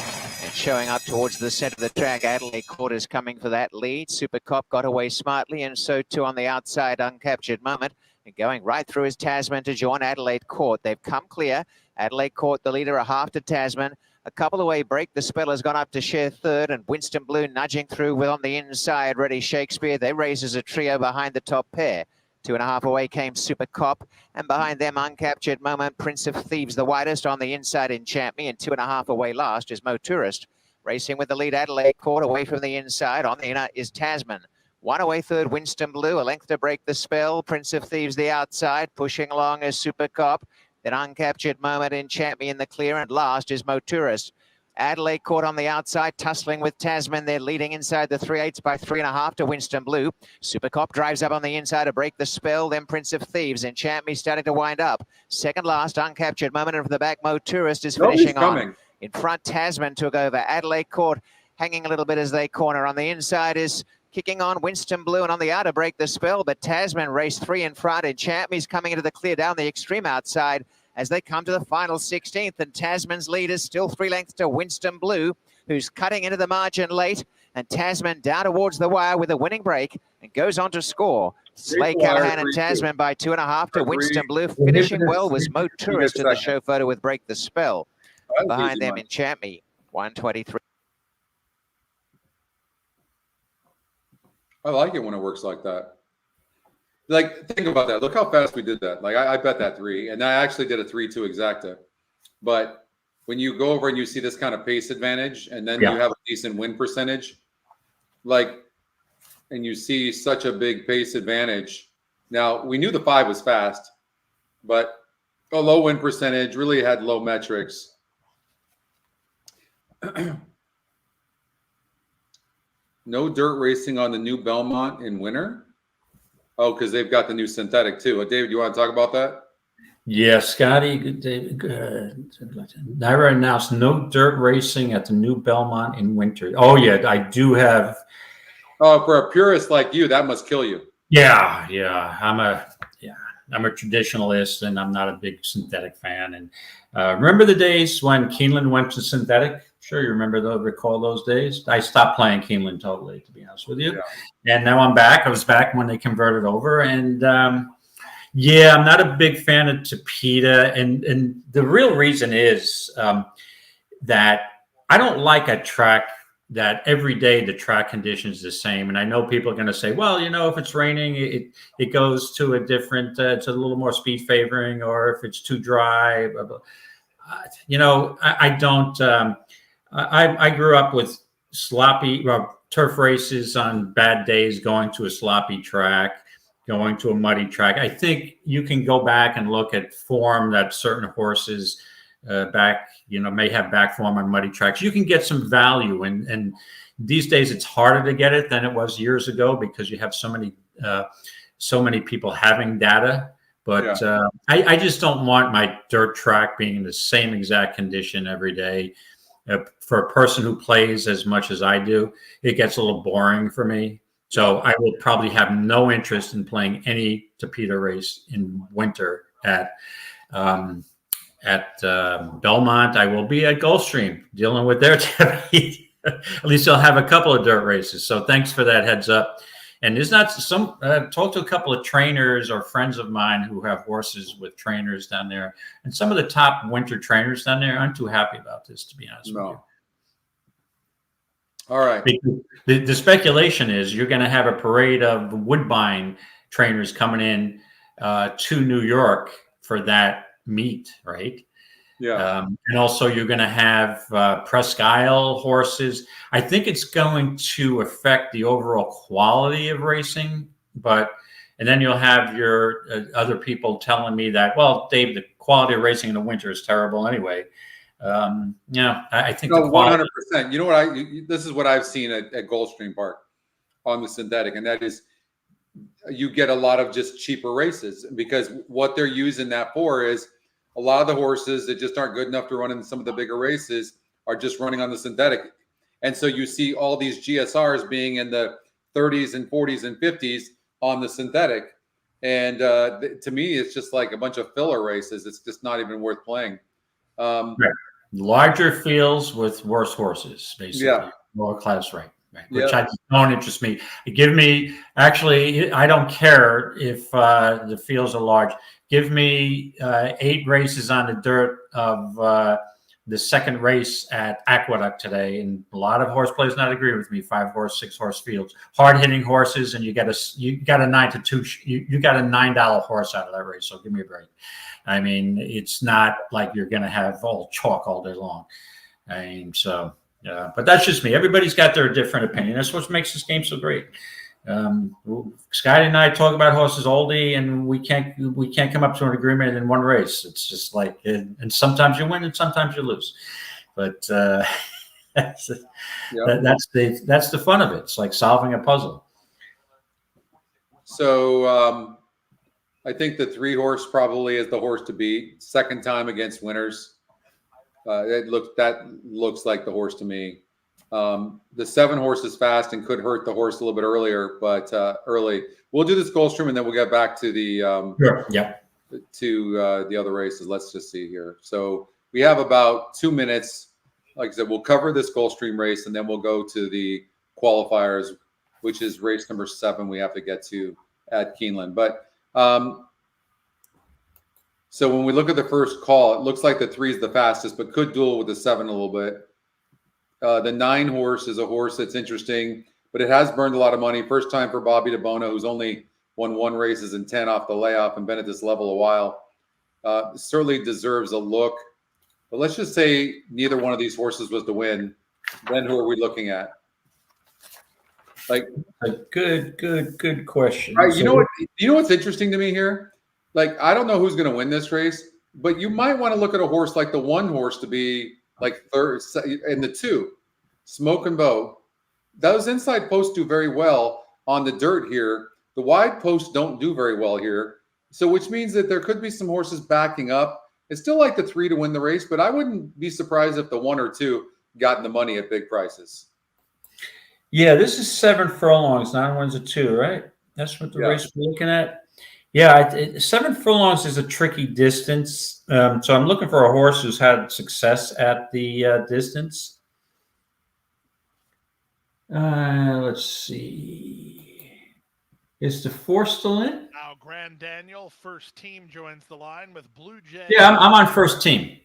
And showing up towards the center of the track, Adelaide Court is coming for that lead. Super Cop got away smartly, and so too on the outside, Uncaptured Moment. And going right through is Tasman to join Adelaide Court. They've come clear. Adelaide Court, the leader, a half to Tasman. A couple away break. The spell has gone up to share third, and Winston Blue nudging through with on the inside. Ready Shakespeare. They raise as a trio behind the top pair. 2.5 away came Super Cop, and behind them Uncaptured Moment, Prince of Thieves, the widest on the inside Enchant Me, and 2.5 away last is Mo Tourist. Racing with the lead Adelaide Court away from the inside. On the inner is Tasman. 1 away third, Winston Blue, a length to break the spell. Prince of Thieves the outside, pushing along as Super Cop. Then Uncaptured Moment, Enchant Me in the clear, and last is Mo Tourist. Adelaide Court on the outside, tussling with Tasman. They're leading inside the 3/8 by 3.5 to Winston Blue. Super Cop drives up on the inside to break the spell. Then Prince of Thieves. Enchant Me starting to wind up. Second last, Uncaptured Moment, and from the back, Mo Tourist is finishing on. In front, Tasman took over. Adelaide Court hanging a little bit as they corner. On the inside is kicking on Winston Blue, and on the outer break the spell, but Tasman raced 3 in front. Enchant Me's coming into the clear down the extreme outside as they come to the final 16th, and Tasman's lead is still 3 lengths to Winston Blue, who's cutting into the margin late, and Tasman down towards the wire with a winning break and goes on to score. Slay Callahan and Tasman by 2.5 to Winston Blue. Finishing well was Mo Tourist in the show photo with Break the Spell. Behind them, Enchant Me, 123. I like it when it works like that. Like, think about that. Look how fast we did that. Like, I bet that 3, and I actually did a 3-2 exacta. But when you go over and you see this kind of pace advantage, and then you have a decent win percentage, like, and you see such a big pace advantage. Now, we knew the 5 was fast, but a low win percentage, really had low metrics. No dirt racing on the new Belmont in winter. Oh, because they've got the new synthetic too. David, you want to talk about that? Yeah, Scotty. Naira announced no dirt racing at the new Belmont in winter. Oh yeah, I do have. Oh, for a purist like you, that must kill you. Yeah. I'm a traditionalist, and I'm not a big synthetic fan. And remember the days when Keeneland went to synthetic? Sure, you recall those days. I stopped playing Keeneland totally, to be honest with you. Yeah. And now I'm back. I was back when they converted over, and I'm not a big fan of Tapeta. And the real reason is that I don't like a track that every day the track condition is the same. And I know people are going to say, well, if it's raining, it goes to a different, it's a little more speed favoring, or if it's too dry, blah, blah. I don't. I grew up with sloppy turf races on bad days, going to a sloppy track, going to a muddy track. I think you can go back and look at form that certain horses may have back form on muddy tracks. You can get some value, and these days it's harder to get it than it was years ago because you have so many people having data. But I just don't want my dirt track being in the same exact condition every day. For a person who plays as much as I do, it gets a little boring for me. So I will probably have no interest in playing any Tapeta race in winter at Belmont. I will be at Gulfstream dealing with their Tapeta. At least I'll have a couple of dirt races. So thanks for that heads up. And there's not some. I've talked to a couple of trainers or friends of mine who have horses with trainers down there, and some of the top winter trainers down there aren't too happy about this, to be honest with you. All right. The speculation is you're going to have a parade of Woodbine trainers coming in to New York for that meet, right? Yeah. And also you're going to have Presque Isle horses. I think it's going to affect the overall quality of racing, and then you'll have your other people telling me that, well, Dave, the quality of racing in the winter is terrible anyway. I think the quality. 100%. You know what? This is what I've seen at Gulfstream Park on the synthetic, and that is you get a lot of just cheaper races because what they're using that for is a lot of the horses that just aren't good enough to run in some of the bigger races are just running on the synthetic. And so you see all these GSRs being in the 30s and 40s and 50s on the synthetic. And to me, it's just like a bunch of filler races. It's just not even worth playing. Right. Larger fields with worse horses, basically. Yeah. Lower class, right. Yeah. Which don't interest me. Give me, actually, I don't care if the fields are large. Give me 8 races on the dirt of the second race at Aqueduct today, and a lot of horse players not agree with me. 5 horse, 6 horse fields, hard hitting horses, and you got a $9 you got a $9 horse out of that race. So give me a break. I mean, it's not like you're going to have all chalk all day long. I mean, so yeah, but that's just me. Everybody's got their different opinion. That's what makes this game so great. Scotty and I talk about horses all day, and we can't come up to an agreement in one race. It's just like, and sometimes you win and sometimes you lose, but that's the fun of it. It's like solving a puzzle. So I think the 3 horse probably is the horse to beat. Second time against winners. That looks like the horse to me. The 7 horse is fast and could hurt the horse a little bit earlier, but early. We'll do this Gulfstream and then we'll get back to the the other races. Let's just see here. So we have about 2 minutes. Like I said, we'll cover this Gulfstream race and then we'll go to the qualifiers, which is race number 7 we have to get to at Keeneland. But so when we look at the first call, it looks like the 3 is the fastest, but could duel with the 7 a little bit. The 9 horse is a horse that's interesting, but it has burned a lot of money. First time for Bobby DeBona, who's only won 1 races and 10 off the layoff and been at this level a while. Certainly deserves a look. But let's just say neither one of these horses was to win. Then who are we looking at? Like a good question. Right, you know what's interesting to me here? Like, I don't know who's going to win this race, but you might want to look at a horse like the 1 horse to be like third in the 2, Smoke and Bow. Those inside posts do very well on the dirt here. The wide posts don't do very well here. So which means that there could be some horses backing up. It's still like the 3 to win the race, but I wouldn't be surprised if the 1 or 2 got in the money at big prices. Yeah, this is 7 furlongs, 9 wins a 2, right? That's what the race we're looking at. Yeah, 7 furlongs is a tricky distance. So I'm looking for a horse who's had success at the distance. Let's see. Is the 4 still in? Now Grand Daniel, first team, joins the line with Blue Jay. Yeah, I'm on first team.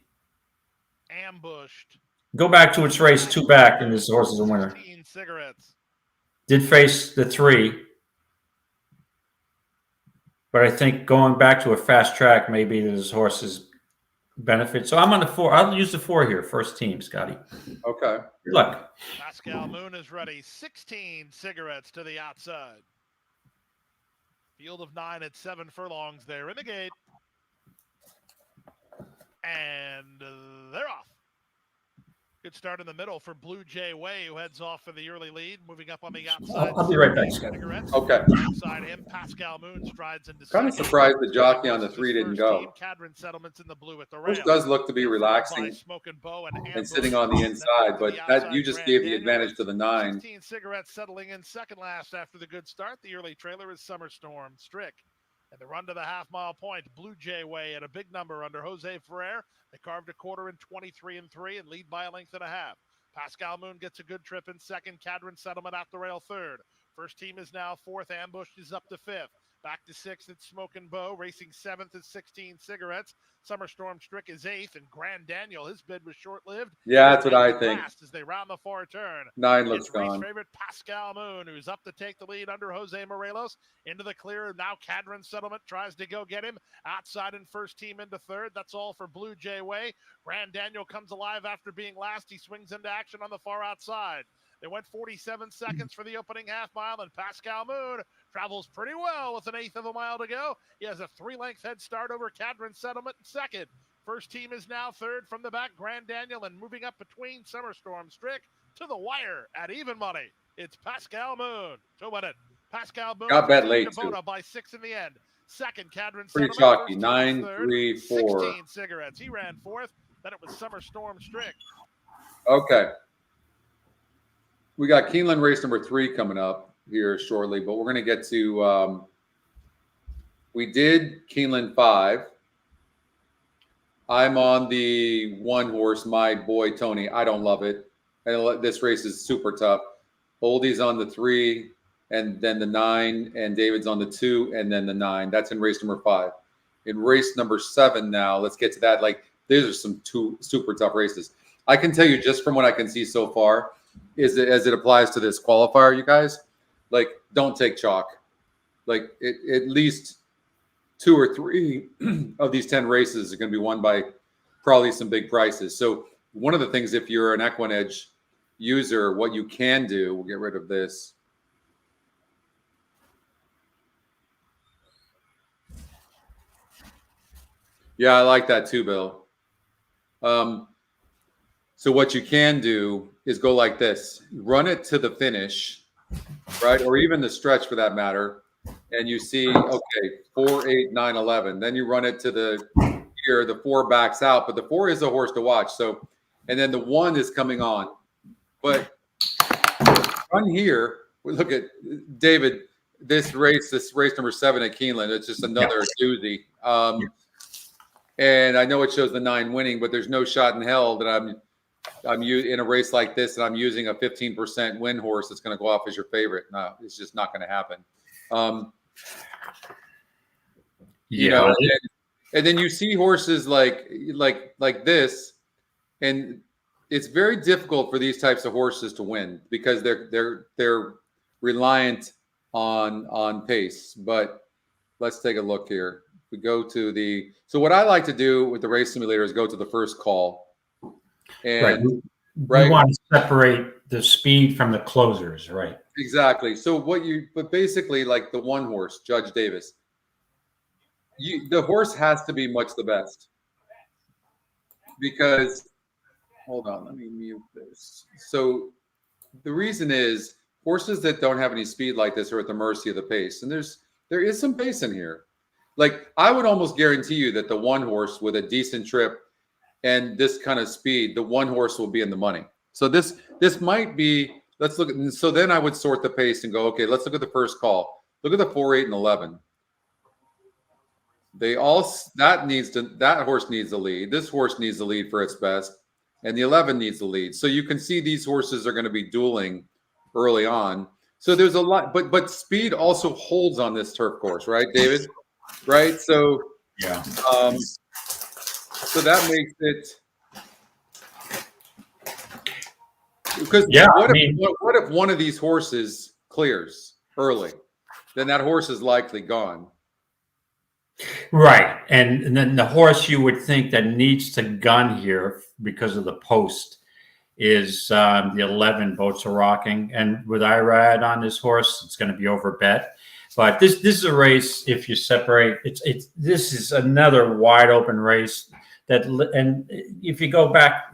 Ambushed. Go back to its race 2 back, and this horse is a winner. Cigarettes. Did face the 3. But I think going back to a fast track, maybe this horse's benefit. So I'm on the 4. I'll use the 4 here. First team, Scotty. Okay. Good luck. Pascal Moon is ready. 16 cigarettes to the outside. Field of 9 at 7 furlongs there in the gate. And they're off. Good start in the middle for Blue Jay Way, who heads off for the early lead, moving up on the outside. I'll be right back, Scott. Okay. Outside him, Pascal Moon strides into. Kind of surprised the jockey on the 3 didn't go. Cadron Settlements in the blue at the rail. This does look to be relaxing and sitting on the inside, but that you just gave the advantage to the 9. 16 cigarettes settling in second last after the good start. The early trailer is Summer Storm Strick. And the run to the half-mile point, Blue Jay Way at a big number under Jose Ferrer. They carved a quarter in 23-3 and lead by a length and a half. Pascal Moon gets a good trip in second. Cadron Settlement out the rail third. First team is now 4th. Ambush is up to 5th. Back to 6th, it's Smoke and Bow. Racing 7th is 16 cigarettes. Summer Storm Strick is 8th. And Grand Daniel, his bid was short-lived. Yeah, that's what I think. As they round the far turn. 9 looks gone. Favorite Pascal Moon, who's up to take the lead under Jose Morelos. Into the clear. Now Cadron Settlement tries to go get him. Outside and first team into 3rd. That's all for Blue Jay Way. Grand Daniel comes alive after being last. He swings into action on the far outside. They went 47 seconds for the opening half mile, and Pascal Moon travels pretty well with an 1/8 of a mile to go. He has a 3-length head start over Cadron Settlement in second. First team is now 3rd from the back, Grand Daniel, and moving up between Summer Storm Strick to the wire at even money. It's Pascal Moon to win it. Pascal Moon got bet late too. By 6 in the end. second. Cadron Pretty Settlement, chalky. first, 9, third, 3, 4. 16 Cigarettes. He ran fourth. Then it was Summer Storm Strict. Okay. We got Keeneland race number 3 coming up here shortly, but we're going to get to we did Keeneland 5. I'm on the 1 horse, my boy Tony. I don't love it. And this race is super tough. Oldie's on the 3, and then the 9, and David's on the 2, and then the 9. That's in race number 5. In race number 7 now, let's get to that. Like, these are some 2 super tough races. I can tell you just from what I can see so far, is that as it applies to this qualifier, you guys, like, don't take chalk. Like, at least 2 or 3 of these 10 races are going to be won by probably some big prices. So one of the things, if you're an EquinEdge user, what you can do, we'll get rid of this. Yeah, I like that too, Bill. So what you can do is go like this. Run it to the finish, right? Or even the stretch for that matter. And you see, okay, 4, 8, 9, 11. Then you run it to the here, the 4 backs out, but the 4 is a horse to watch. So, and then the 1 is coming on. But run here, we look at David, this race number 7 at Keeneland, it's just another doozy. And I know it shows the 9 winning, but there's no shot in hell that I'm in a race like this and I'm using a 15% win horse that's going to go off as your favorite. No, it's just not going to happen. You know, and then you see horses like this, and it's very difficult for these types of horses to win because they're reliant on pace. But let's take a look here. We go to so what I like to do with the race simulator is go to the first call. And we want to separate the speed from the closers, right? Exactly. So but basically, like the 1 horse, Judge Davis, the horse has to be much the best because, hold on, let me mute this. So the reason is horses that don't have any speed like this are at the mercy of the pace. And there is some pace in here. Like, I would almost guarantee you that the 1 horse with a decent trip and this kind of speed, the 1 horse will be in the money. So this might be, let's look at, so then I would sort the pace and go, okay, let's look at the first call. Look at the 4, 8, and 11. That horse needs the lead. This horse needs the lead for its best. And the 11 needs the lead. So you can see these horses are going to be dueling early on. So there's a lot, but speed also holds on this turf course, right, David? Right. So yeah. So that makes it because what if one of these horses clears early? Then that horse is likely gone. Right. And then the horse you would think that needs to gun here because of the post is the 11, Boats Are Rocking. And with Irad on this horse, it's going to be over bet. But this is a race, if you separate, this is another wide open race. And if you go back,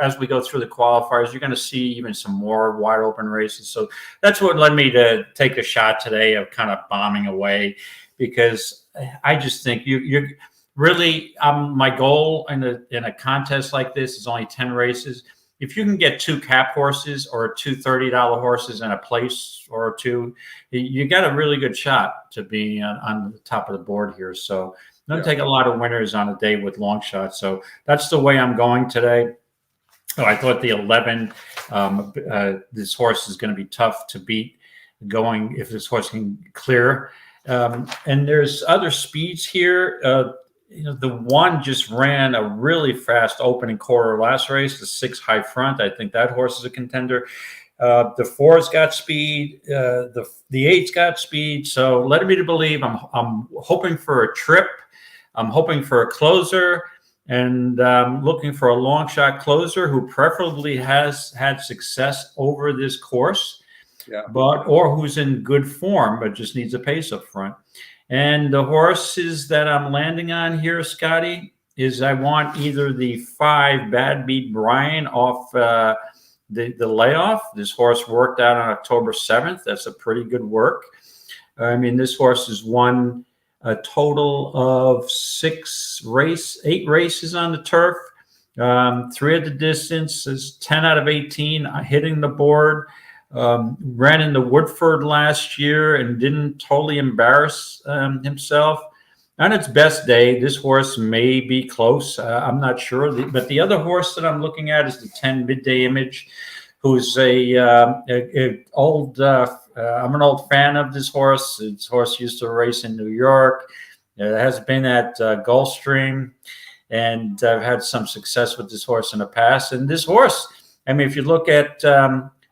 as we go through the qualifiers, you're going to see even some more wide open races. So that's what led me to take a shot today of kind of bombing away, because I just think you're really my goal in a contest like this is only 10 races. If you can get 2 cap horses or 2 $30 horses in a place or 2, you got a really good shot to be on the top of the board here. So don't take a lot of winners on a day with long shots. So that's the way I'm going today. Oh, I thought the 11, this horse is going to be tough to beat going if this horse can clear. And there's other speeds here. The 1 just ran a really fast opening quarter last race, the 6 High Front. I think that horse is a contender. The 4's got speed. The 8's got speed. So let me to believe I'm hoping for a trip. I'm hoping for a closer, and looking for a long shot closer who preferably has had success over this course, or who's in good form but just needs a pace up front. And the horses that I'm landing on here, Scotty, is I want either the 5 Bad Beat Brian off the layoff. This horse worked out on October 7th. That's a pretty good work. I mean, this horse has won a total of 8 races on the turf. 3 at the distance is 10 out of 18 hitting the board. Ran into Woodford last year and didn't totally embarrass himself. On its best day, this horse may be close. I'm not sure. But the other horse that I'm looking at is the 10 Midday Image, who's I'm an old fan of this horse. This horse used to race in New York. It has been at Gulfstream, and I've had some success with this horse in the past. And this horse, I mean, if you look at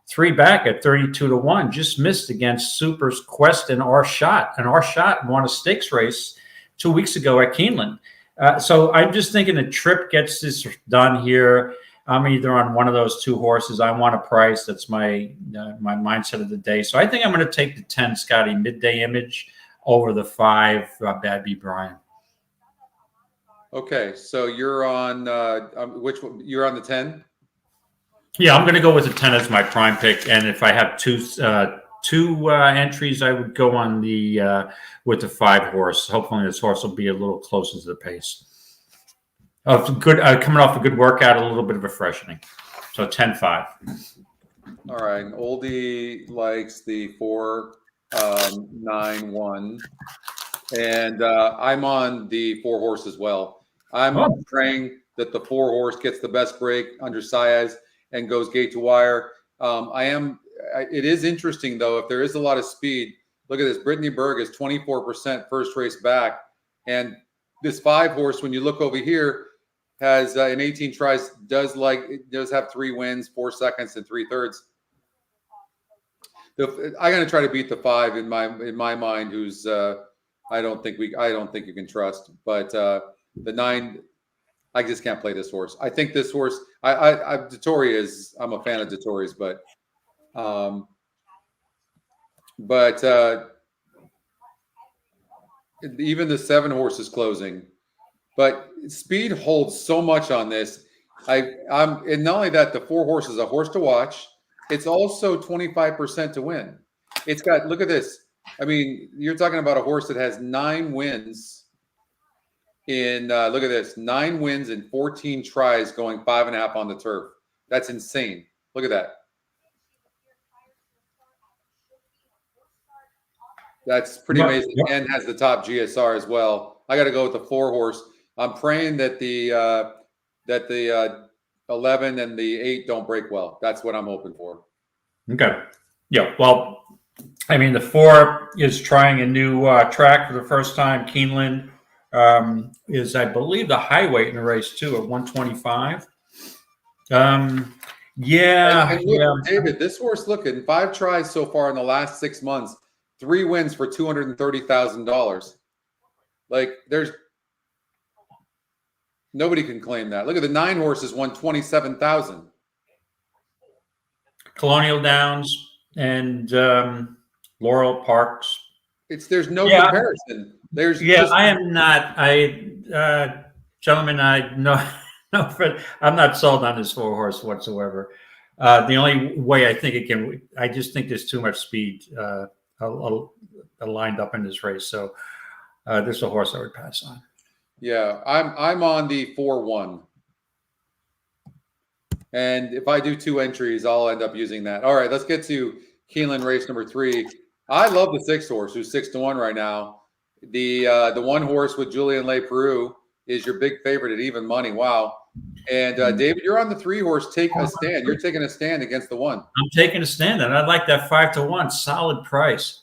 3 back at 32-1, just missed against Super's Quest and Our Shot. And Our Shot won a stakes race 2 weeks ago at Keeneland. So I'm just thinking the trip gets this done here. I'm either on one of those 2 horses. I want a price. That's my mindset of the day. So I think I'm going to take the 10 Scotty Midday Image over the 5 Bad B Brian. Okay, so you're on which one? You're on the 10? Yeah, I'm going to go with the 10 as my prime pick. And if I have two entries, I would go on the with the 5 horse. Hopefully, this horse will be a little closer to the pace. Coming off a good workout, a little bit of a freshening. So 10-5. All right, Oldie likes the 4-9-1, and I'm on the 4 horse as well. I'm praying that the 4 horse gets the best break under Saez and goes gate to wire. It is interesting, though, if there is a lot of speed. Look at this. Brittany Berg is 24% first race back. And this 5 horse, when you look over here, has in 18 tries, does have 3 wins, 4 seconds, and 3/3. I'm going to try to beat the 5 in my mind, who's I don't think you can trust. But the 9, I just can't play this horse. I think this horse, Dettori is, I'm a fan of Dettori's, but even the 7 horse is closing. But speed holds so much on this. And not only that, the 4 horse is a horse to watch. It's also 25% to win. It's got, look at this. I mean, you're talking about a horse that has 9 wins in, look at this, 9 wins in 14 tries going 5.5 on the turf. That's insane. Look at that. That's pretty amazing. Yep. And has the top GSR as well. I got to go with the 4 horse. I'm praying that the 11 and the 8 don't break well. That's what I'm hoping for. Okay. Yeah. Well, I mean, the 4 is trying a new track for the first time. Keeneland is, I believe, the high weight in the race too at 125. And look, David, this horse, look, in 5 tries so far in the last 6 months, 3 wins for $230,000. Like, there's nobody can claim that. Look at the 9 horses won $27,000. Colonial Downs and Laurel Parks. There's no comparison. I am not. Gentlemen, I'm not sold on this 4 horse whatsoever. The only way I think I just think there's too much speed lined up in this race. So this is a horse I would pass on. Yeah, I'm on the 4-1. And if I do 2 entries, I'll end up using that. All right, let's get to Keeneland race number 3. I love the 6 horse, who's 6-1 right now. The 1 horse with Julien Leparoux is your big favorite at even money. Wow. And David, you're on the 3 horse. Take a stand. You're taking a stand against the 1. I'm taking a stand, and I like that 5-1. Solid price.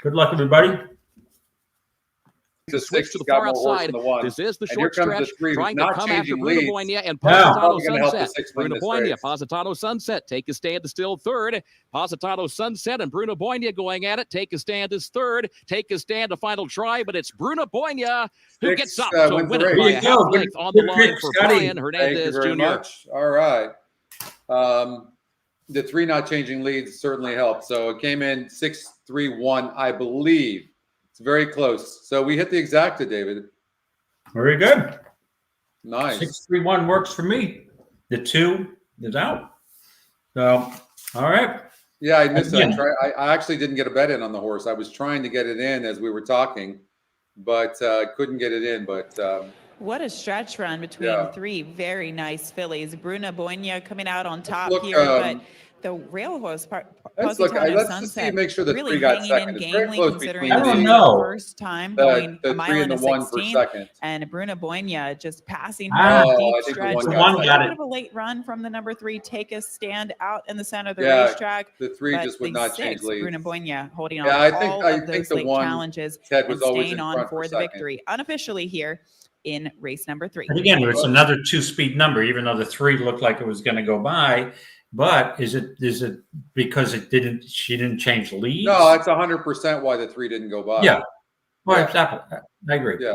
Good luck, everybody. To switch to the far outside. This is the short stretch, trying to come after Bruno Boigna and Positano Sunset. Bruno Boigna, Positano Sunset, take a stand is still 3rd. Positano Sunset and Bruno Boigna going at it. Take a stand is 3rd. Take a stand, a final try, but it's Bruno Boigna who gets up to win it by a half length on the line for Brian Hernandez Jr. All right. The 3 not changing leads certainly helped. So it came in 6-3-1, I believe. Very close. So we hit the exacta, David. Very good. Nice. 6-3-1 works for me. The 2 is out. So, all right. Yeah, I missed that. I actually didn't get a bet in on the horse. I was trying to get it in as we were talking, but couldn't get it in. But what a stretch run between Yeah. three very nice fillies. Bruna Boina coming out on top look, here, but the rail horse let's look. Positano Let's just see, Sunset make sure the really three got hanging in second. It's very gamely, close considering between this I is don't the, the know. first time going the a mile 3 and and the a 1 per 16, second. and Bruna Boina just passing Ah. her Oh, deep I think the stretch. one There got was a got little it. bit of a late run from the number 3 Take a Stand out in the center of the Yeah, racetrack. the 3 But just would the not change 6, leads. Bruna Boina, holding on Yeah, I think all of those the late 1 challenges Ted was and always staying in on front for the second. victory unofficially here in race number 3. And again, it's another 2-speed number, even though the 3 looked like it was going to go by. But is it because she didn't change leads? No, it's 100% why the 3 didn't go by. Yeah. Well, Yeah. exactly. I agree. Yeah.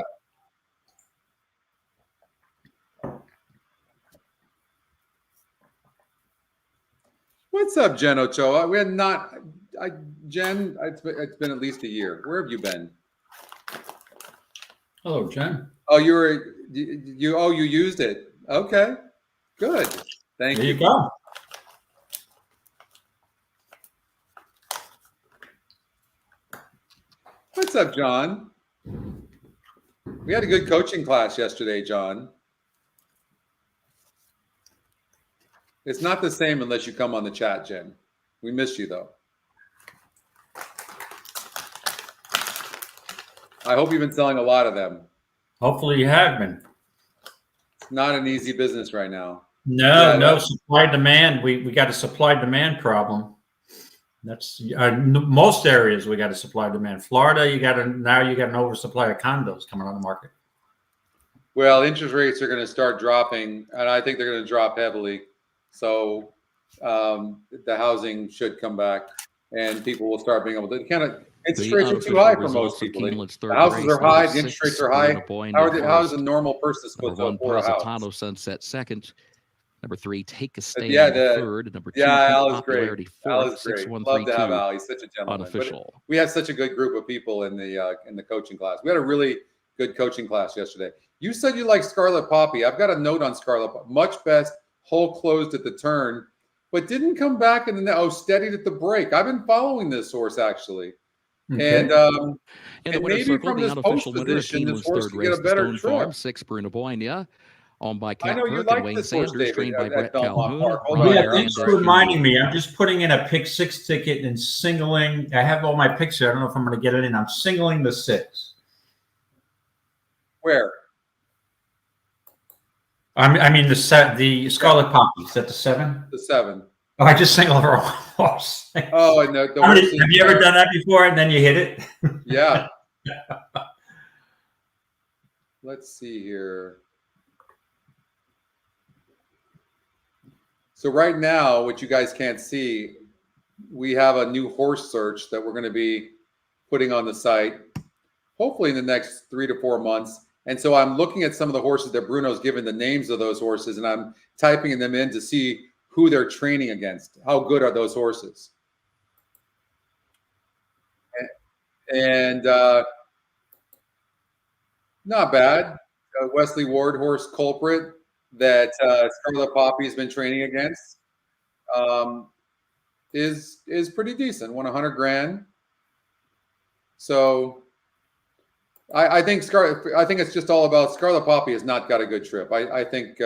What's up, Jen Ochoa? We had not, Jen. It's been at least a year. Where have you been? Hello, Jen. Oh, you used it. Okay, good. Thank There you. you go. What's up, John? We had a good coaching class yesterday, John. It's not the same unless you come on the chat, Jen. We missed you, though. I hope you've been selling a lot of them. Hopefully you have been. It's not an easy business right now. No, Yeah, supply demand. We got a supply demand problem. That's most areas we got a supply demand. Florida, you got an oversupply of condos coming on the market. Well, interest rates are going to start dropping, and I think they're going to drop heavily. So the housing should come back, and people will start being able to kind of. Interest rates are too high for most people. The houses are high, the interest rates are high. How does a normal person supposed to afford a house? Positano Sunset second. Number 3, Take a Stand third. Number 2, Al is Popularity great. Al fourth. is great. 6-1-3-2. Love to have Al. He's such a gentleman. Unofficial. But we had such a good group of people in the coaching class. We had a really good coaching class yesterday. You said you like Scarlet Poppy. I've got a note on Scarlet Poppy. Much best, hole closed at the turn, but didn't come back and then steadied at the break. I've been following this horse actually. Okay. And maybe from this post position, this horse could get a better trip. 6, Bruno Boina. Owned by I Kent know you Kirk like and Wayne this horse, Sanders, David, trained by at Brett Belmont Calhoun. Park. Hold Ryan on. Yeah, Rand thanks for Derek reminding me. I'm just putting in a pick 6 ticket and singling. I have all my picks here. I don't know if I'm going to get it in. I'm singling the 6. Where? I mean the Scarlet Poppy. Is that the 7? The 7. Oh, I just singled the wrong horse. Oh, and the Have horse is, you ever done that before and then you hit it? Yeah. Let's see here. So right now, what you guys can't see, we have a new horse search that we're going to be putting on the site, hopefully in the next 3 to 4 months. And so I'm looking at some of the horses that Bruno's given the names of those horses, and I'm typing them in to see who they're training against. How good are those horses? And not bad. Wesley Ward horse Culprit that Scarlet Poppy's been training against is pretty decent. Won 100 grand. So I think it's just all about Scarlet Poppy has not got a good trip. I think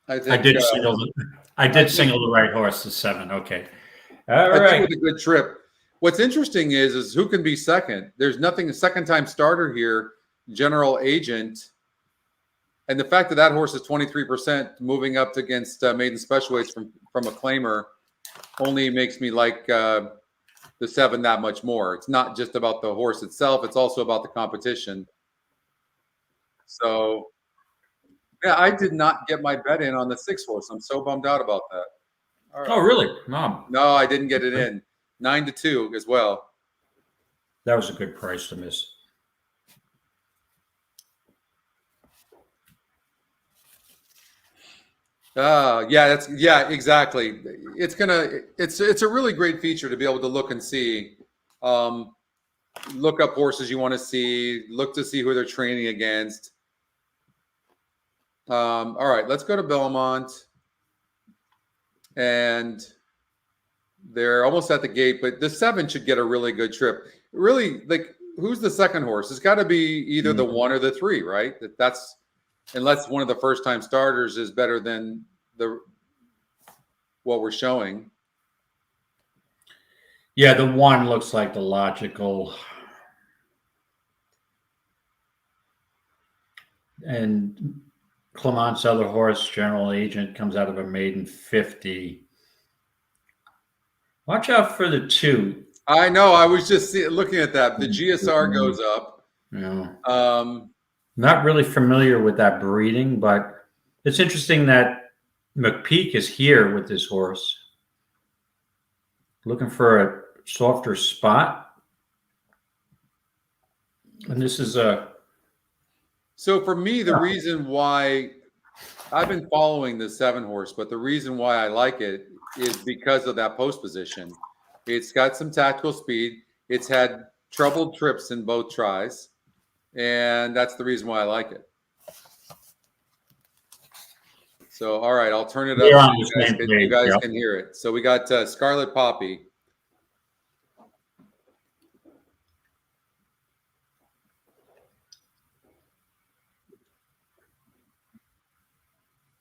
I did single the right horse to 7. Okay. All I right. think with a good trip. What's interesting is who can be second. There's nothing, a second-time starter here, general agent. And the fact that that horse is 23% moving up against maiden special weights from a claimer only makes me like the 7 that much more. It's not just about the horse itself. It's also about the competition. So, yeah, I did not get my bet in on the 6 horse. I'm so bummed out about that. All right. Oh, really? No. No, I didn't get it in. 9-2 as well. That was a good price to miss. Yeah, exactly. It's a really great feature to be able to look and see, look up horses you want to see, look to see who they're training against. All right, let's go to Belmont, and they're almost at the gate, but the 7 should get a really good trip. really, like, who's the second horse? It's got to be either the 1 or the 3, right? That's unless one of the first time starters is better than what we're showing. Yeah, the 1 looks like the logical. And Clement's other horse, General Agent, comes out of a maiden 50. Watch out for the 2. I know. I was just looking at that. The GSR goes up. Yeah. Not really familiar with that breeding, but it's interesting that McPeak is here with this horse. Looking for a softer spot. And this is a... So for me, the reason why I've been following the 7 horse, but the reason why I like it is because of that post position. It's got some tactical speed. It's had troubled trips in both tries. And that's the reason why I like it. So, all right, I'll turn it up. You guys can hear it. So we got Scarlet Poppy.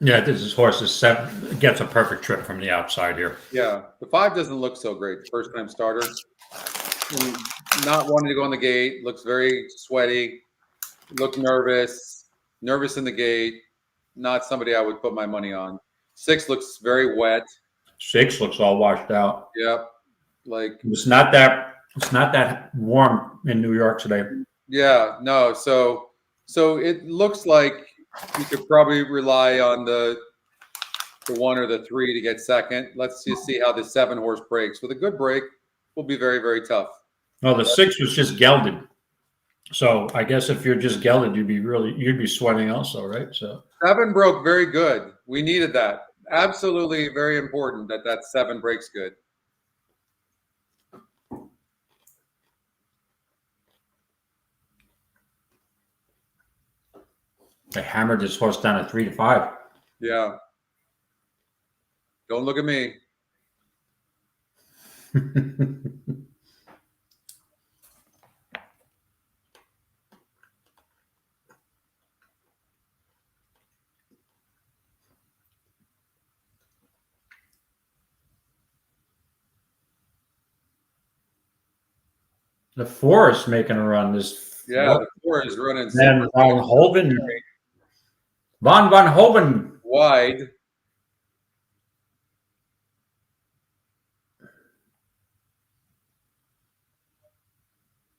Yeah, this horse is 7. Gets a perfect trip from the outside here. Yeah, the 5 doesn't look so great. First time starter. Not wanting to go on the gate. Looks very sweaty. Looked nervous. Nervous in the gate. Not somebody I would put my money on. 6 looks very wet. 6 looks all washed out. Yep. Like it's not that warm in New York today. Yeah, no. So it looks like you could probably rely on the 1 or the 3 to get second. Let's just see how the 7 horse breaks. With a good break, will be very, very tough. No, the 6 was just gelded. So I guess if you're just gelded, you'd be sweating also, right? So 7 broke very good. We needed that. Absolutely very important that 7 breaks good. They hammered this horse down at 3 to 5. Yeah. Don't look at me. The 4 is making a run. The 4 is running. And Von Hoven wide.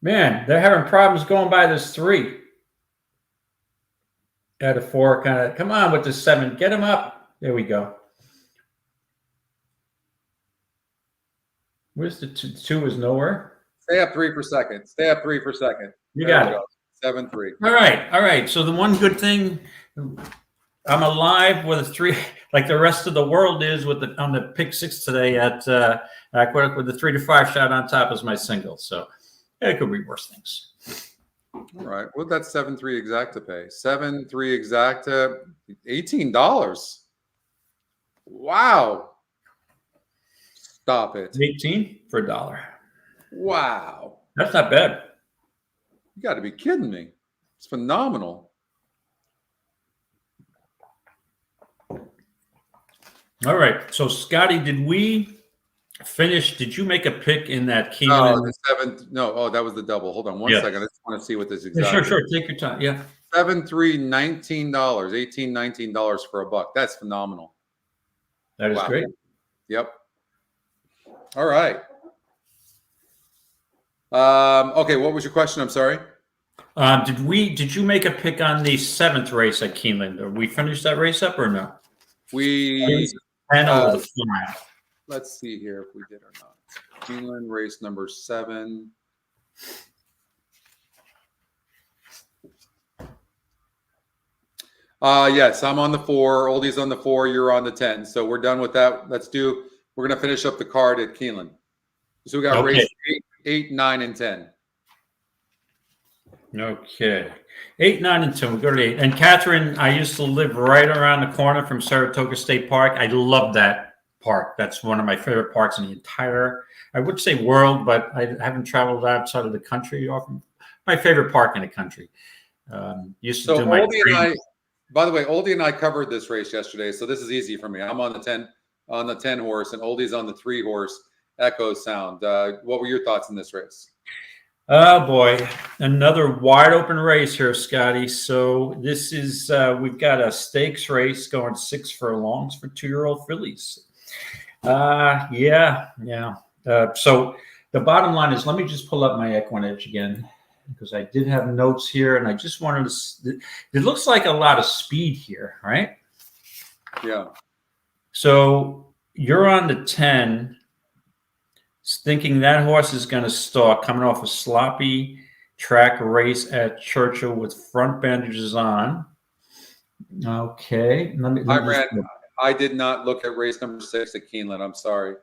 Man, they're having problems going by this 3. At a 4, kind of. Come on with the 7. Get him up. There we go. Where's the 2? 2 is nowhere. Stay up 3 for second. Stay up 3 for second. You got it. 7-3. All right. So the one good thing, I'm alive with a 3, like the rest of the world is on the pick 6 today at Aqueduct with the 3 to 5 shot on top as my single. So it could be worse things. All right. What that 7-3 exacta pay? 7-3 exacta, $18. Wow. Stop it. 18 for $1. Wow. That's not bad. You got to be kidding me. It's phenomenal. All right. So, Scotty, did we finish? Did you make a pick in that Keeneland? No, the 7. No, oh, that was the double. Hold on one second. I just want to see what this exactly. Yeah, sure. Take your time. Yeah. 7-3, $19, $19 for $1. That's phenomenal. That is great. Yep. All right. Okay, what was your question? I'm sorry. Did you make a pick on the 7th race at Keeneland? Or we finished that race up or no? Let's see here if we did or not. Keeneland race number 7. Yes, I'm on the 4. Oldie's on the 4. You're on the 10. So we're done with that. We're going to finish up the card at Keeneland. So we got race 8, 9, and 10. Okay. 8, 9, and 10. We go to 8. And Catherine, I used to live right around the corner from Saratoga State Park. I love that Park. That's one of my favorite parks in the entire, I would say world, but I haven't traveled outside of the country often. My favorite park in the country. Used to So do my Oldie and training. by the way, Oldie and I covered this race yesterday, so this is easy for me. I'm on the 10 horse, and Oldie's on the 3 horse Echo Sound. What were your thoughts in this race? Oh boy, another wide open race here, Scotty. So this is we've got a stakes race going 6 furlongs for 2-year-old fillies. Yeah. So the bottom line is, let me just pull up my EquinEdge again, because I did have notes here, and I just wanted to. It looks like a lot of speed here, right? Yeah. So you're on the 10, thinking that horse is going to start coming off a sloppy track race at Churchill with front bandages on. Okay, I did not look at race number 6 at Keeneland. I'm sorry.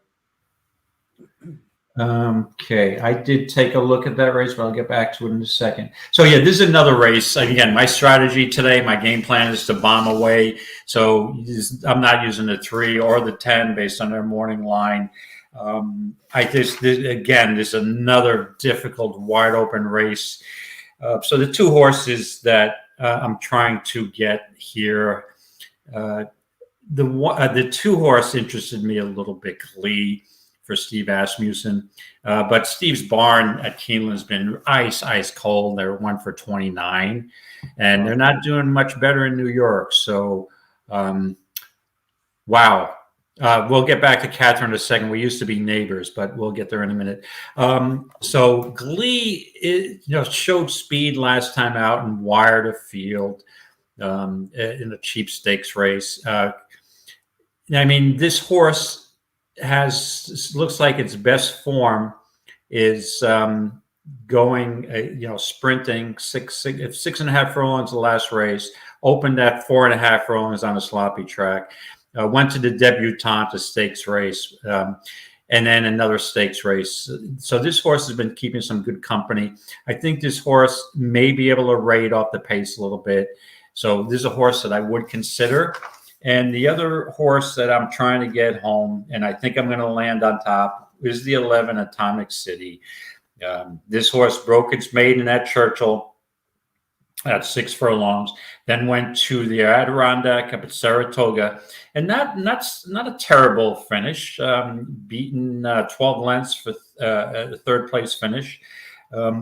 Okay, I did take a look at that race, but I'll get back to it in a second. So yeah, this is another race. Again, my strategy today, my game plan is to bomb away. So I'm not using the 3 or the 10 based on their morning line. Again, there's another difficult, wide open race. So the 2 horses that I'm trying to get here, the 2 horse interested me a little bit, Glee, for Steve Asmussen. But Steve's barn at Keeneland has been ice cold. They're 1 for 29, and they're not doing much better in New York. So, wow. We'll get back to Catherine in a second. We used to be neighbors, but we'll get there in a minute. So Glee, showed speed last time out and wired a field in a cheap stakes race. I mean, this horse looks like its best form is going, sprinting 6.5 furlongs the last race, opened at 4.5 furlongs on a sloppy track, went to the debutante, a stakes race, and then another stakes race. So this horse has been keeping some good company. I think this horse may be able to raid off the pace a little bit. So this is a horse that I would consider. And the other horse that I'm trying to get home, and I think I'm going to land on top, is the 11 Atomic City. This horse broke its maiden at Churchill at 6 furlongs, then went to the Adirondack up at Saratoga, and that's not a terrible finish, beaten 12 lengths for the 3rd place finish.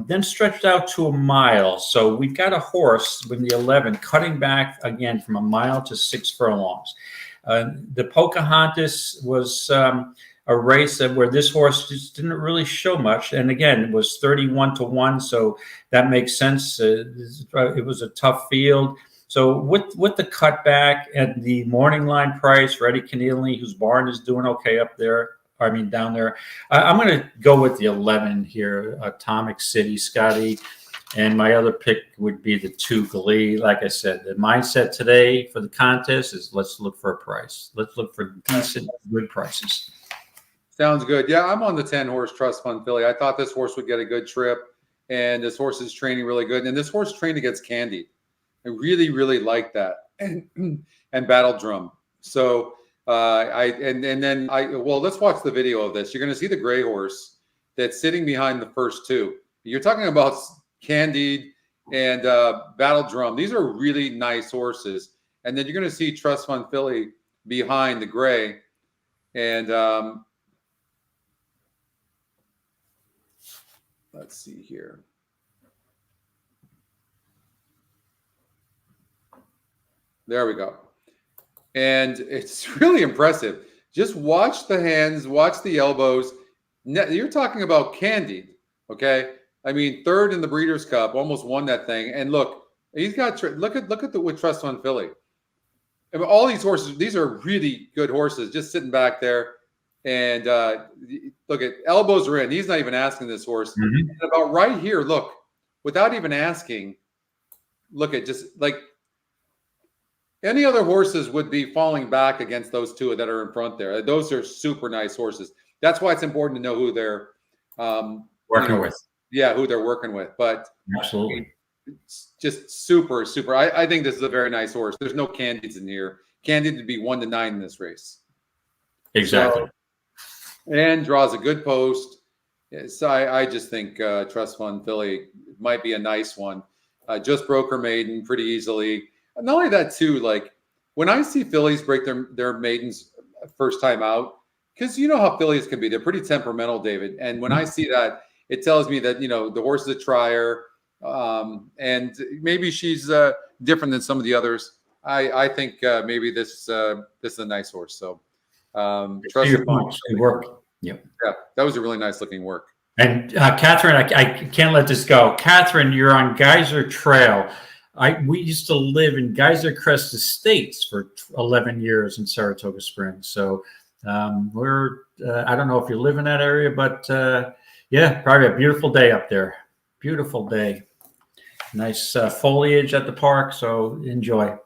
Then stretched out to a mile. So we've got a horse with the 11 cutting back again from a mile to 6 furlongs. The Pocahontas was a race where this horse just didn't really show much. And again, it was 31-1. So that makes sense. It was a tough field. So with the cutback and the morning line price, Eddie Keneally, whose barn is doing okay up there, down there. I'm going to go with the 11 here, Atomic City, Scotty. And my other pick would be the 2 Glee. Like I said, the mindset today for the contest is let's look for a price. Let's look for decent, good prices. Sounds good. Yeah, I'm on the 10 horse Trust Fund filly. I thought this horse would get a good trip, and this horse is training really good. And this horse trained against Candied. I really, really like that. And Battle Drum. So let's watch the video of this. You're going to see the gray horse that's sitting behind the first 2. You're talking about Candied and Battle Drum. These are really nice horses. And then you're going to see Trust Fund filly behind the gray. And let's see here. There we go. And it's really impressive. Just watch the hands, watch the elbows. You're talking about Candied, okay? I mean, 3rd in the Breeders' Cup, almost won that thing. And look, he's got look at the Trust Fund filly. I mean, all these horses, these are really good horses, just sitting back there. And look at elbows are in. He's not even asking this horse. Mm-hmm. And about right here, look, without even asking, look at just like. Any other horses would be falling back against those 2 that are in front there. Those are super nice horses. That's why it's important to know who they're working with. Yeah, who they're working with. But absolutely, it's just super. I think this is a very nice horse. There's no Candieds in here. Candied would be 1-9 in this race. Exactly. And draws a good post. So I just think Trust Fund Filly might be a nice one. Just broke her maiden pretty easily. Not only that, too, like when I see fillies break their maidens first time out, because you know how fillies can be, they're pretty temperamental, David. And when I see that, it tells me that, the horse is a trier, and maybe she's different than some of the others. I think maybe this is a nice horse. So Trust Your Fund. points. Good work. Yep. Yeah, that was a really nice looking work. And Catherine, I can't let this go. Catherine, you're on Geyser Trail. We used to live in Geyser Crest Estates for 11 years in Saratoga Springs. So we're I don't know if you live in that area, but yeah, probably a beautiful day up there. Beautiful day. Nice foliage at the park. So enjoy.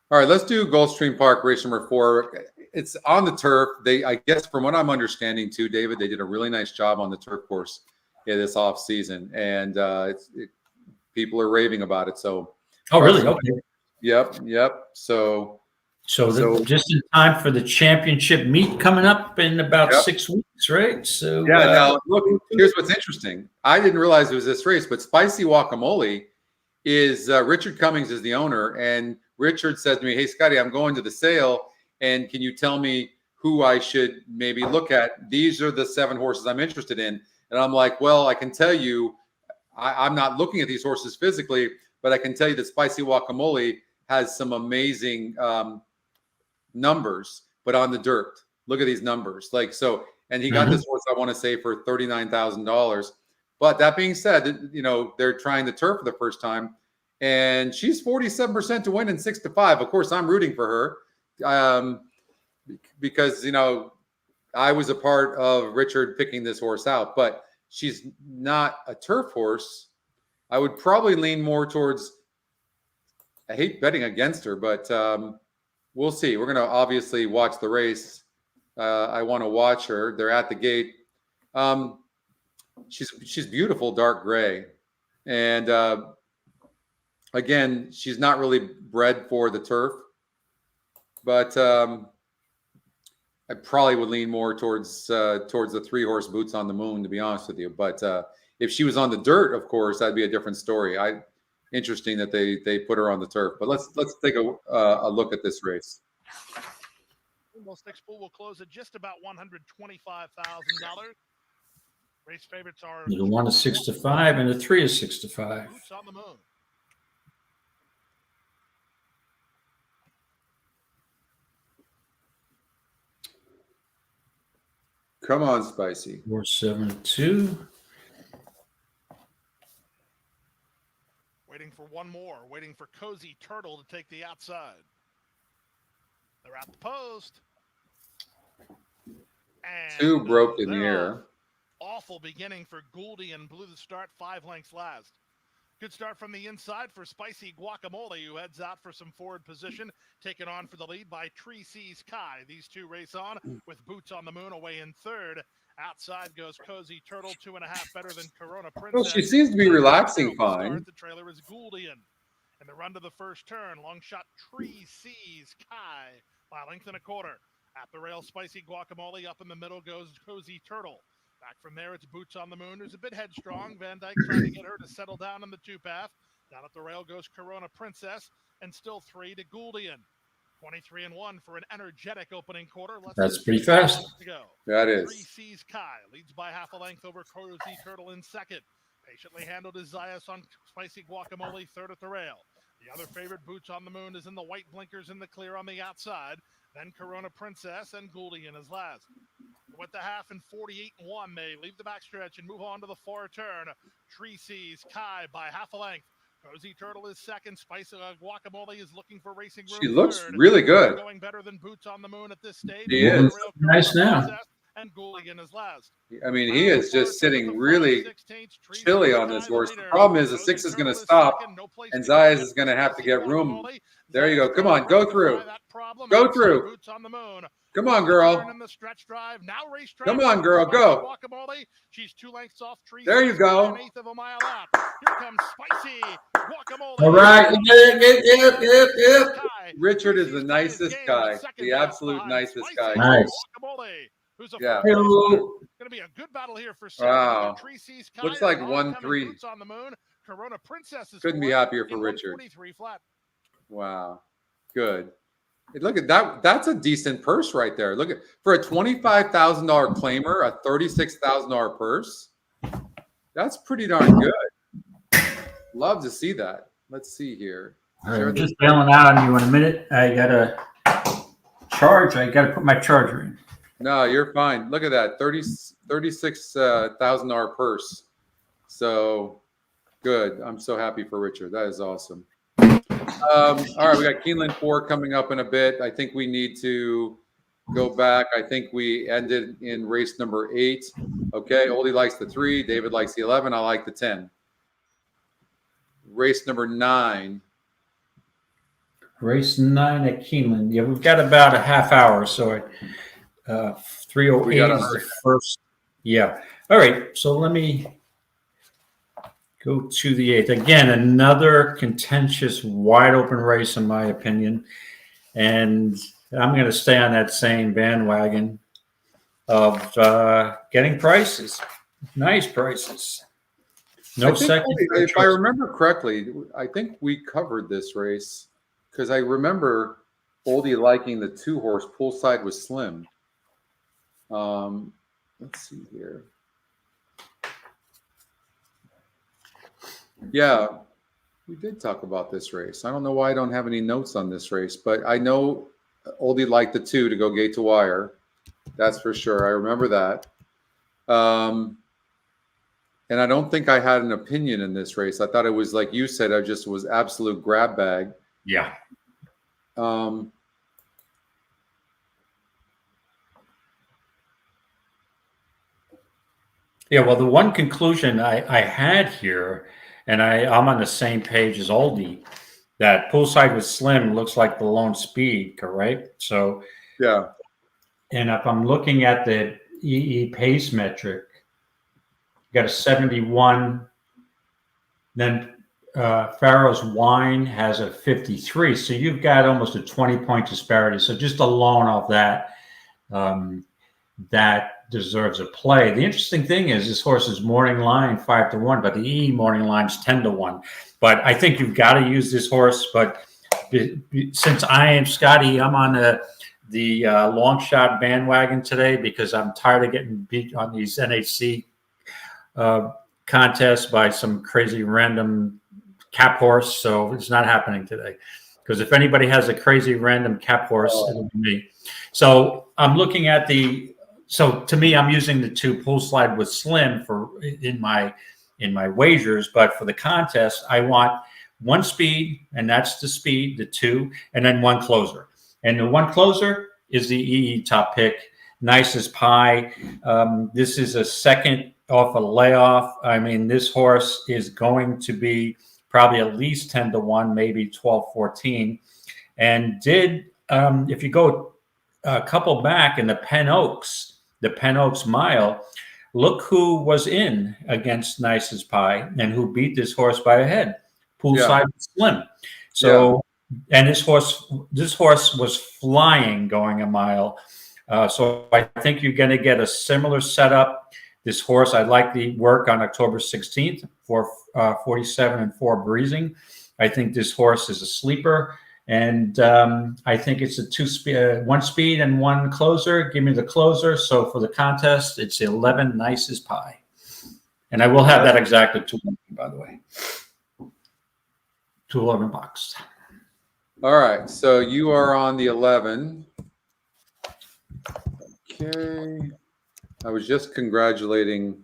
All right, let's do Gulfstream Park race number 4. It's on the turf. I guess from what I'm understanding too, David, they did a really nice job on the turf course this off season, and people are raving about it. So, really? Okay. Yep. So just in time for the championship meet coming up in about 6 weeks, right? So now look, here's what's interesting. I didn't realize it was this race, but Spicy Guacamole is Richard Cummings is the owner, and Richard said to me, "Hey, Scotty, I'm going to the sale, and can you tell me who I should maybe look at? These are the 7 horses I'm interested in." And I'm like, "Well, I can tell you, I'm not looking at these horses physically, but I can tell you that Spicy Guacamole has some amazing numbers, but on the dirt. Look at these numbers. Like so, and he got this horse, I want to say, for $39,000. But that being said, they're trying the turf for the first time, and she's 47% to win and 6-5. Of course, I'm rooting for her because I was a part of Richard picking this horse out, but she's not a turf horse. I would probably lean more towards. I hate betting against her, but we'll see. We're going to obviously watch the race. I want to watch her. They're at the gate. She's beautiful, dark gray, and again, she's not really bred for the turf, but I probably would lean more towards the 3-horse Boots on the Moon, to be honest with you. But if she was on the dirt, of course, that'd be a different story. Interesting that they put her on the turf. But let's take a look at this race. Belmont Stakes pool will close at just about $125,000. Race favorites are the 1 is 6-5 and the 3 is 6-5. Boots on the Moon. Come on, Spicy. 4-7-2. Waiting for one more. Waiting for Cozy Turtle to take the outside. They're at the post. And 2 broke in the air. Awful beginning for Gouldy and blew the start 5 lengths last. Good start from the inside for Spicy Guacamole, who heads out for some forward position, taken on for the lead by Tree Seas Kai. These two race on with Boots on the Moon away in third. Outside goes Cozy Turtle, 2.5 better than Corona Princess. Well, she seems to be relaxing fine. The trailer is Gouldian. And the run to the first turn, long shot Tree Seas Kai by a length and a quarter. At the rail, Spicy Guacamole. Up in the middle goes Cozy Turtle. Back from there, it's Boots on the Moon, who's a bit headstrong. Van Dyke trying to get her to settle down on the 2-path. Down at the rail goes Corona Princess, and still 3 to Gouldian. 23-1 for an energetic opening quarter. That's pretty fast. To go. That is. Tree Seas Kai leads by half a length over Cozy Turtle in second. Patiently handled is Zayas on Spicy Guacamole, third at the rail. The other favorite, Boots on the Moon, is in the white blinkers in the clear on the outside. Then Corona Princess and Gouldian is last. With the half and 48-1, they leave the backstretch and move on to the far turn. Tree Seas Kai by half a length. Cozy Turtle is second. Spicy Guacamole is looking for racing room. She looks third. really good. Going better than Boots on the Moon at this stage. He is. Nice now. And Gouldian is last. I mean, he is just sitting really chilly on this horse. The problem is the 6 is going to stop, and Zayas is going to have to get room. There you go. Come on, go through. Go through. Come on, girl. Come on, girl. Go. She's 2 lengths off. There you go. Here comes Spicy Guacamole. All right. Yep. Kai Richard is the He's got his nicest game, guy, second the place absolute behind nicest Spicy guy. Nice. Guacamole, who's a Yeah. fourth place winner. Hello. Going to be a good battle here for second. Wow. Treacy's Looks Kaya, like Oncoming 1-3. Boots on the Moon. Corona Princess is Couldn't be fourth happier for in Richard. 143 flat. Wow. Good. Hey, look at that. That's a decent purse right there. Look at for a $25,000 claimer, a $36,000 purse. That's pretty darn good. Love to see that. Let's see here. All right, I'm just bailing out on you in a minute. I got to charge. I got to put my charger in. No, you're fine. Look at that. $36,000 purse. So good. I'm so happy for Richard. That is awesome. All right, we got Keeneland 4 coming up in a bit. I think we need to go back. I think we ended in race number 8. Okay, Oldie likes the 3. David likes the 11. I like the 10. Race number 9. Race 9 at Keeneland. Yeah, we've got about a half hour, so 3:08 is the first. Yeah. All right. So let me go to the 8th. Again, another contentious, wide open race, in my opinion. And I'm going to stay on that same bandwagon of getting prices, nice prices. No second. If I remember correctly, I think we covered this race because I remember Oldie liking the 2-horse poolside with Slim. Let's see here. Yeah, we did talk about this race. I don't know why I don't have any notes on this race, but I know Oldie liked the 2 to go gate to wire. That's for sure. I remember that. And I don't think I had an opinion in this race. I thought it was like you said, I just was absolute grab bag. Yeah. Yeah, well, the one conclusion I had here, and I'm on the same page as Oldie, that poolside with Slim looks like the lone speed, correct? So, yeah. And if I'm looking at the EE pace metric, you got a 71. Then Farrow's Wine has a 53. So you've got almost a 20-point disparity. So just alone off that, that deserves a play. The interesting thing is this horse's morning line 5-1, but the EE morning line's 10-1. But I think you've got to use this horse. But since I am Scotty, I'm on the long shot bandwagon today because I'm tired of getting beat on these NHC contests by some crazy random cap horse. So it's not happening today. Because if anybody has a crazy random cap horse, it'll be me. So I'm looking at so to me, I'm using the 2 poolside with Slim in my wagers, but for the contest, I want 1 speed, and that's the speed, the 2, and then 1 closer. And the 1 closer is the EE top pick, nicest pie. This is a second off a layoff. I mean, this horse is going to be probably at least 10-1, maybe 12-14. And if you go a couple back in the Penn Oaks mile, look who was in against Nicest Pie and who beat this horse by a head, poolside Slim. So, and this horse was flying going a mile. So I think you're going to get a similar setup. This horse, I like the work on October 16th for 47-4 breezing. I think this horse is a sleeper. And I think it's a 1 speed and 1 closer. Give me the closer. So for the contest, it's 11 Nicest Pie. And I will have that exact at 211, by the way. 211 box. All right. So you are on the 11. Okay. I was just congratulating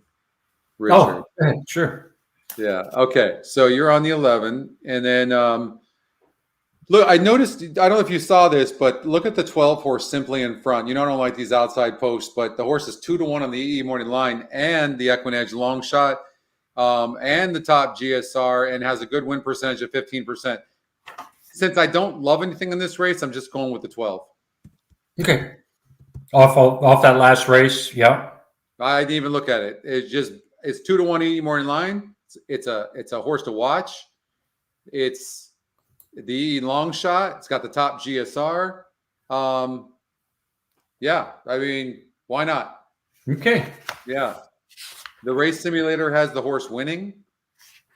Richard. Oh, sure. Yeah. Okay. So you're on the 11. And then look, I noticed, I don't know if you saw this, but look at the 12 horse simply in front. You know, I don't like these outside posts, but the horse is 2-1 on the EE morning line and the EquinEdge long shot and the top GSR and has a good win percentage of 15%. Since I don't love anything in this race, I'm just going with the 12. Okay. Off that last race, yeah. I didn't even look at it. It's 2-1 EE morning line. It's a horse to watch. It's the long shot. It's got the top GSR. Yeah, I mean, why not? Okay. Yeah. The race simulator has the horse winning.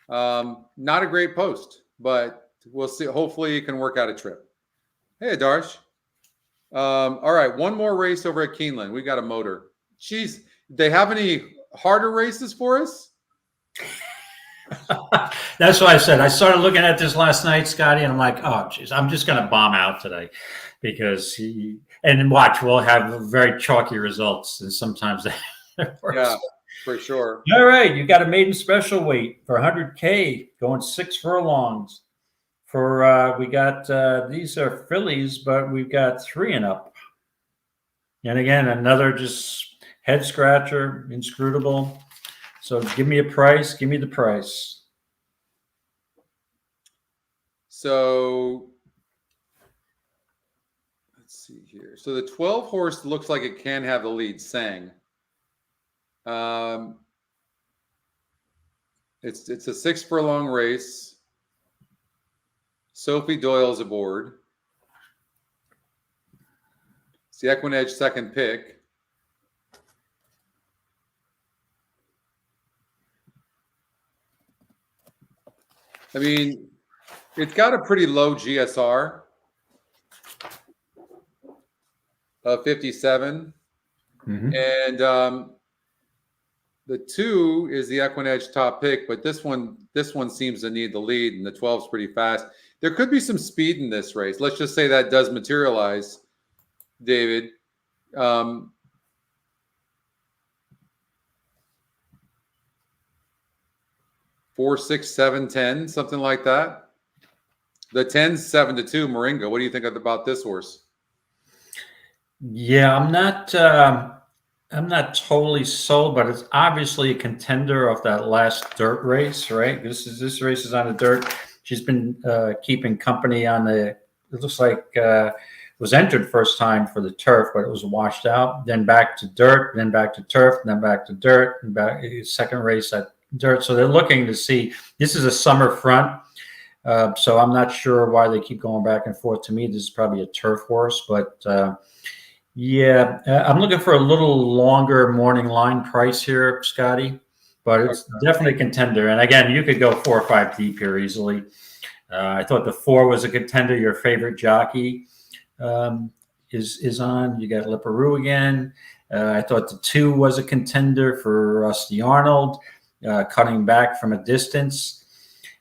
Not a great post, but we'll see. Hopefully you can work out a trip. Hey, Darsh. All right, one more race over at Keeneland. We got a motor. Jeez, they have any harder races for us? That's why I said I started looking at this last night, Scotty, and I'm like, oh, geez, I'm just going to bomb out today because and watch, we'll have very chalky results, and sometimes they're worse. Yeah, for sure. All right, you got a maiden special weight for 100K, going 6 furlongs. For we got these are fillies, but we've got 3 and up. And again, another just head scratcher, inscrutable. So give me a price. Give me the price. So let's see here. So the 12 horse looks like it can have the lead. Sang. It's a 6 furlong race. Sophie Doyle's aboard. It's the EquinEdge second pick. I mean, it's got a pretty low GSR of 57. Mm-hmm. And the 2 is the EquinEdge top pick, but this one seems to need the lead, and the 12's pretty fast. There could be some speed in this race. Let's just say that does materialize, David. 4, 6, 7, 10, something like that. The 10's 7-2. Moringa. What do you think about this horse? Yeah, I'm not totally sold, but it's obviously a contender of that last dirt race, right? This race is on the dirt. She's been keeping company on the. It looks like was entered first time for the turf, but it was washed out. Then back to dirt, then back to turf, then back to dirt, and back second race at dirt. So they're looking to see. This is a summer front, so I'm not sure why they keep going back and forth. To me, this is probably a turf horse, but. Yeah, I'm looking for a little longer morning line price here, Scotty, but it's definitely a contender. And again, you could go 4 or 5 deep here easily. I thought the 4 was a contender. Your favorite jockey is on. You got Lipperoo again. I thought the 2 was a contender for Rusty Arnold, cutting back from a distance.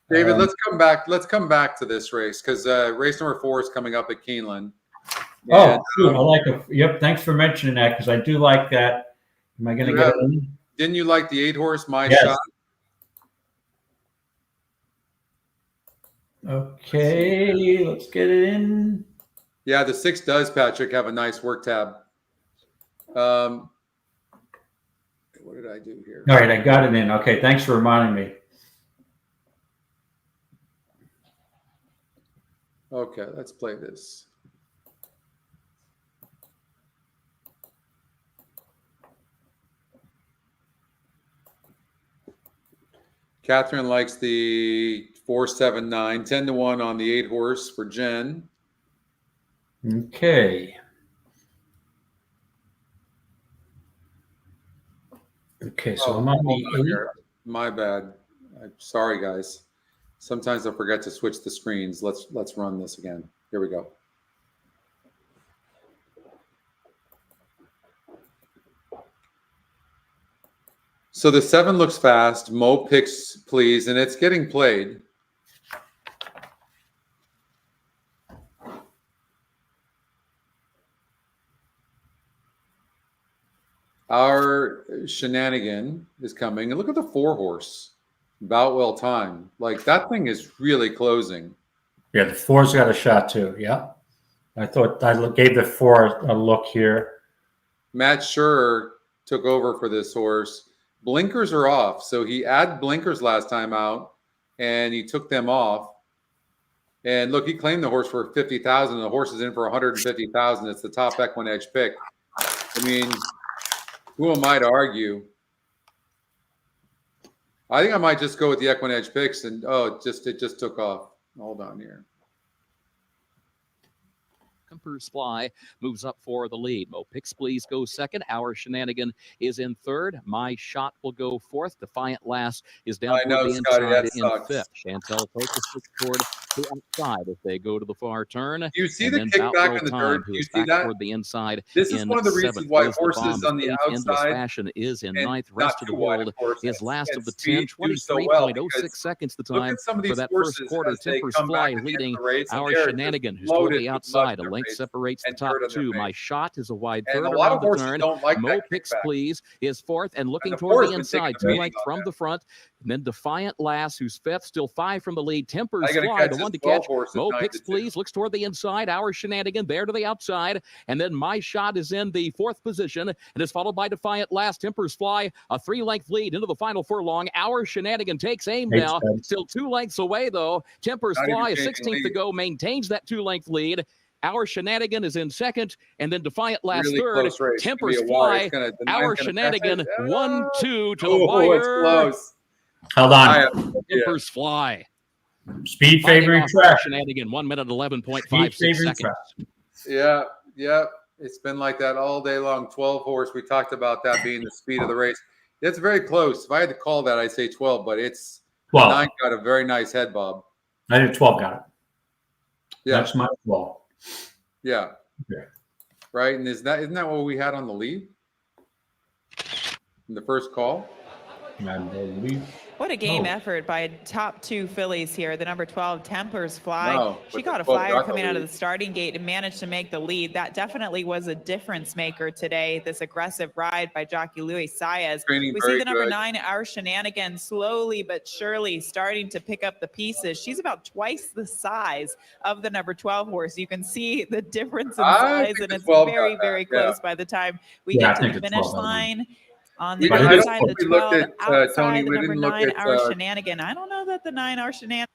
David, let's come back. Let's come back to this race because race number 4 is coming up at Keeneland. Oh, cool. I like it. Yep. Thanks for mentioning that because I do like that. Am I going to get it in? Didn't you like the 8 horse, My Yes. Shot? Okay, let's get it in. Yeah, the 6 does, Patrick, have a nice work tab. What did I do here? All right, I got it in. Okay, thanks for reminding me. Okay, let's play this. Catherine likes the 4, 7, 9, 10-1 on the 8 horse for Jen. Okay. Okay, so I'm on the 8. My bad. I'm sorry, guys. Sometimes I forget to switch the screens. Let's run this again. Here we go. So the 7 looks fast. Mo picks, please, and it's getting played. Our shenanigan is coming. And look at the 4 horse. About well timed. Like that thing is really closing. Yeah, the 4's got a shot too. Yeah. I thought I gave the 4 a look here. Matt Schurer took over for this horse. Blinkers are off. So he had blinkers last time out and he took them off. And look, he claimed the horse for 50,000. The horse is in for 150,000. It's the top EquinEdge pick. I mean, who am I to argue? I think I might just go with the EquinEdge picks and it just took off. Hold on here. Tempers Fly moves up for the lead. Mo Picks Please goes second. Our Shenanigan is in third. My Shot will go fourth. Defiant Last is down I toward know, the Scotty, inside that in sucks. fifth. Chantel Focus looks toward the outside as they go to the far turn. Do you see And the then kickback Boutwell on the Time, dirt? who Do you is see back that? toward the inside This is in one of the reasons seventh. why Feels the horses bomb on the of Endless outside, Fashion is in and ninth. not Rest of too the wide, world of course, is last and of the Speed 10. do so well 23.06 because seconds the look time at some of for these that first horses quarter. as they Tempers come Fly back at the end leading of the race, and Our they're Shenanigan, just who's toward loaded the with mud outside. in A their length face separates the and top dirt on their two. face. My Shot is a wide And third a lot around of the horses turn. don't like Mo that Picks kickback. Please is fourth and looking the toward four's the been taking inside. the 2 beating lengths on from that. the front. And then Defiant Last, who's fifth, still 5 from the lead. Tempers I gotta Fly, catch the this one to 12 catch. horse at Mo 9 Picks to 2. Please looks toward the inside. Our Shenanigan there to the outside. And then My Shot is in the fourth position and is followed by Defiant Last. Tempers Fly, a 3-length lead into the final furlong. Our Shenanigan takes aim now. Still 2 lengths away, though. Tempers Not even Fly, a taking 16th to lead. go, maintains that 2-length lead. Our Shenanigan is in second, and then Defiant Last Really third. close race. It's gonna Tempers be a wire. Fly, It's gonna, the Our nine's gonna catch Shenanigan, it. 1-2 to the Oh, wire. it's close. Hold I on. have no idea. Tempers Fly. Speed Fighting favoring off track. Shenanigan, 1 minute Speed 11.56 favoring seconds. track. Yeah, yeah. It's been like that all day long. 12 horse. We talked about that being the speed of the race. It's very close. If I had to call that, I'd say 12, but it's 12. 9 got a very nice head bob. I think 12 got it. Yeah, That's my 12. yeah. Okay. Right. And isn't that what we had on the lead in the first call? I believe. What a game Oh. effort by top 2 fillies here. The number 12, Tempers Fly. No, She but got the a 12 flyer got the coming out of lead. the starting gate and managed to make the lead. That definitely was a difference maker today, this aggressive ride by jockey Luis Saez. Training We see very the number good. 9, Our Shenanigan, slowly but surely starting to pick up the pieces. She's about twice the size of the number 12 horse. You can see the difference in I size, think and the it's 12 got very, that, very yeah. close by the time we Yeah, I get to think the the finish 12 got one. line. On We the didn't- I inside, don't the think we looked 12, at, Tony, outside, the we number didn't look 9, at, Our Shenanigan. I don't know that the 9, Our Shenanigan.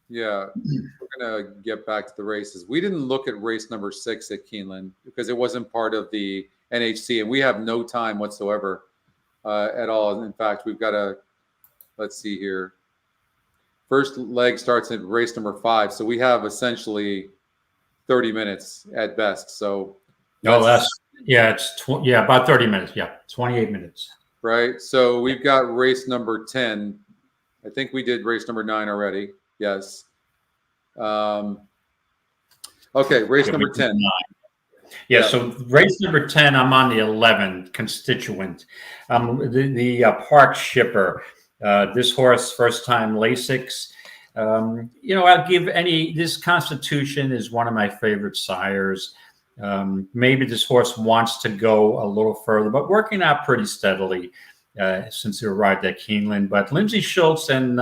Yeah, we're gonna get back to the races. We didn't look at race number 6 at Keeneland because it wasn't part of the NHC, and we have no time whatsoever at all. In fact, we've got to, let's see here. First leg starts at race number 5, so we have essentially 30 minutes at best. So No, it's about 30 minutes. Yeah, 28 minutes. right. So we've got race number 10. I think we did race number 9 already. Yes. Okay, race number 10. Yeah, Yeah. so race number 10, I'm on the 11 constituent. The park shipper. This horse, first time Lasix. I'll give this Constitution is one of my favorite sires. Maybe this horse wants to go a little further, but working out pretty steadily since he arrived at Keeneland. But Lindsay Schultz and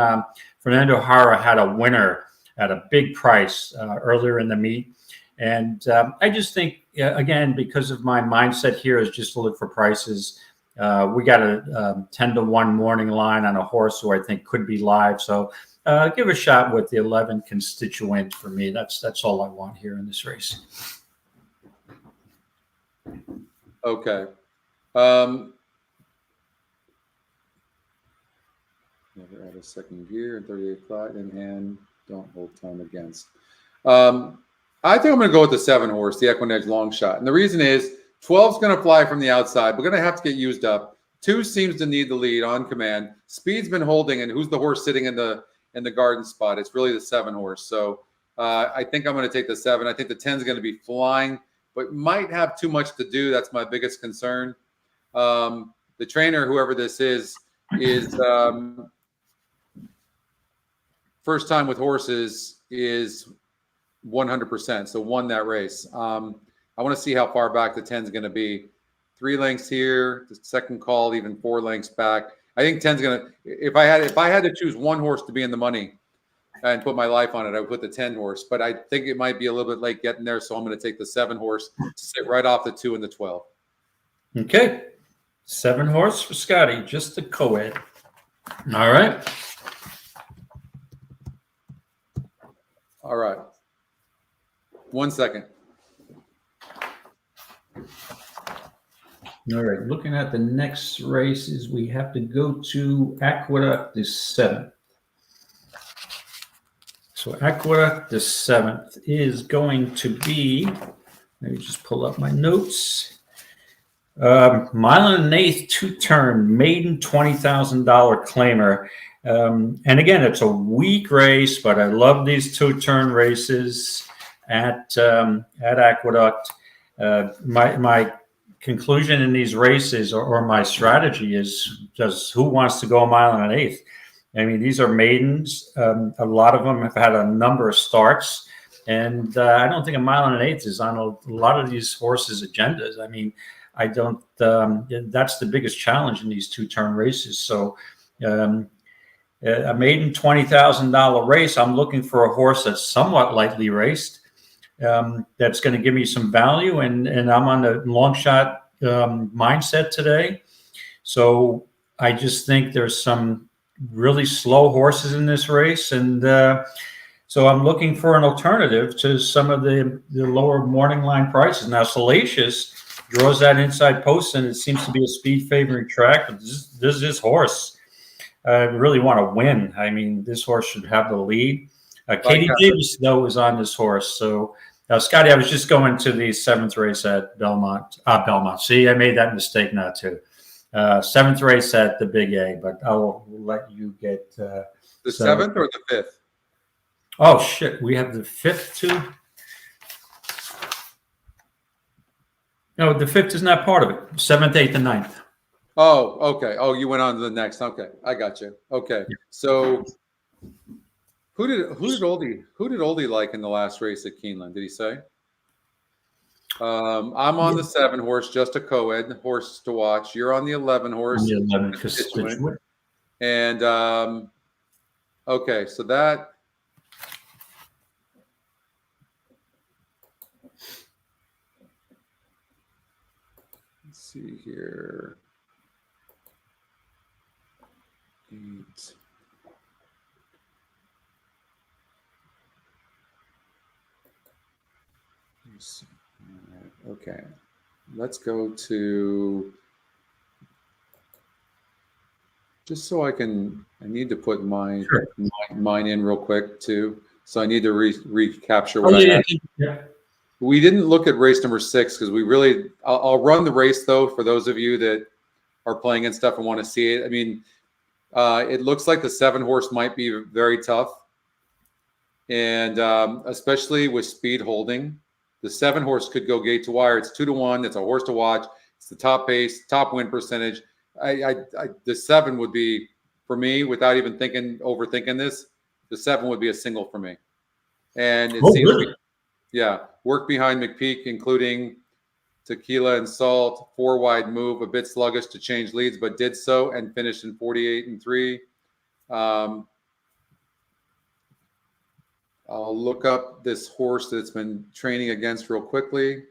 Fernando Hara had a winner at a big price earlier in the meet. And I just think, again, because of my mindset here is just to look for prices. We got a 10-1 morning line on a horse who I think could be live. So give a shot with the 11 constituent for me. That's all I want here in this race. Okay. Never add a second gear and 38 flat in hand. Don't hold time against. I think I'm going to go with the 7 horse, the EquinEdge long shot. And the reason is 12's going to fly from the outside. We're going to have to get used up. 2 seems to need the lead on command. Speed's been holding, and who's the horse sitting in the garden spot? It's really the 7 horse. So I think I'm going to take the 7. I think the 10 is going to be flying, but might have too much to do. That's my biggest concern. The trainer, whoever this is first time with horses, is 100%. So won that race. I want to see how far back the 10 is going to be. 3 lengths here, the second call, even 4 lengths back. I think 10's going to, if I had to choose one horse to be in the money and put my life on it, I would put the 10 horse, but I think it might be a little bit late getting there. So I'm going to take the 7 horse to sit right off the 2 and the 12. Okay. 7 horse for Scotty, just the co-ed. All right. All right. 1 second. All right. Looking at the next races, we have to go to Aqueduct, the 7th. This So Aqueduct, the 7th, is going to be, let me just pull up my notes. Mile and an eighth, 2-turn, maiden $20,000 claimer. And again, it's a weak race, but I love these 2-turn races at Aqueduct. My conclusion in these races, or my strategy, is just who wants to go a mile and an eighth? I mean, these are maidens. A lot of them have had a number of starts, and I don't think a mile and an eighth is on a lot of these horses' agendas. I mean, I don't. That's the biggest challenge in these 2-turn races. So, a maiden $20,000 race. I'm looking for a horse that's somewhat lightly raced. That's going to give me some value, and I'm on the long shot mindset today. So I just think there's some really slow horses in this race, and so I'm looking for an alternative to some of the lower morning line prices. Now, Salacious draws that inside post, and it seems to be a speed favoring track. But this horse, I really want to win. I mean, this horse should have the lead. Katie Davis, though, is on this horse. So, Scotty, I was just going to the 7th race at Belmont. See, I made that mistake now, too. 7th race at the Big A, but I'll let you get the 7th or the 5th? Oh, shit. We have the 5th, too? No, the 5th is not part of it. 7th, 8th, and 9th. Oh, okay. Oh, you went on to the next. Okay, I got you. Okay, so who did Oldie like in the last race at Keeneland? Did he say? I'm on the 7 horse, just a co-ed horse to watch. You're on the 11 horse. On the 11 constituent. And okay, so that. Let's see here. 8. Okay, let's go to, just so I need to put mine in real quick too. So I need to recapture what I had. Yeah. We didn't look at race number 6 because we really, I'll run the race though for those of you that are playing and stuff and want to see it. I mean, it looks like the 7 horse might be very tough, and especially with speed holding. The 7 horse could go gate to wire. It's 2-1. It's a horse to watch. It's the top pace, top win percentage. The 7 would be, for me, without even overthinking this, the 7 would be a single for me. And it seems really? Work behind McPeak, including Tequila and Salt, 4 wide move, a bit sluggish to change leads, but did so and finished in 48-3. I'll look up this horse that's been training against real quickly.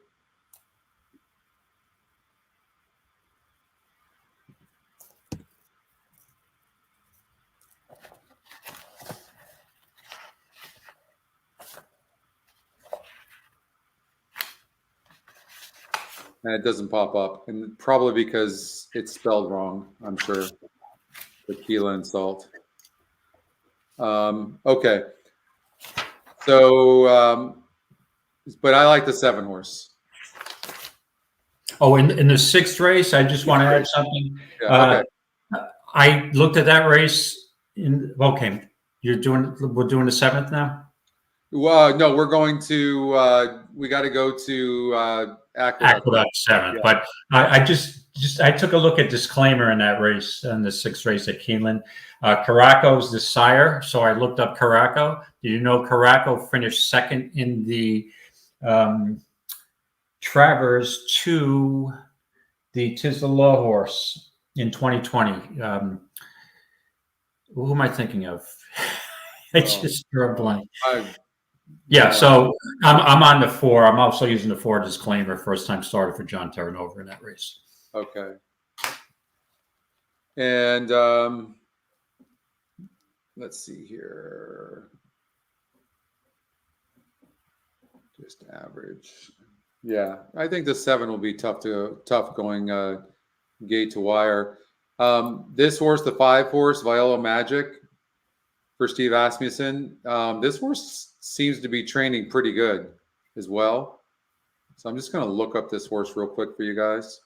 And it doesn't pop up, and probably because it's spelled wrong, I'm sure. Tequila and Salt. Okay. So, but I like the 7 horse. Oh, in the 6th race, I just want to add something. Yeah, okay. I looked at that race. Okay, we're doing the 7th now. Well, no, we're going to. We got to go to Aqueduct 7th, yeah. But I took a look at disclaimer in that race, in the 6th race at Keeneland. Caraco's the sire, so I looked up Caraco. Did you know Caraco finished 2nd in the Travers to the Tis the Law horse in 2020? Who am I thinking of? I just drew a blank. Yeah, so I'm on the 4. I'm also using the 4 disclaimer, first time starter for John Terranova in that race. Okay. And let's see here. Just average. Yeah, I think the 7 will be tough going gate to wire. This horse, the 5 horse, Viola Magic. for Steve Asmussen. This horse seems to be training pretty good as well. So I'm just going to look up this horse real quick for you guys.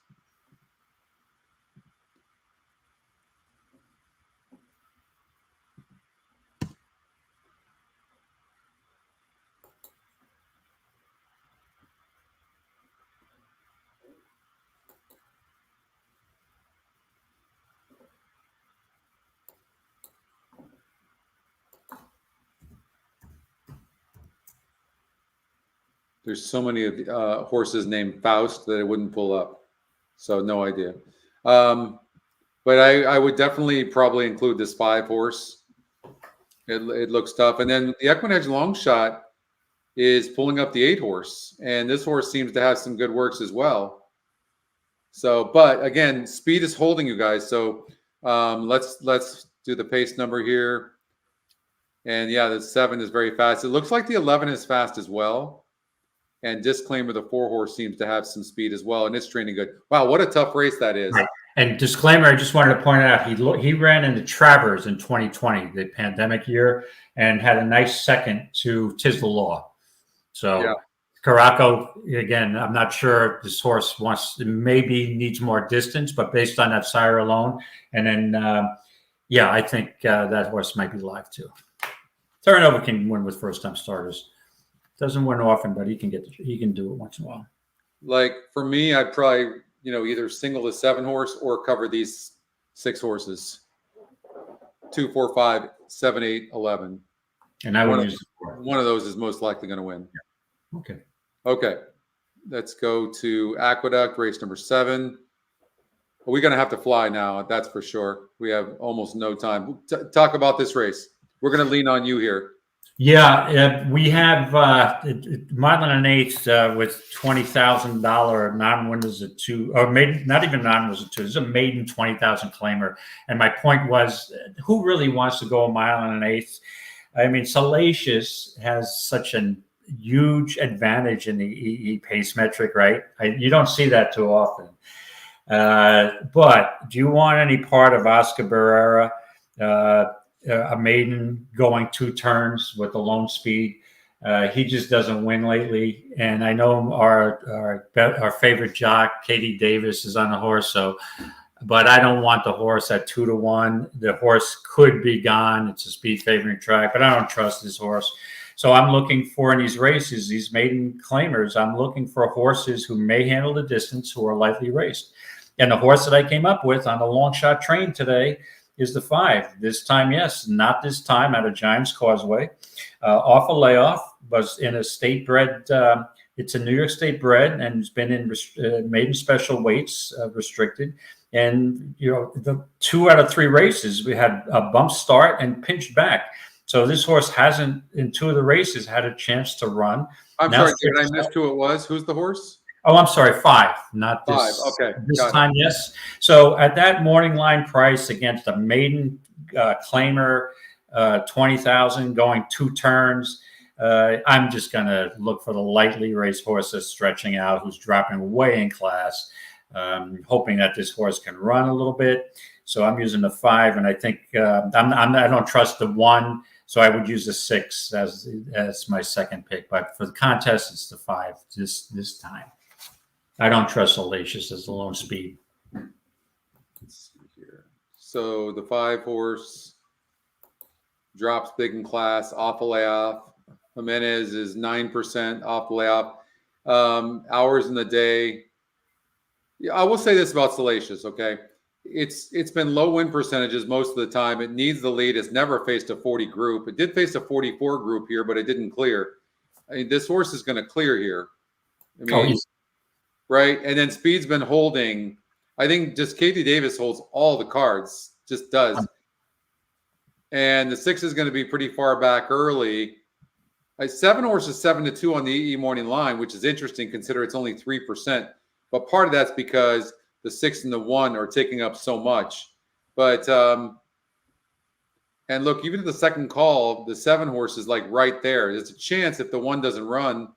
There's so many of the horses named Faust that it wouldn't pull up. So no idea. But I would definitely probably include this 5 horse. It looks tough. And then the EquinEdge long shot is pulling up the 8 horse. And this horse seems to have some good works as well. So, but again, speed is holding you guys. So let's do the pace number here. And yeah, the 7 is very fast. It looks like the 11 is fast as well. And Disclaimer, the 4 horse, seems to have some speed as well, and it's training good. Wow, what a tough race that is! Right. And Disclaimer, I just wanted to point out he ran into Travers in 2020, the pandemic year, and had a nice second to Tis the Law. So yeah. Caraco, again, I'm not sure this horse maybe needs more distance, but based on that sire alone, and then yeah, I think that horse might be live too. Saratoga can win with first time starters. Doesn't win often, but he can do it once in a while. Like for me, I'd probably, either single the 7 horse or cover these 6 horses. 2, 4, 5, 7, 8, 11. And I would use one of those is most likely going to win. Yeah. Okay. Let's go to Aqueduct, race number 7. We're going to have to fly now. That's for sure. We have almost no time. Talk about this race. We're going to lean on you here. Yeah, we have mile and an eighth with $20,000 non-winners at 2, or maiden, not even non-winners at 2. This is a maiden 20,000 claimer. And my point was, who really wants to go a mile and an eighth? I mean, Salacious has such a huge advantage in the EE pace metric, right? You don't see that too often. But do you want any part of Oscar Barrera? A maiden going 2 turns with the lone speed. He just doesn't win lately. And I know our favorite jock, Katie Davis, is on the horse. But I don't want the horse at 2 to 1. The horse could be gone. It's a speed favoring track, but I don't trust this horse. So I'm looking for, in these races, these maiden claimers, I'm looking for horses who may handle the distance, who are lightly raced. And the horse that I came up with on the long shot train today is the 5. This time, yes, not this time out of Giants Causeway. Off a layoff, was in a state bred. It's a New York state bred and it's been in maiden special weights, restricted. And, the 2 out of 3 races, we had a bump start and pinched back. So this horse hasn't, in 2 of the races, had a chance to run. I'm sorry, did I miss who it was? Who's the horse? Oh, I'm sorry, 5, not this. 5, okay. This time, yes. So at that morning line price against a maiden claimer, 20,000 going 2 turns, I'm just going to look for the lightly raced horse that's stretching out, who's dropping way in class, hoping that this horse can run a little bit. So I'm using the 5, and I think I don't trust the 1, so I would use the 6 as my second pick. But for the contest, it's the 5 this time. I don't trust Salacious as the lone speed. Let's see here. So the 5 horse drops big in class, off a layoff. Jimenez is 9% off the layoff. Hours in the day. Yeah, I will say this about Salacious, okay? It's been low win percentages most of the time. It needs the lead. It's never faced a 40 group. It did face a 44 group here, but it didn't clear. I mean, this horse is going to clear here. I mean, right? And then speed's been holding. I think just Katie Davis holds all the cards, just does. And the 6 is going to be pretty far back early. 7 horse is 7 to 2 on the EE morning line, which is interesting considering it's only 3%. But part of that's because the 6 and the 1 are taking up so much. But and look, even at the second call, the 7 horse is like right there. There's a chance if the 1 doesn't run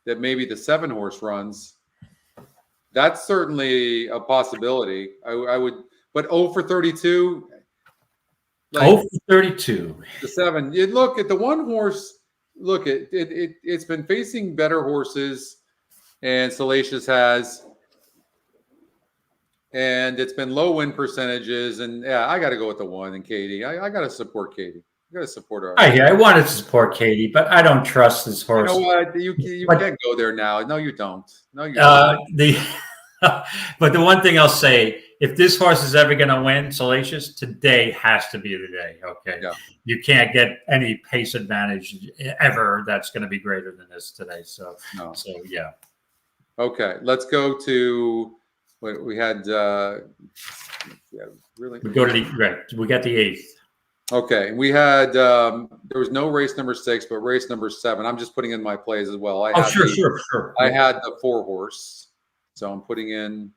that maybe the 7 horse runs. That's certainly a possibility. I would, but 0 for 32. Like, 0 for 32. The 7. You look at the one horse. Look, it's been facing better horses, and Salacious has, and it's been low win percentages. And yeah, I got to go with the 1 and Katie. I got to support Katie. I got to support her. I wanted to support Katie, but I don't trust this horse. You know what? You can't go there now. No, you don't. No, you don't. But the one thing I'll say, if this horse is ever going to win, Salacious, today has to be the day. Okay. Yeah. You can't get any pace advantage ever that's going to be greater than this today. So, No. so yeah. Okay. Let's go to what we had. Really. We go to we got the 8th. Okay. We had, there was no race number 6, but race number 7. I'm just putting in my plays as well. Sure. I had the 4 horse. So I'm putting in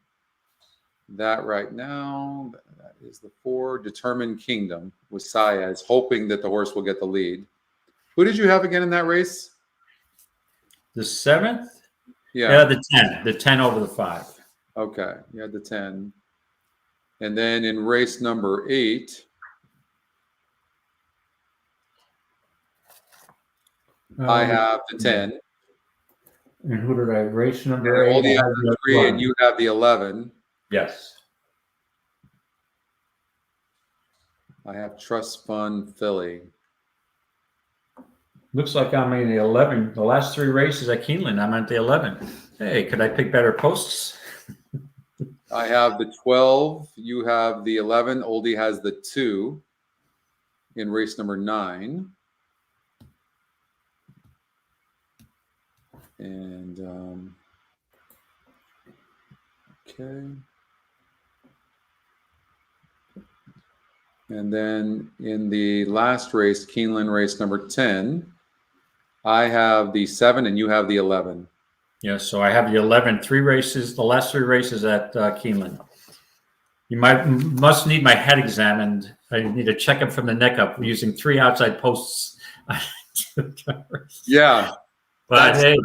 that right now. That is the 4, Determined Kingdom with Saez, hoping that the horse will get the lead. Who did you have again in that race? The 7th? Yeah. The 10. The 10 over the 5. Okay. You had the 10. And then in race number 8, I have the 10. And who did I race number 8? Only have the 3, and you have the 11. Yes. I have Trust Fund Philly. Looks like I'm in the 11. The last 3 races at Keeneland, I'm at the 11. Hey, could I pick better posts? I have the 12. You have the 11. Oldie has the 2 in race number 9. And okay. And then in the last race, Keeneland race number 10, I have the 7 and you have the 11. Yeah, so I have the 11, 3 races, the last 3 races at Keeneland. You must need my head examined. I need a checkup from the neck up using 3 outside posts. Yeah. But hey.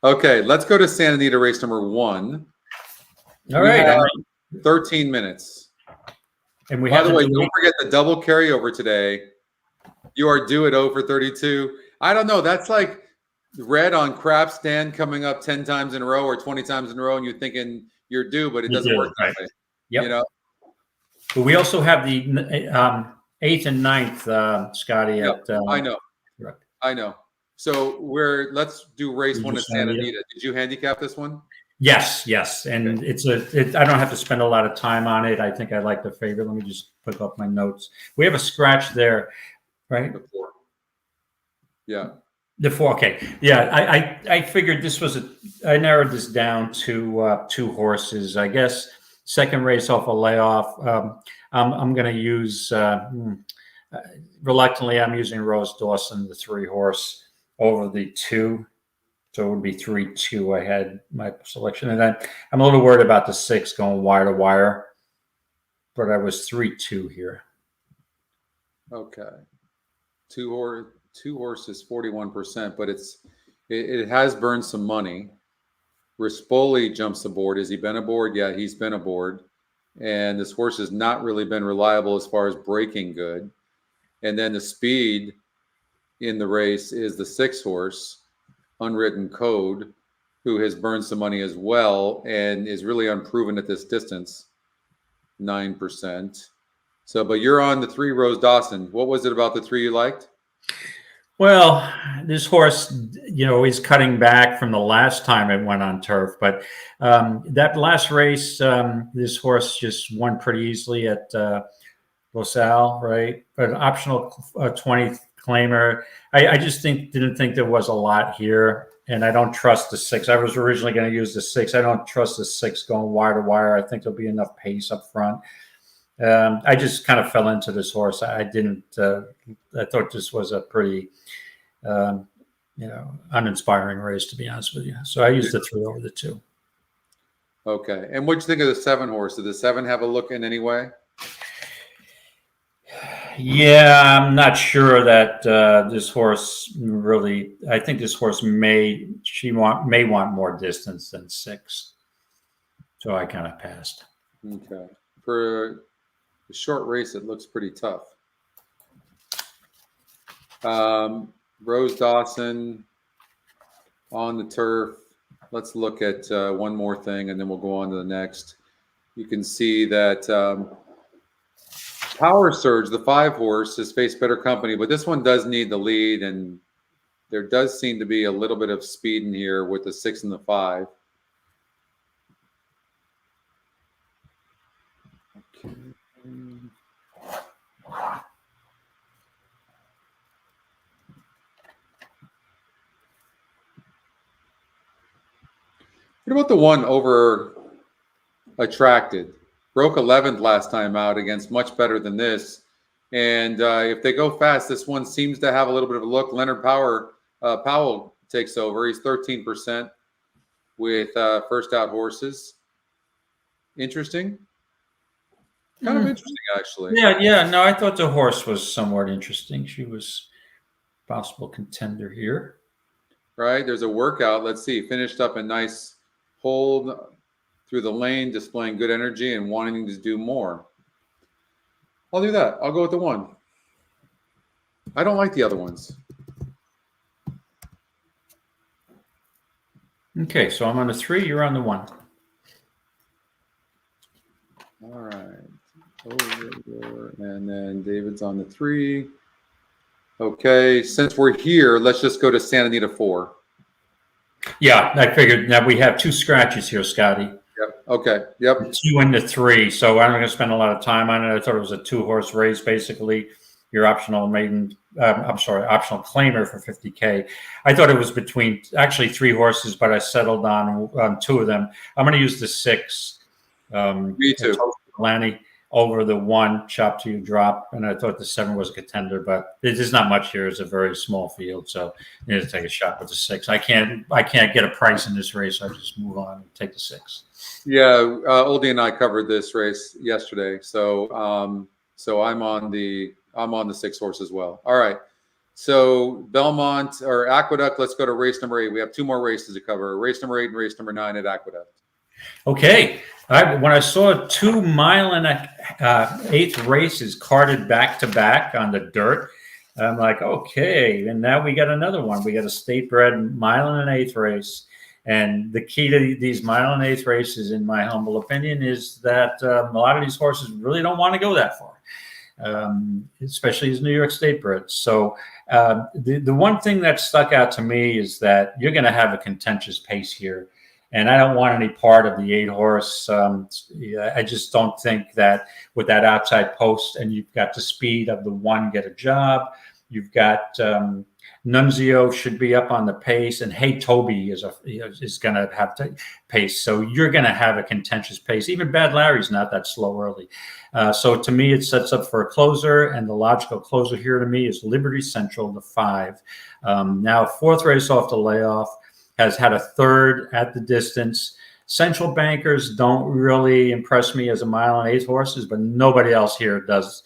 Okay, let's go to Santa Anita race number 1. All right. 13 minutes. And we By have the way, don't forget the double carryover today. You are due at 0 for 32. I don't know. That's like red on crap stand coming up 10 times in a row or 20 times in a row, and you're thinking you're due, but it doesn't work that way. Yep. You know? But we also have the 8th and 9th, Scotty. Yep, at, I know. Correct. I know. So let's do race 1 at Santa Anita. Did you handicap this one? Yes. And okay. I don't have to spend a lot of time on it. I think I like the favorite. Let me just put up my notes. We have a scratch there, right? The 4. Yeah. The 4. Okay. Yeah. I figured this was I narrowed this down to 2 horses. I guess second race off a layoff. I'm going to use, reluctantly, I'm using Rose Dawson, the 3 horse, over the 2. So it would be 3-2. I had my selection. And then I'm a little worried about the 6 going wire to wire. But I was 3-2 here. Okay. 2 horses, 41%, but it has burned some money. Rispoli jumps aboard. Has he been aboard? Yeah, he's been aboard. And this horse has not really been reliable as far as breaking good. And then the speed in the race is the 6 horse, Unwritten Code, who has burned some money as well and is really unproven at this distance, 9%. So, but you're on the 3, Rose Dawson. What was it about the 3 you liked? Well, this horse, is cutting back from the last time it went on turf. But that last race, this horse just won pretty easily at LaSalle, right? An optional 20th claimer. I just didn't think there was a lot here. And I don't trust the 6. I was originally going to use the 6. I don't trust the 6 going wire to wire. I think there'll be enough pace up front. I just kind of fell into this horse. I thought this was a pretty, uninspiring race, to be honest with you. So I used the 3 over the 2. Okay. And what'd you think of the 7 horse? Did the 7 have a look in any way? Yeah, I'm not sure that this horse really. I think this horse may want more distance than 6. So I kind of passed. Okay. For The short race, it looks pretty tough. Rose Dawson on the turf. Let's look at one more thing, and then we'll go on to the next. You can see that Power Surge, the 5-horse, has faced better company, but this one does need the lead, and there does seem to be a little bit of speed in here with the 6 and the 5. Okay. What about the one over Attracted? Broke 11th last time out against much better than this. And if they go fast, this one seems to have a little bit of a look. Leonard Powell takes over. He's 13% with first out horses. Interesting. Kind of interesting, actually. Yeah. No, I thought the horse was somewhat interesting. She was a possible contender here. Right. There's a workout. Let's see. Finished up a nice hold through the lane, displaying good energy and wanting to do more. I'll do that. I'll go with the 1. I don't like the other ones. Okay, so I'm on the 3. You're on the 1. All right. And then David's on the 3. Okay. Since we're here, let's just go to Santa Anita 4. Yeah, I figured. Now we have 2 scratches here, Scotty. Yep. Okay. Yep. 2 into 3. So I'm not going to spend a lot of time on it. I thought it was a 2-horse race, basically. Your optional optional claimer for 50K. I thought it was between actually 3 horses, but I settled on 2 of them. I'm going to use the 6. Me too. Lanny over the 1, chop to you drop, and I thought the 7 was a contender, but there's not much here. It's a very small field, so you need to take a shot with the 6. I can't get a price in this race. I just move on and take the 6. Yeah, Oldie and I covered this race yesterday, so I'm on the 6 horse as well. All right, so Belmont or Aqueduct. Let's go to race number 8. We have 2 more races to cover: race number 8 and race number 9 at Aqueduct. Okay. When I saw 2 mile and a 8th races carted back to back on the dirt, I'm like, okay. And now we got another one. We got a state bred mile and an 8th race. And the key to these mile and 8th races, in my humble opinion, is that a lot of these horses really don't want to go that far, especially as New York state breds. So the one thing that stuck out to me is that you're going to have a contentious pace here. And I don't want any part of the 8-horse. I just don't think that with that outside post, and you've got the speed of the 1 Get a Job. You've got Nunzio should be up on the pace, and Hey Toby is going to have to pace. So you're going to have a contentious pace. Even Bad Larry's not that slow early. So to me, it sets up for a closer, and the logical closer here to me is Liberty Central, the 5. Now, 4th race off the layoff. Has had a 3rd at the distance. Central Bankers don't really impress me as a mile and 8 horses, but nobody else here does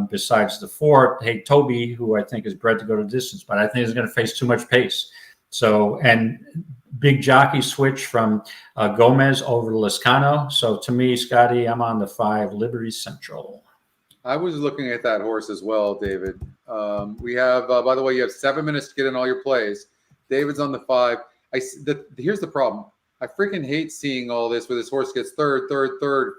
besides the 4. Hey, Toby, who I think is bred to go to distance, but I think is going to face too much pace. So, and big jockey switch from Gomez over to Liscano. So to me, Scotty, I'm on the 5, Liberty Central. I was looking at that horse as well, David. We have, by the way, you have 7 minutes to get in all your plays. David's on the 5. Here's the problem. I freaking hate seeing all this where this horse gets 3rd,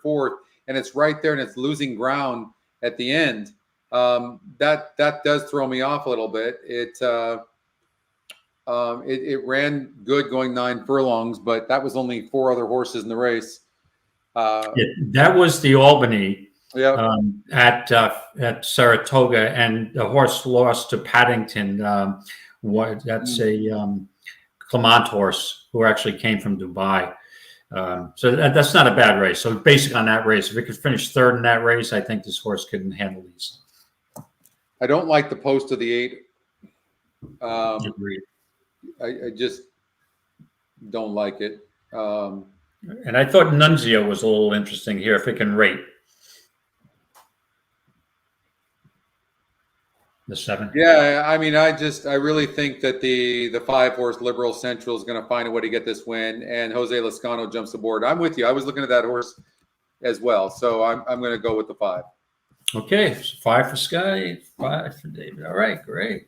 4th, and it's right there and it's losing ground at the end. That does throw me off a little bit. It ran good going 9 furlongs, but that was only 4 other horses in the race. That was the Albany at Saratoga, and the horse lost to Paddington. That's a Clement horse who actually came from Dubai. So that's not a bad race. So basically on that race, if it could finish 3rd in that race, I think this horse couldn't handle these. I don't like the post of the 8. Agreed. I just don't like it. And I thought Nunzio was a little interesting here if it can rate. The 7. Yeah, I mean, I really think that the 5-horse Liberal Central is going to find a way to get this win, and Jose Liscano jumps aboard. I'm with you. I was looking at that horse as well, so I'm going to go with the 5. Okay, so 5 for Scotty, 5 for David. All right, great.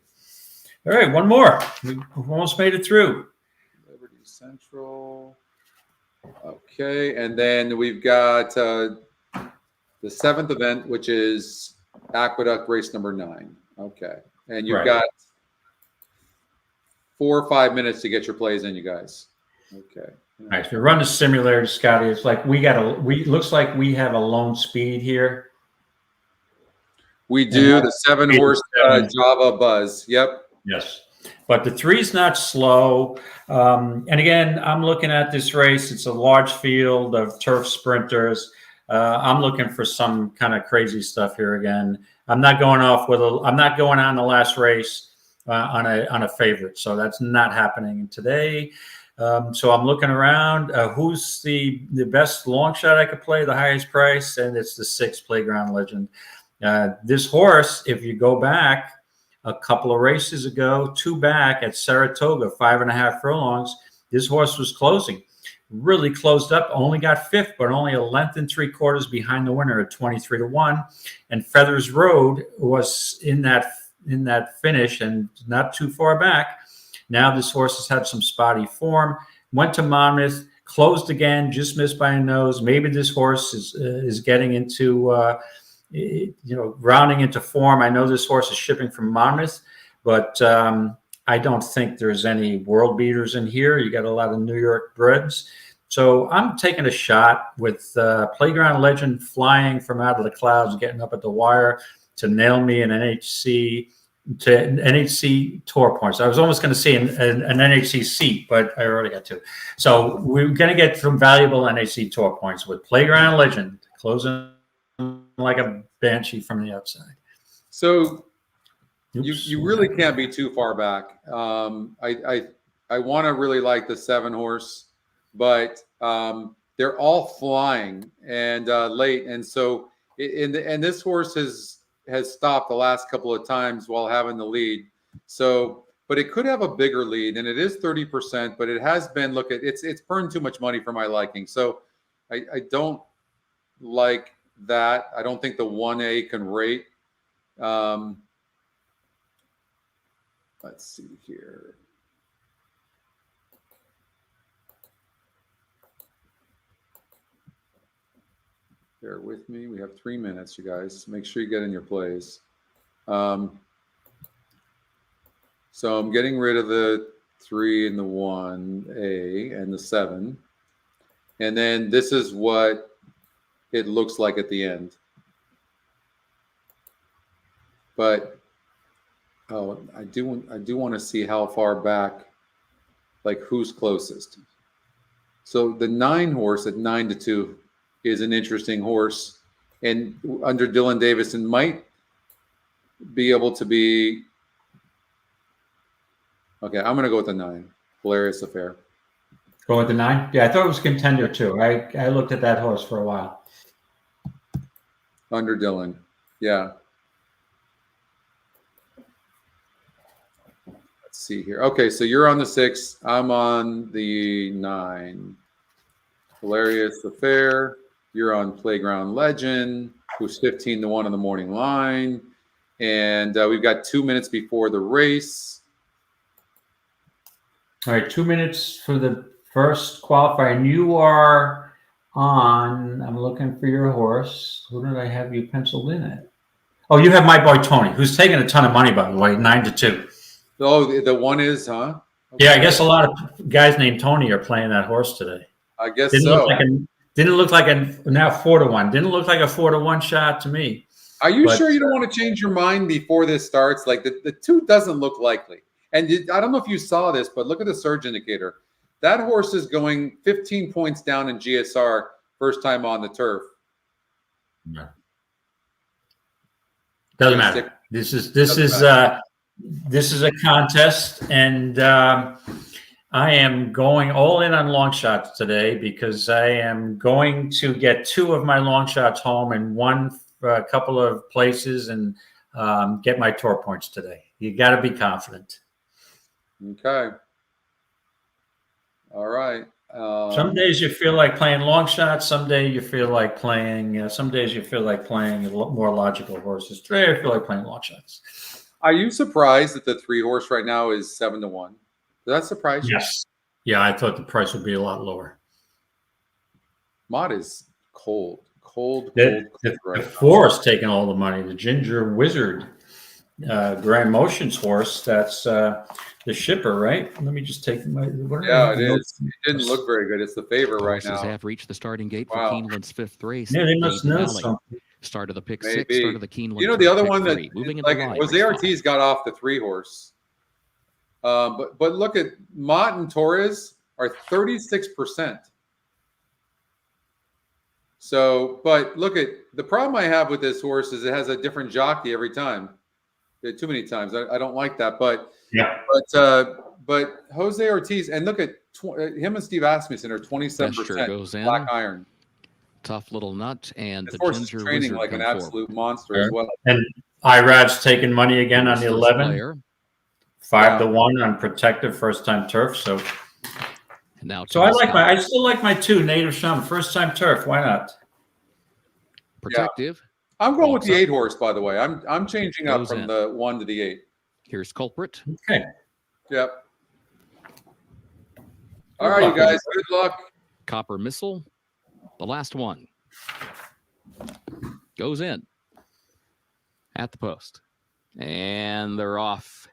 All right, one more. We've almost made it through. Liberty Central. Okay, and then we've got the 7th event, which is Aqueduct race number 9. Okay, and you've got 4 or 5 minutes to get your plays in, you guys. Okay. All right, so run the simulator, Scotty. It's like looks like we have a lone speed here. We do the 7-horse Java Buzz. Yep. Yes, but the 3's not slow. And again, I'm looking at this race. It's a large field of turf sprinters. I'm looking for some kind of crazy stuff here again. I'm not going on the last race on a favorite, so that's not happening today. So I'm looking around. Who's the best long shot I could play, the highest price? And it's the 6 Playground Legend. This horse, if you go back a couple of races ago, 2 back at Saratoga, 5.5 furlongs, this horse was closing. Really closed up, only got 5th, but only a length and 3/4 behind the winner at 23-1. And Feathers Road was in that finish and not too far back. Now this horse has had some spotty form, went to Monmouth, closed again, just missed by a nose. Maybe this horse is getting into, rounding into form. I know this horse is shipping from Monmouth, but I don't think there's any world beaters in here. You got a lot of New York breds. So I'm taking a shot with Playground Legend flying from out of the clouds, getting up at the wire to nail me an NHC tour points. I was almost going to say an NHC seat, but I already got 2. So we're going to get some valuable NHC tour points with Playground Legend closing like a banshee from the outside. So you really can't be too far back. I want to really like the 7-horse, but they're all flying and late, and so and this horse has stopped the last couple of times while having the lead. So, but it could have a bigger lead, and it is 30%, but it has been, it's burned too much money for my liking. So I don't like that. I don't think the 1A can rate. Let's see here. Bear with me. We have 3 minutes, you guys. Make sure you get in your plays. So I'm getting rid of the 3 and the 1A and the 7. And then this is what it looks like at the end. But I do want to see how far back, like who's closest. So the 9 horse at 9-2 is an interesting horse, and under Dylan Davison might be able to be. Okay, I'm going to go with the 9. Hilarious Affair. Go with the 9? Yeah, I thought it was Contender too. I looked at that horse for a while. Under Dylan, yeah. Let's see here. Okay, so you're on the 6. I'm on the 9. Hilarious Affair. You're on Playground Legend, who's 15-1 on the morning line. And we've got 2 minutes before the race. All right, 2 minutes for the first qualifier. And you are on, I'm looking for your horse. Who did I have you penciled in at? Oh, you have my boy Tony, who's taking a ton of money, by the way, 9-2. Oh, the 1 is, huh? Okay. Yeah, I guess a lot of guys named Tony are playing that horse today. I guess Didn't look like now 4-1. Didn't look like a 4-1 shot to me. Are you sure you don't want to change your mind before this starts? Like the 2 doesn't look likely. And I don't know if you saw this, but look at the surge indicator. That horse is going 15 points down in GSR first time on the turf. No. Doesn't matter. This is a contest, and I am going all in on long shots today because I am going to get 2 of my long shots home in a couple of places and get my tour points today. You got to be confident. Okay. All right. Some days you feel like playing long shots. Some days you feel like playing. Some days you feel like playing more logical horses. Today I feel like playing long shots. Are you surprised that the 3-horse right now is 7-1? Does that surprise you? Yes. Yeah, I thought the price would be a lot lower. Mod is cold. The horse taking all the money. The Ginger Wizard, Grand Motions horse. That's the shipper, right? Let me just take my. Yeah, it is. It didn't look very good. It's the favorite right now. Horses have reached the starting gate for Wow. Keeneland's 5th race. Yeah, they must know Valley. something. Start of the pick Maybe. 6, start of the Keeneland. You know, the other pick one that 3, moving like into line, Jose race Ortiz got off the 3-horse. But look at Mott and Torres are 36%. So, but look at the problem I have with this horse is it has a different jockey every time. Too many times. I don't like that. But Yeah. But Jose Ortiz, and look at him and Steve Asmussen are Vesture 27% goes in. black iron. Tough little nut, and This the horse is Ginger training Wizard like an come forward. absolute monster as well. And Irad's taking money again on the First 11, player, 5-1 on protective first time turf. So and now I like Scotty. I still like my 2 Native Shaman first time turf. Why not? Protective. I'm going with Walks the up. 8-horse, by the way. I'm changing up Goes from in. the 1 to the 8. Here's Culprit. Okay. Yep. All right, you guys. Good luck. Copper Missile, the last one. Goes in at the post. And they're off.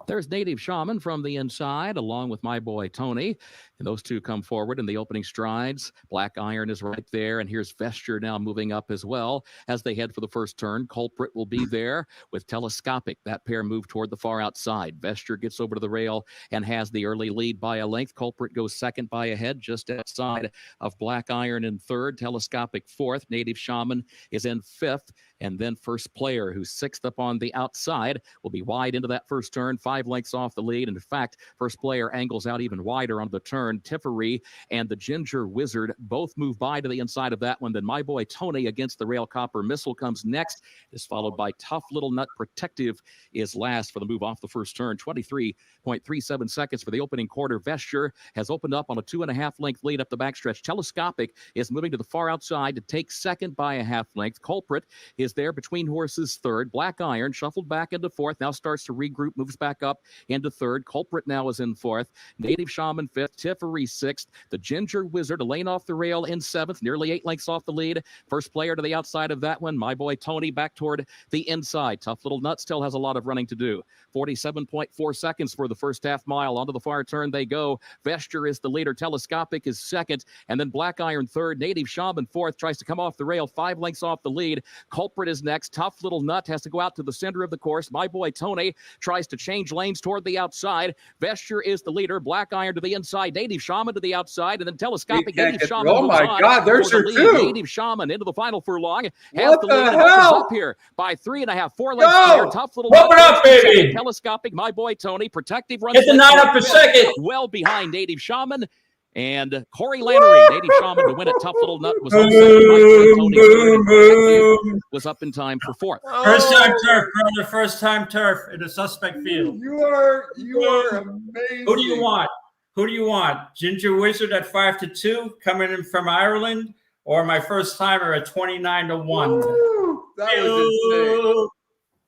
There's Native Shaman from the inside, along with my boy Tony. And those two come forward in the opening strides. Black Iron is right there. And here's Vesture now moving up as well as they head for the first turn. Culprit will be there with Telescopic. That pair move toward the far outside. Vesture gets over to the rail and has the early lead by a length. Culprit goes second by a head, just outside of Black Iron in third. Telescopic fourth. Native Shaman is in fifth. And then First Player, who's sixth up on the outside, will be wide into that first turn, 5 lengths off the lead. And in fact, First Player angles out even wider on the turn. Tiffery and the Ginger Wizard both move by to the inside of that one. Then my boy Tony against the rail. Copper Missile comes next. Is followed by Tough Little Nut. Protective is last for the move off the first turn. 23.37 seconds for the opening quarter. Vesture has opened up on a 2.5 length lead up the backstretch. Telescopic is moving to the far outside to take second by a half length. Culprit is there between horses third. Black Iron shuffled back into fourth. Now starts to regroup, moves back up into third. Culprit now is in fourth. Native Shaman fifth. Tiffery sixth. The Ginger Wizard, a lane off the rail in seventh, nearly 8 lengths off the lead. First Player to the outside of that one. My boy Tony back toward the inside. Tough Little Nut still has a lot of running to do. 47.4 seconds for the first half mile. Onto the far turn they go. Vesture is the leader. Telescopic is second. And then Black Iron third. Native Shaman fourth. Tries to come off the rail. 5 lengths off the lead. Culprit is next. Tough Little Nut has to go out to the center of the course. My boy Tony tries to change lanes toward the outside. Vesture is the leader. Black Iron to the inside. Native Shaman to the outside. And then Telescopic. Native Shaman. Oh my God, there's for your the lead. two. Native Shaman into the final furlong. Has What the the lead and opens hell? up here by 3.5, 4 lengths Go! clear. Tough Little Open Nut up, baby! Telescopic. My boy Tony. Protective runs. Get the 9 up a second. Well behind Native Shaman. And Corey Lannery, Native Shaman to win it. Tough Little Nut was on second. My boy Tony third, and Protective was up in time for fourth. First time turf, brother. First time turf in a suspect field. You are amazing. Who do you want? Who do you want? Ginger Wizard at 5-2 coming in from Ireland, or my first timer at 29-1? Woo! That was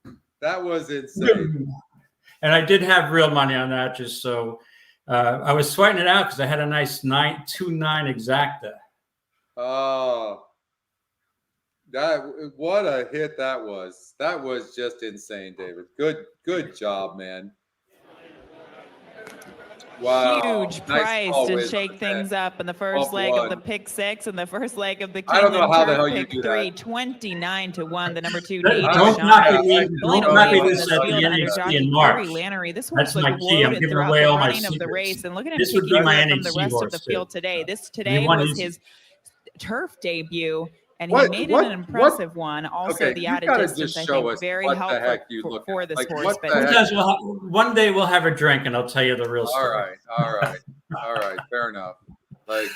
insane. That was insane. And I did have real money on that, just so I was sweating it out because I had a nice 2-9 exacta. Oh, what a hit that was. That was just insane, David. Good job, man. Wow. Huge Nice price call, to Wiz, shake on things that. up in the first 12-1. leg of the pick 6 and the first leg of the I don't know Keeneland how the turf hell you pick do 3. that. 29-1. The number 2 Don't Native knock Shaman. me. Really Don't no knock me name in this the at the field under NHC jockey in Corey March. Lannery. This That's horse my looked key. I'm loaded giving throughout away the all my running of the secrets. race, and look at him This would picking be my away from the NHC rest of horse, the too. field today. This today won was easy. his turf debut, and he What- made what- it an impressive one. Also, Okay, the you added gotta distance, just I show think, us very what the helpful heck you look for at. this Like, horse. what But the heck? One day we'll have a drink and I'll tell you the real story. All right. Fair enough. Like,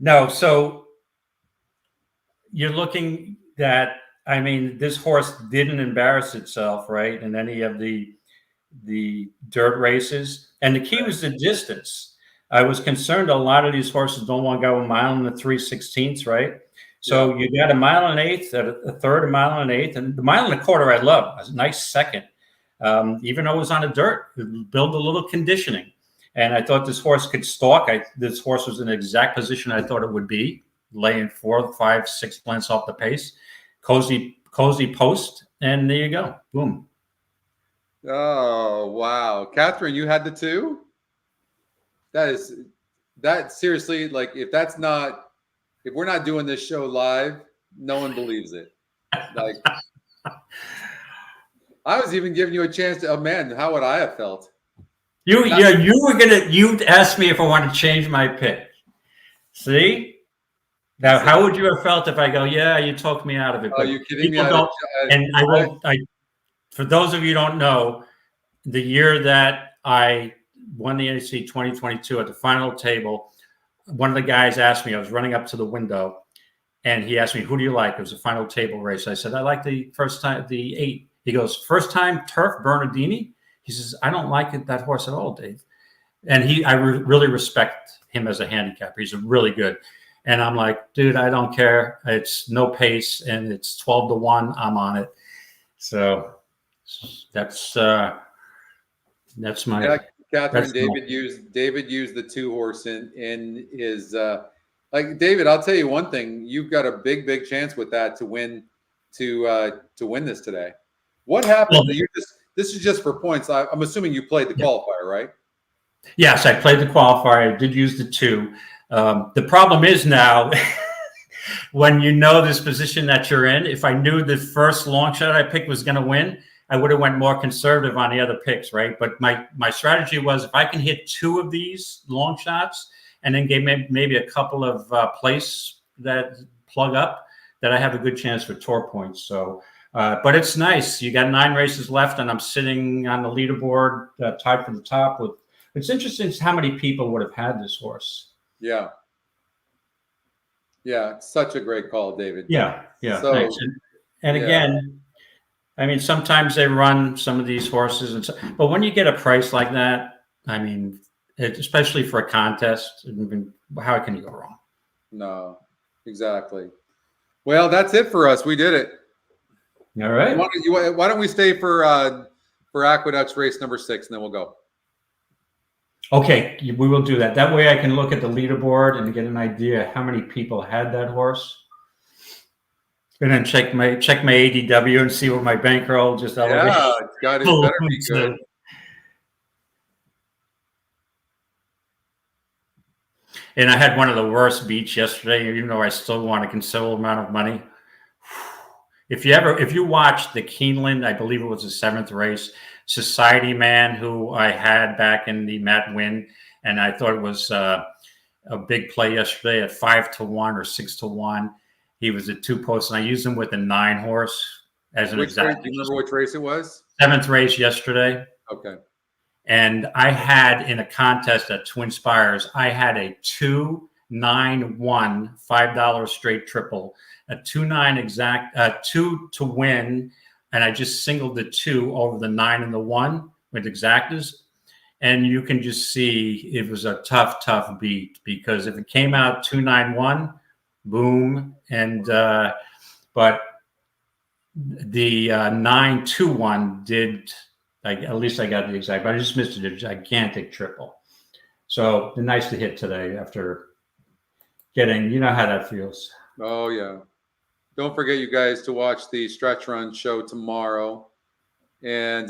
No, so you're looking that, I mean, this horse didn't embarrass itself, right, in any of the dirt races. And the key was the distance. I was concerned a lot of these horses don't want to go a mile and 3/16, right? So you got a mile and an eighth, a third, a mile and an eighth, and the mile and a quarter I love. A nice second. Even though it was on the dirt, build a little conditioning. And I thought this horse could stalk. This horse was in the exact position I thought it would be, laying 4, 5, 6 lengths off the pace. Cozy post, and there you go. Boom. Oh, wow. Catherine, you had the 2? That seriously, like, if we're not doing this show live, no one believes it. Like, I was even giving you a chance to, oh man, how would I have felt? You asked me if I want to change my pick. See? Now, how would you have felt if I go, yeah, you talked me out of it? Are you kidding me? For those of you who don't know, the year that I won the NHC 2022 at the final table, one of the guys asked me, I was running up to the window, and he asked me, who do you like? It was a final table race. I said, I like the 8. He goes, first time turf Bernardini? He says, I don't like that horse at all, Dave. And I really respect him as a handicapper. He's really good. And I'm like, dude, I don't care. It's no pace, and it's 12-1. I'm on it. So that's my. Yeah, Catherine, David used the 2 horse in his like, David, I'll tell you one thing. You've got a big chance with that to win this today. What happened? This is just for points. I'm assuming you played the qualifier, right? Yes, I played the qualifier. I did use the 2. The problem is now, when you know this position that you're in, if I knew the first long shot I picked was going to win, I would have went more conservative on the other picks, right? But my strategy was, if I can hit 2 of these long shots and then get maybe a couple of place that plug up, that I have a good chance for tour points. So, but it's nice. You got 9 races left, and I'm sitting on the leaderboard, tied for the top. It's interesting how many people would have had this horse. Yeah. Yeah, such a great call, David. Yeah, So, thanks. And again, I mean, sometimes they run some of these horses, but when you get a price like that, I mean, especially for a contest, how can you go wrong? No, exactly. Well, that's it for us. We did it. All right. Why don't we stay for Aqueduct's race number 6, and then we'll go. Okay, we will do that. That way I can look at the leaderboard and get an idea how many people had that horse. And then check my ADW and see what my bankroll just elevated. Yeah, it's got it. Better be good. And I had one of the worst beats yesterday, even though I still won a considerable amount of money. If you watched the Keeneland, I believe it was the 7th race, Society Man, who I had back in the Matt Win, and I thought it was a big play yesterday at 5-1 or 6-1. He was at 2 posts, and I used him with a 9 horse as an exact. Do you remember which race it was? 7th race yesterday. Okay. And I had, in a contest at Twin Spires, I had a 2-9-1 $5 straight triple, a 2-9 exact, 2 to win, and I just singled the 2 over the 9 and the 1 with exactas. And you can just see it was a tough beat, because if it came out 2-9-1, boom. And but the 9-2-1 did, like, at least I got the exact, but I just missed a gigantic triple. So nice to hit today after getting, you know how that feels. Oh yeah. Don't forget, you guys, to watch the Stretch Run show tomorrow. And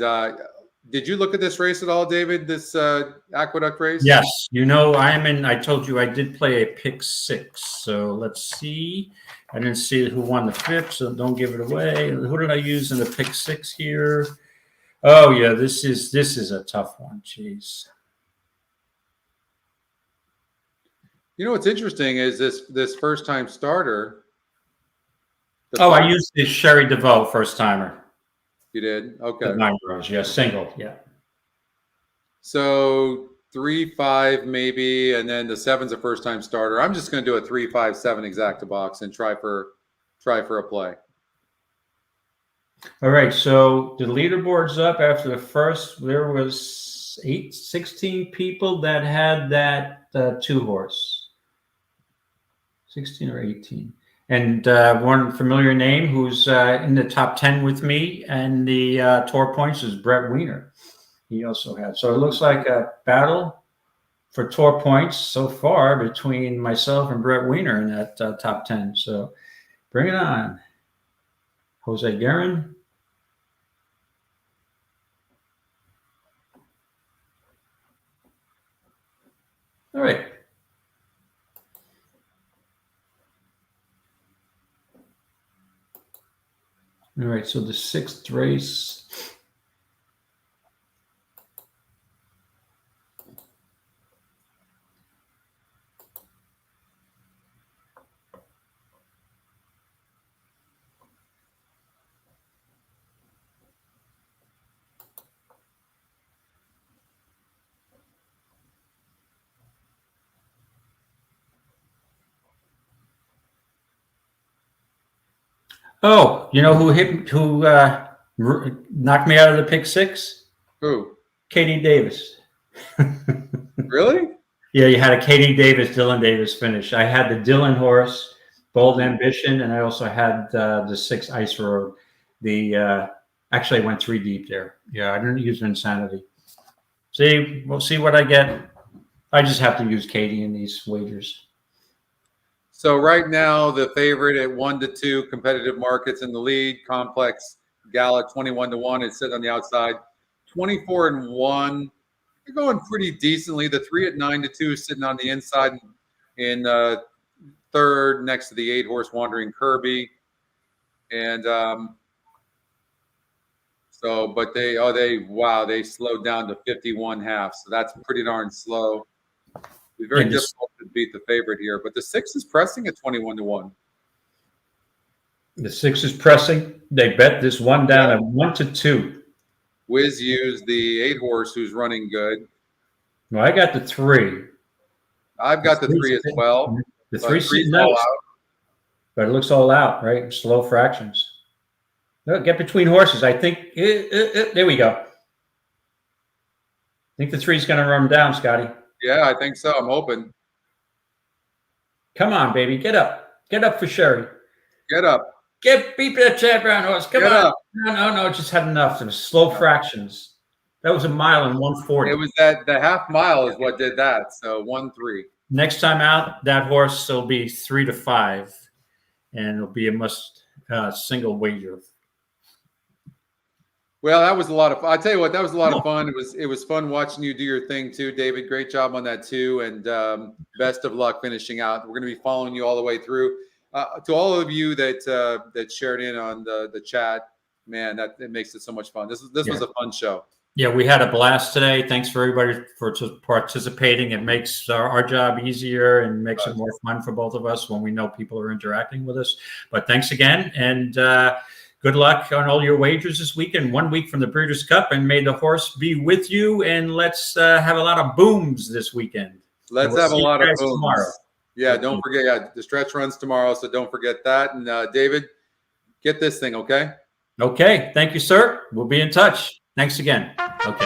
did you look at this race at all, David, this Aqueduct race? Yes. You know, I told you I did play a pick 6. So let's see. I didn't see who won the 5th, so don't give it away. Who did I use in the pick 6 here? Oh yeah, this is a tough one. Jeez. You know what's interesting is this first time starter. I used the Sherry DeVoe first timer. You did? Okay. 9 rows, yeah, single, yeah. So 3-5 maybe, and then the 7's a first time starter. I'm just going to do a 3-5-7 exacta box and try for a play. All right, so the leaderboard's up after the first. There was 16 people that had that 2 horse? 16 or 18? And one familiar name who's in the top 10 with me and the Tour points is Brett Wiener. He also had. So it looks like a battle for Tour points so far between myself and Brett Wiener in that top 10. So bring it on. Jose Guerin. All right. All right, so the 6th race. Oh, you know who knocked me out of the pick 6? Who? Katie Davis. Really? Yeah, you had a Katie Davis, Dylan Davis finish. I had the Dylan horse, Bold Ambition, and I also had the 6 Ice Road. Actually, I went 3 deep there. Yeah, I didn't use Insanity. See, we'll see what I get. I just have to use Katie in these wagers. So right now, the favorite at 1 to 2 competitive markets in the lead. Complex Gala 21 to 1 is sitting on the outside. 24 and 1. They're going pretty decently. The 3 at 9 to 2 is sitting on the inside in third next to the 8 horse Wandering Kirby. And but they slowed down to 51.5. So that's pretty darn slow. It's very difficult to beat the favorite here, but the 6 is pressing at 21 to 1. The 6 is pressing. They bet this one down at 1 to 2. Wiz used the 8 horse who's running good. Well, I got the 3. I've got the 3 as well. The 3's all out. But it looks all out, right? Slow fractions. Look, get between horses. I think there we go. I think the 3's going to run down, Scotty. Yeah, I think so. I'm hoping. Come on, baby. Get up. Get up for Sherry. Get up. Beat that Chad Brown horse. Come on. Up. No. Just had enough. It was slow fractions. That was a mile and 140. It was the half mile is what did that. So 1-3. Next time out, that horse will be 3 to 5, and it'll be a must single wager. Well, that was a lot of fun. I tell you what, that was a lot of fun. It was fun watching you do your thing too, David. Great job on that too, and best of luck finishing out. We're going to be following you all the way through. To all of you that shared in on the chat, man, it makes it so much fun. This was a fun show. Yeah, we had a blast today. Thanks for everybody for participating. It makes our job easier and makes it more fun for both of us when we know people are interacting with us. But thanks again, and good luck on all your wagers this weekend. 1 week from the Breeders' Cup, and may the horse be with you. And let's have a lot of booms this weekend. Let's have a lot of booms tomorrow. Yeah, don't forget. Yeah, the stretch runs tomorrow, so don't forget that. And David, get this thing, okay? Okay. Thank you, sir. We'll be in touch. Thanks again. Okay.